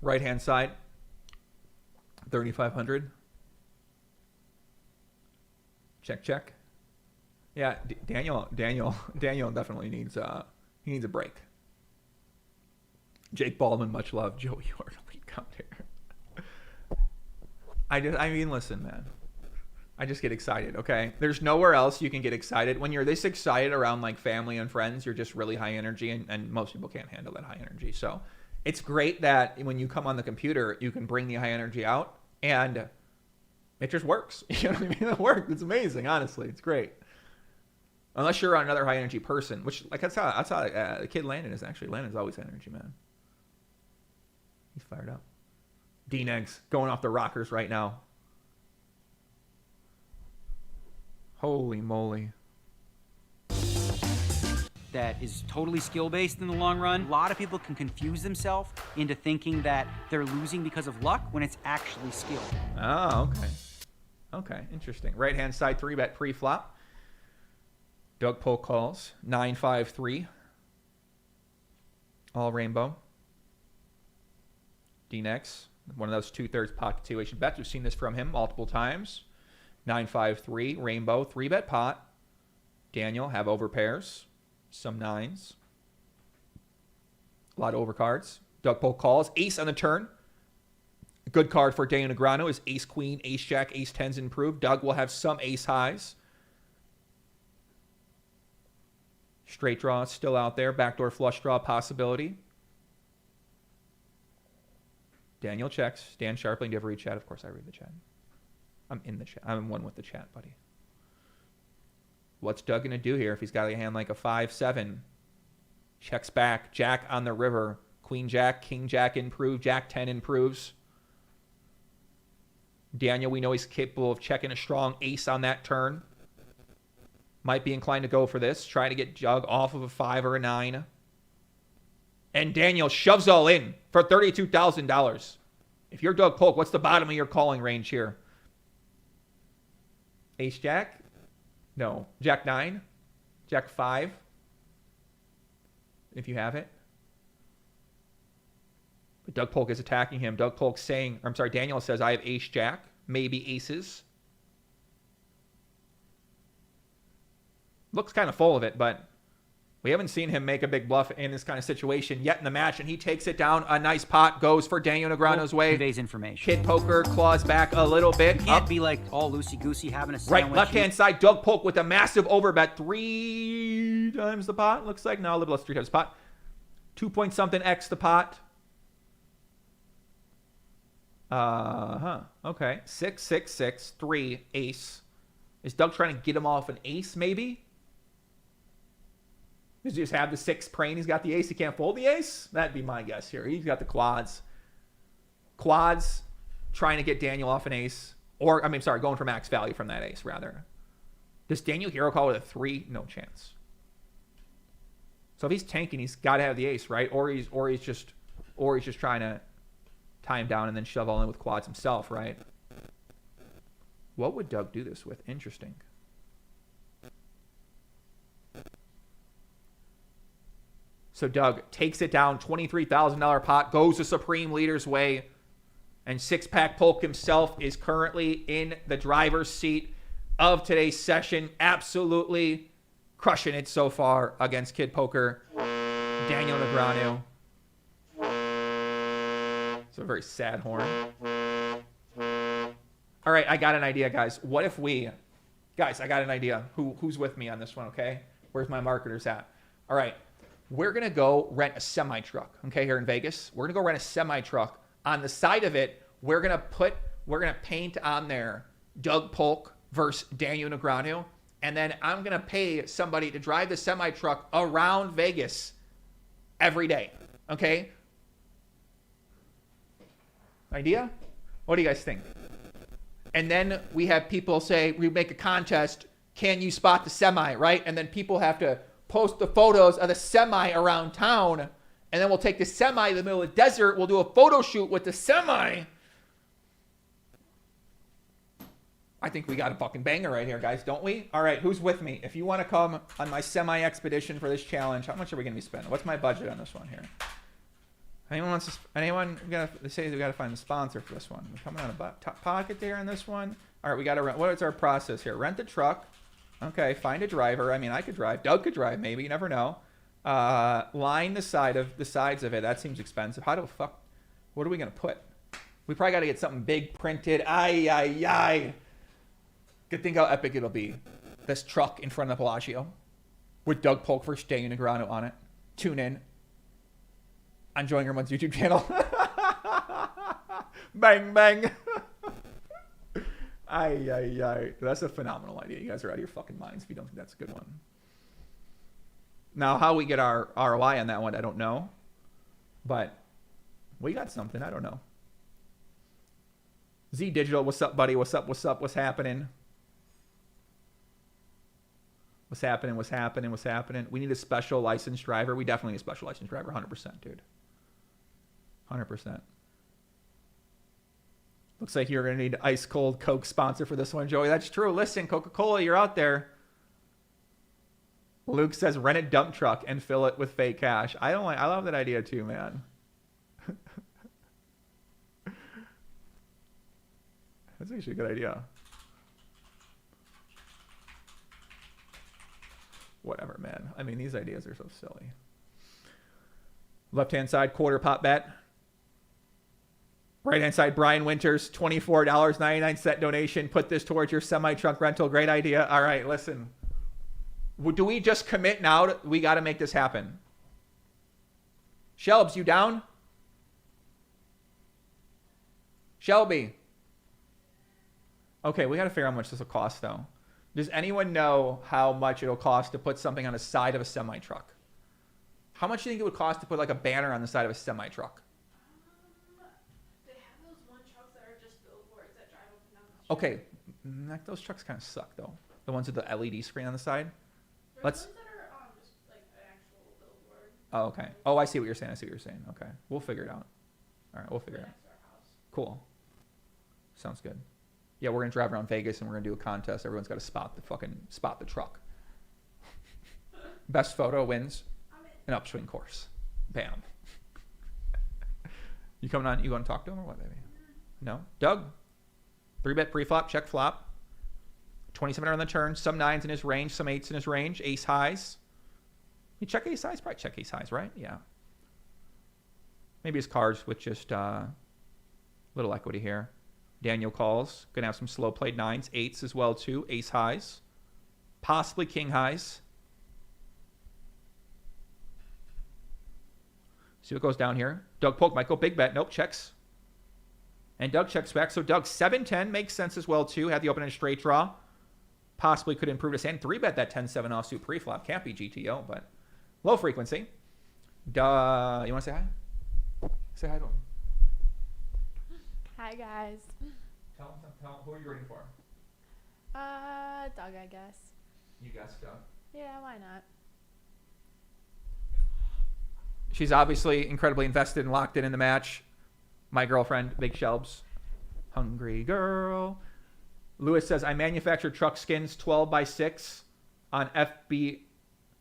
Right hand side, 3,500. Check. Yeah, Daniel definitely needs a break. Jake Baldwin, much love. Joey York, lead count here. I mean, listen, man. I just get excited, okay? There's nowhere else you can get excited. When you're this excited around like family and friends, you're just really high energy, and most people can't handle that high energy. So it's great that when you come on the computer, you can bring the high energy out, and it just works. You know what I mean? It works. It's amazing, honestly. It's great. Unless you're another high energy person, which like that's how the kid Landon is actually. Landon's always high energy, man. He's fired up. D-Negs going off the rockers right now. Holy moly. That is totally skill-based in the long run. A lot of people can confuse themselves into thinking that they're losing because of luck when it's actually skill. Oh, okay. Okay, interesting. Right-hand side 3-bet pre-flop. Doug Polk calls. 9-5-3. All rainbow. D-Nex. One of those 2/3 pot continuation bets. We've seen this from him multiple times. 9-5-3. Rainbow. 3-bet pot. Daniel have over pairs. Some 9s. A lot of overcards. Doug Polk calls. Ace on the turn. A good card for Daniel Negreanu is ace queen, ace jack, ace 10s improved. Doug will have some ace highs. Straight draw still out there. Backdoor flush draw possibility. Daniel checks. Dan Sharpling, do you ever read chat? Of course I read the chat. I'm in the chat. I'm one with the chat, buddy. What's Doug going to do here if he's got a hand like a 5-7? Checks back. Jack on the river. Queen Jack, King Jack improved. Jack 10 improves. Daniel, we know he's capable of checking a strong ace on that turn. Might be inclined to go for this. Try to get Doug off of a 5 or a 9. And Daniel shoves all in for $32,000. If you're Doug Polk, what's the bottom of your calling range here? Ace Jack? No. Jack 9? Jack 5? If you have it. But Doug Polk is attacking him. Doug Polk saying, I'm sorry, Daniel says, I have ace jack, maybe aces. Looks kind of full of it, but we haven't seen him make a big bluff in this kind of situation yet in the match, and he takes it down. A nice pot goes for Daniel Negreanu's way. Conveys information. Kid Poker claws back a little bit. Can't be like all loosey-goosey having a sandwich. Right, left-hand side, Doug Polk with a massive overbet. 3 times the pot. Looks like, no, a little less, 3 times the pot. 2 point something X the pot. Okay. 6, 6, 6, 3, ace. Is Doug trying to get him off an ace, maybe? Does he just have the 6 praying he's got the ace? He can't fold the ace? That'd be my guess here. He's got the quads. Quads, trying to get Daniel off an ace. Or, going for max value from that ace, rather. Does Daniel hero call with a 3? No chance. So if he's tanking, he's got to have the ace, right? Or he's just trying to tie him down and then shove all in with quads himself, right? What would Doug do this with? Interesting. So Doug takes it down, $23,000 pot, goes the Supreme Leader's way, and Six-Pack Polk himself is currently in the driver's seat of today's session. Absolutely crushing it so far against Kid Poker. Daniel Negreanu. It's a very sad horn. All right, I got an idea, guys. What if we... Guys, I got an idea. Who's with me on this one, okay? Where's my marketers at? All right. We're going to go rent a semi-truck, okay, here in Vegas. We're going to go rent a semi-truck. On the side of it, we're going to paint on there Doug Polk versus Daniel Negreanu. And then I'm going to pay somebody to drive the semi-truck around Vegas every day, okay? Idea? What do you guys think? And then we have people say, we make a contest, can you spot the semi, right? And then people have to post the photos of the semi around town, and then we'll take the semi in the middle of the desert. We'll do a photo shoot with the semi. I think we got a fucking banger right here, guys, don't we? All right, who's with me? If you want to come on my semi expedition for this challenge, how much are we going to be spending? What's my budget on this one here? Anyone say we got to find a sponsor for this one? We're coming out of top pocket there on this one. All right, we got to rent. What is our process here? Rent the truck. Okay, find a driver. I mean, I could drive. Doug could drive, maybe. You never know. Line the sides of it. That seems expensive. What are we going to put? We probably got to get something big printed. Ay. Good think how epic it'll be. This truck in front of the Bellagio with Doug Polk versus Daniel Negreanu on it. Tune in on Join German's YouTube channel. Bang, bang. Ay. That's a phenomenal idea. You guys are out of your fucking minds if you don't think that's a good one. Now, how we get our ROI on that one, I don't know. But we got something. I don't know. Z Digital, what's up, buddy? What's up? What's happening? What's happening? We need a special licensed driver. We definitely need a special licensed driver. 100%, dude. 100%. Looks like you're going to need an ice cold Coke sponsor for this one, Joey. That's true. Listen, Coca-Cola, you're out there. Luke says rent a dump truck and fill it with fake cash. I love that idea too, man. That's actually a good idea. Whatever, man. I mean, these ideas are so silly. Left-hand side, quarter pot bet. Right-hand side, Brian Winters, $24.99 donation. Put this towards your semi-truck rental. Great idea. All right, listen. Do we just commit now? We got to make this happen. Shelbs, you down? Shelby. Okay, we got to figure out how much this will cost, though. Does anyone know how much it'll cost to put something on the side of a semi-truck? How much do you think it would cost to put like a banner on the side of a semi-truck? They have those one trucks that are just billboards that drive up and down the street. Okay, those trucks kind of suck though. The ones with the LED screen on the side. There's ones that are just like an actual billboard. Oh, okay. Oh, I see what you're saying. Okay, we'll figure it out. All right, we'll figure it out. Next to our house. Cool. Sounds good. Yeah, we're gonna drive around Vegas and we're gonna do a contest. Everyone's got to spot the truck. Best photo wins an upswing course. Bam. You coming on? You going to talk to him or what, baby? No? Doug? 3-bet pre-flop, check flop. 27 on the turn. Some 9s in his range. Some 8s in his range. Ace highs. You check ace highs? Probably check ace highs, right? Yeah. Maybe his cards with just little equity here. Daniel calls. Going to have some slow played 9s. 8s as well, too. Ace highs. Possibly king highs. See what goes down here. Doug Polk might go big bet. Nope, checks. And Doug checks back. So Doug 7-10 makes sense as well, too. Had the open and straight draw. Possibly could improve his hand. 3-bet that 10-7 offsuit pre-flop. Can't be GTO, but low frequency. You want to say hi? Say hi to him. Hi, guys. Tell him, who are you rooting for? Doug, I guess. You guess, Doug. Yeah, why not? She's obviously incredibly invested and locked in the match. My girlfriend, Big Shelbs. Hungry girl. Lewis says, I manufactured truck skins 12x6 on FB.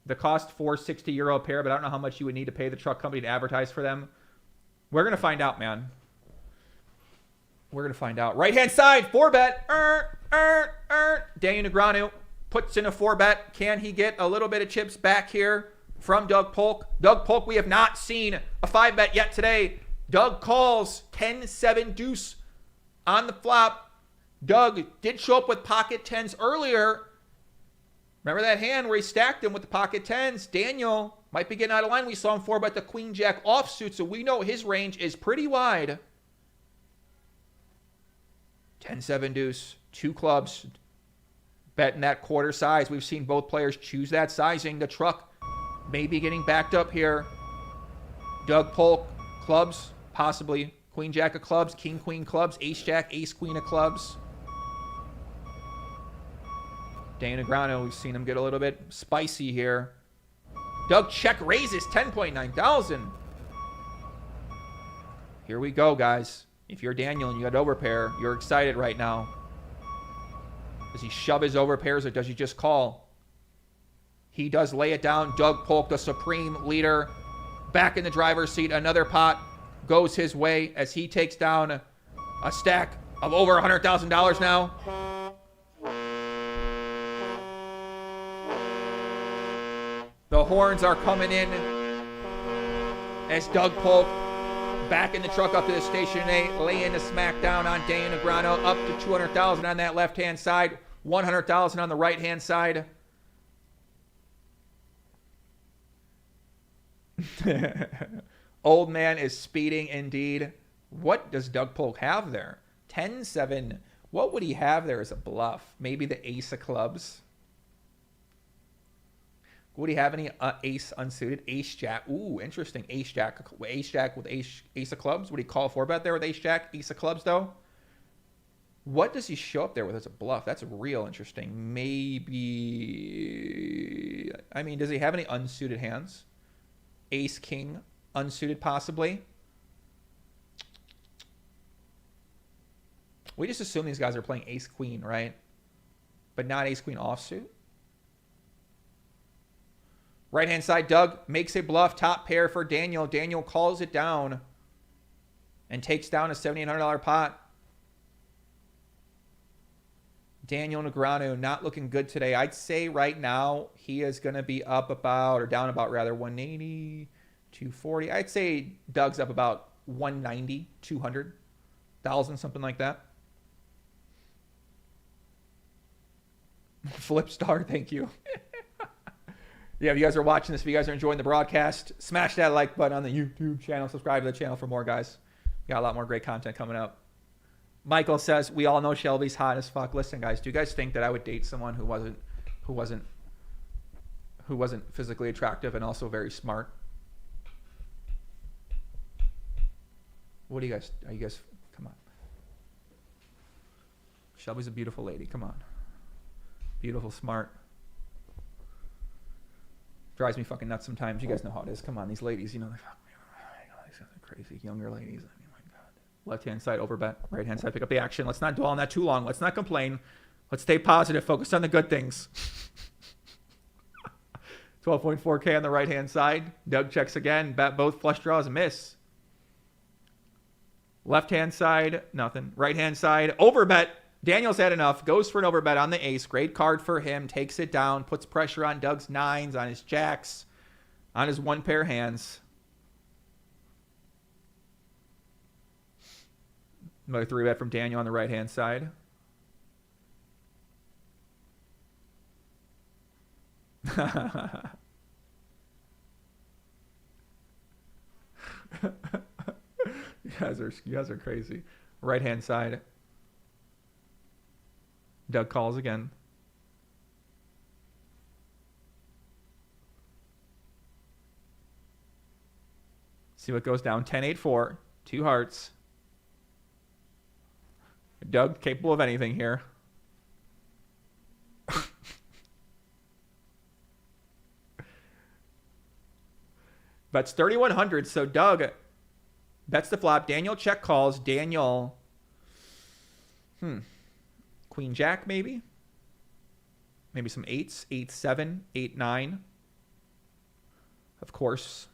The cost €460 a pair, but I don't know how much you would need to pay the truck company to advertise for them. We're going to find out, man. We're going to find out. Right-hand side, 4-bet. Daniel Negreanu puts in a 4-bet. Can he get a little bit of chips back here from Doug Polk? Doug Polk, we have not seen a 5-bet yet today. Doug calls 10-7 deuce on the flop. Doug did show up with pocket 10s earlier. Remember that hand where he stacked him with the pocket 10s? Daniel might be getting out of line. We saw him 4-bet the queen jack offsuit, so we know his range is pretty wide. 10-7 deuce, 2 clubs. Bet in that quarter size. We've seen both players choose that sizing. The truck may be getting backed up here. Doug Polk, clubs, possibly queen jack of clubs, king queen clubs, ace jack, ace queen of clubs. Daniel Negreanu, we've seen him get a little bit spicy here. Doug check raises 10.9 thousand. Here we go, guys. If you're Daniel and you got overpair, you're excited right now. Does he shove his overpairs or does he just call? He does lay it down. Doug Polk, the supreme leader, back in the driver's seat. Another pot goes his way as he takes down a stack of over $100,000 now. The horns are coming in as Doug Polk back in the truck up to the station 8, laying the smackdown on Daniel Negreanu, up to $200,000 on that left-hand side, $100,000 on the right-hand side. Old man is speeding indeed. What does Doug Polk have there? 10-7. What would he have there as a bluff? Maybe the ace of clubs. Would he have any ace unsuited? Ace jack. Ooh, interesting. Ace jack with ace of clubs. Would he call 4-bet there with ace jack, ace of clubs though? What does he show up there with as a bluff? That's real interesting. Maybe. I mean, does he have any unsuited hands? Ace king unsuited possibly. We just assume these guys are playing ace queen, right? But not ace queen offsuit. Right-hand side, Doug makes a bluff, top pair for Daniel. Daniel calls it down and takes down a $7,800 pot. Daniel Negreanu not looking good today. I'd say right now he is going to be up about, or down about rather, 180, 240. I'd say Doug's up about 190, 200,000, something like that. Flip star, thank you. Yeah, if you guys are watching this, if you guys are enjoying the broadcast, smash that like button on the YouTube channel. Subscribe to the channel for more, guys. We got a lot more great content coming up. Michael says, we all know Shelby's hot as fuck. Listen, guys, do you guys think that I would date someone who wasn't physically attractive and also very smart? What do you guys, come on. Shelby's a beautiful lady. Come on. Beautiful, smart. Drives me fucking nuts sometimes. You guys know how it is. Come on, these ladies, they're crazy younger ladies. I mean, my God. Left-hand side, overbet. Right-hand side, pick up the action. Let's not dwell on that too long. Let's not complain. Let's stay positive. Focus on the good things. 12.4K on the right-hand side. Doug checks again. Bet both flush draws, miss. Left-hand side, nothing. Right-hand side, overbet. Daniel's had enough. Goes for an overbet on the ace. Great card for him. Takes it down. Puts pressure on Doug's nines, on his jacks, on his one pair hands. Another 3-bet from Daniel on the right-hand side. You guys are crazy. Right-hand side. Doug calls again. See what goes down. 10-8-4. 2 hearts. Doug capable of anything here. Bets 3,100. So Doug bets the flop. Daniel check calls. Daniel. Queen Jack maybe. Maybe some 8s. 8-7. 8-9. Of course.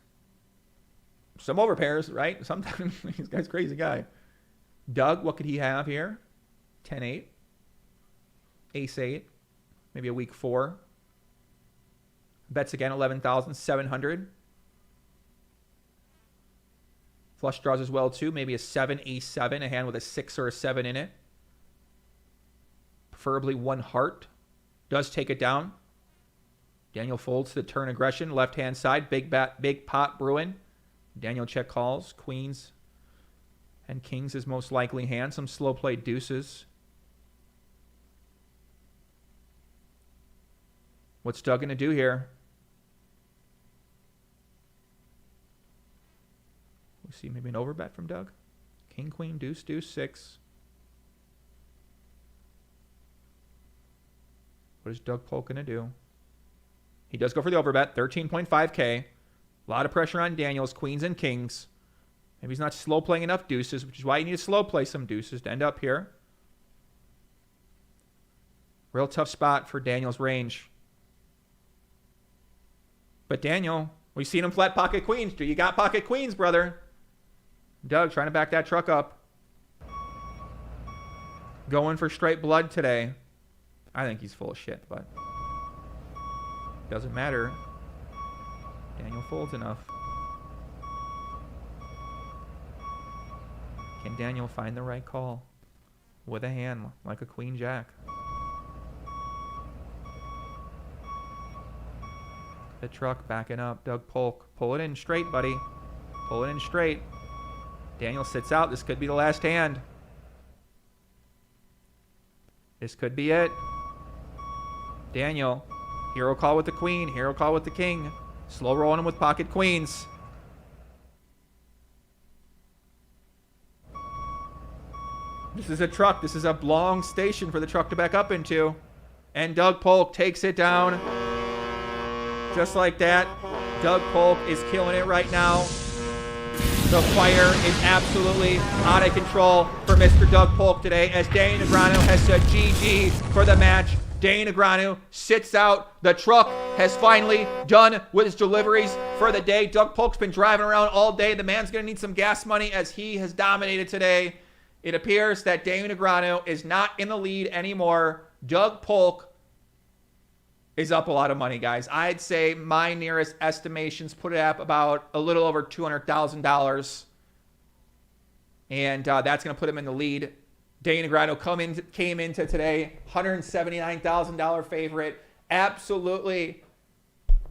Some overpairs, right? Sometimes this guy's a crazy guy. Doug, what could he have here? 10-8. Ace-8. Maybe a weak 4. Bets again 11,700. Flush draws as well, too. Maybe a 7, Ace-7, a hand with a 6 or a 7 in it. Preferably 1 heart. Does take it down. Daniel folds to the turn aggression. Left-hand side. Big pot brewing. Daniel check calls. Queens and kings is most likely hand. Some slow play deuces. What's Doug going to do here? We see maybe an overbet from Doug. King, queen, deuce, deuce, 6. What is Doug Polk going to do? He does go for the overbet. 13.5K. A lot of pressure on Daniel's queens and kings. Maybe he's not slow playing enough deuces, which is why you need to slow play some deuces to end up here. Real tough spot for Daniel's range. But Daniel, we've seen him flat pocket queens. Do you got pocket queens, brother? Doug trying to back that truck up. Going for straight blood today. I think he's full of shit, but doesn't matter. Daniel folds enough. Can Daniel find the right call with a hand like a queen jack? The truck backing up. Doug Polk. Pull it in straight, buddy. Pull it in straight. Daniel sits out. This could be the last hand. This could be it. Daniel. Hero call with the queen. Hero call with the king. Slow rolling him with pocket queens. This is a truck. This is a long station for the truck to back up into. And Doug Polk takes it down. Just like that. Doug Polk is killing it right now. The fire is absolutely out of control for Mr. Doug Polk today, as Daniel Negreanu has said GG for the match. Daniel Negreanu sits out. The truck has finally done with his deliveries for the day. Doug Polk's been driving around all day. The man's going to need some gas money as he has dominated today. It appears that Daniel Negreanu is not in the lead anymore. Doug Polk is up a lot of money, guys. I'd say my nearest estimations put it up about a little over $200,000. And that's going to put him in the lead. Daniel Negreanu came into today, $179,000 favorite. Absolutely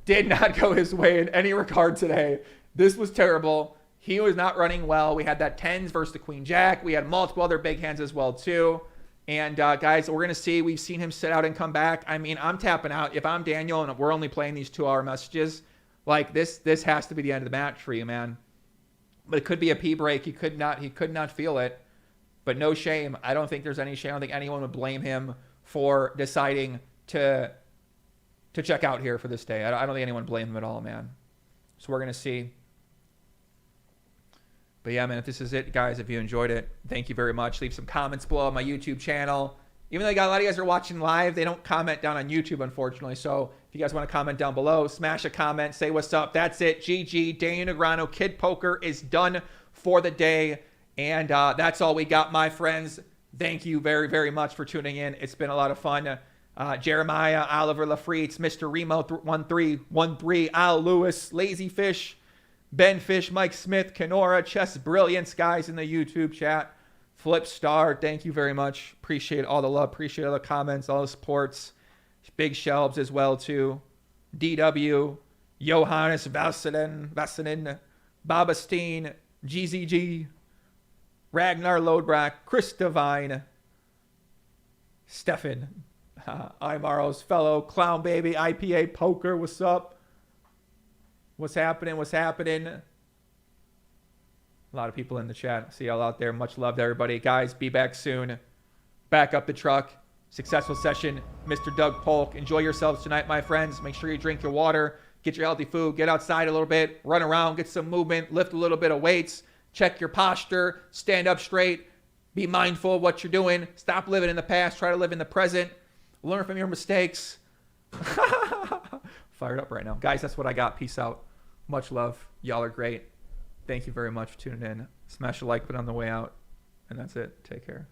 did not go his way in any regard today. This was terrible. He was not running well. We had that 10s versus the queen jack. We had multiple other big hands as well, too. And guys, we're going to see. We've seen him sit out and come back. I mean, I'm tapping out. If I'm Daniel and we're only playing these 2-hour messages, like this has to be the end of the match for you, man. But it could be a pee break. He could not feel it. But no shame. I don't think there's any shame. I don't think anyone would blame him for deciding to check out here for this day. I don't think anyone would blame him at all, man. So we're going to see. But yeah, man, if this is it, guys, if you enjoyed it, thank you very much. Leave some comments below on my YouTube channel. Even though a lot of you guys are watching live, they don't comment down on YouTube, unfortunately. So if you guys want to comment down below, smash a comment, say what's up. That's it. GG. Daniel Negreanu, Kid Poker is done for the day. And that's all we got, my friends. Thank you very, very much for tuning in. It's been a lot of fun. Jeremiah, Oliver Lafreets, Mr. Remo 1313, Al Lewis, Lazy Fish, Ben Fish, Mike Smith, Kenora, Chess Brilliance, guys in the YouTube chat. Flip Star, thank you very much. Appreciate all the love. Appreciate all the comments, all the supports. Big Shelves as well, too. DW, Johannes Vassinen, Baba Steen, GZG, Ragnar Lodbrack, Chris Devine, Stefan, Imaro's fellow Clown Baby, IPA Poker, what's up? What's happening? What's happening? A lot of people in the chat. See y'all out there. Much love to everybody. Guys, be back soon. Back up the truck. Successful session. Mr. Doug Polk. Enjoy yourselves tonight, my friends. Make sure you drink your water. Get your healthy food. Get outside a little bit. Run around. Get some movement. Lift a little bit of weights. Check your posture. Stand up straight. Be mindful of what you're doing. Stop living in the past. Try to live in the present. Learn from your mistakes. Fired up right now. Guys, that's what I got. Peace out. Much love. Y'all are great. Thank you very much for tuning in. Smash a like button on the way out. And that's it. Take care.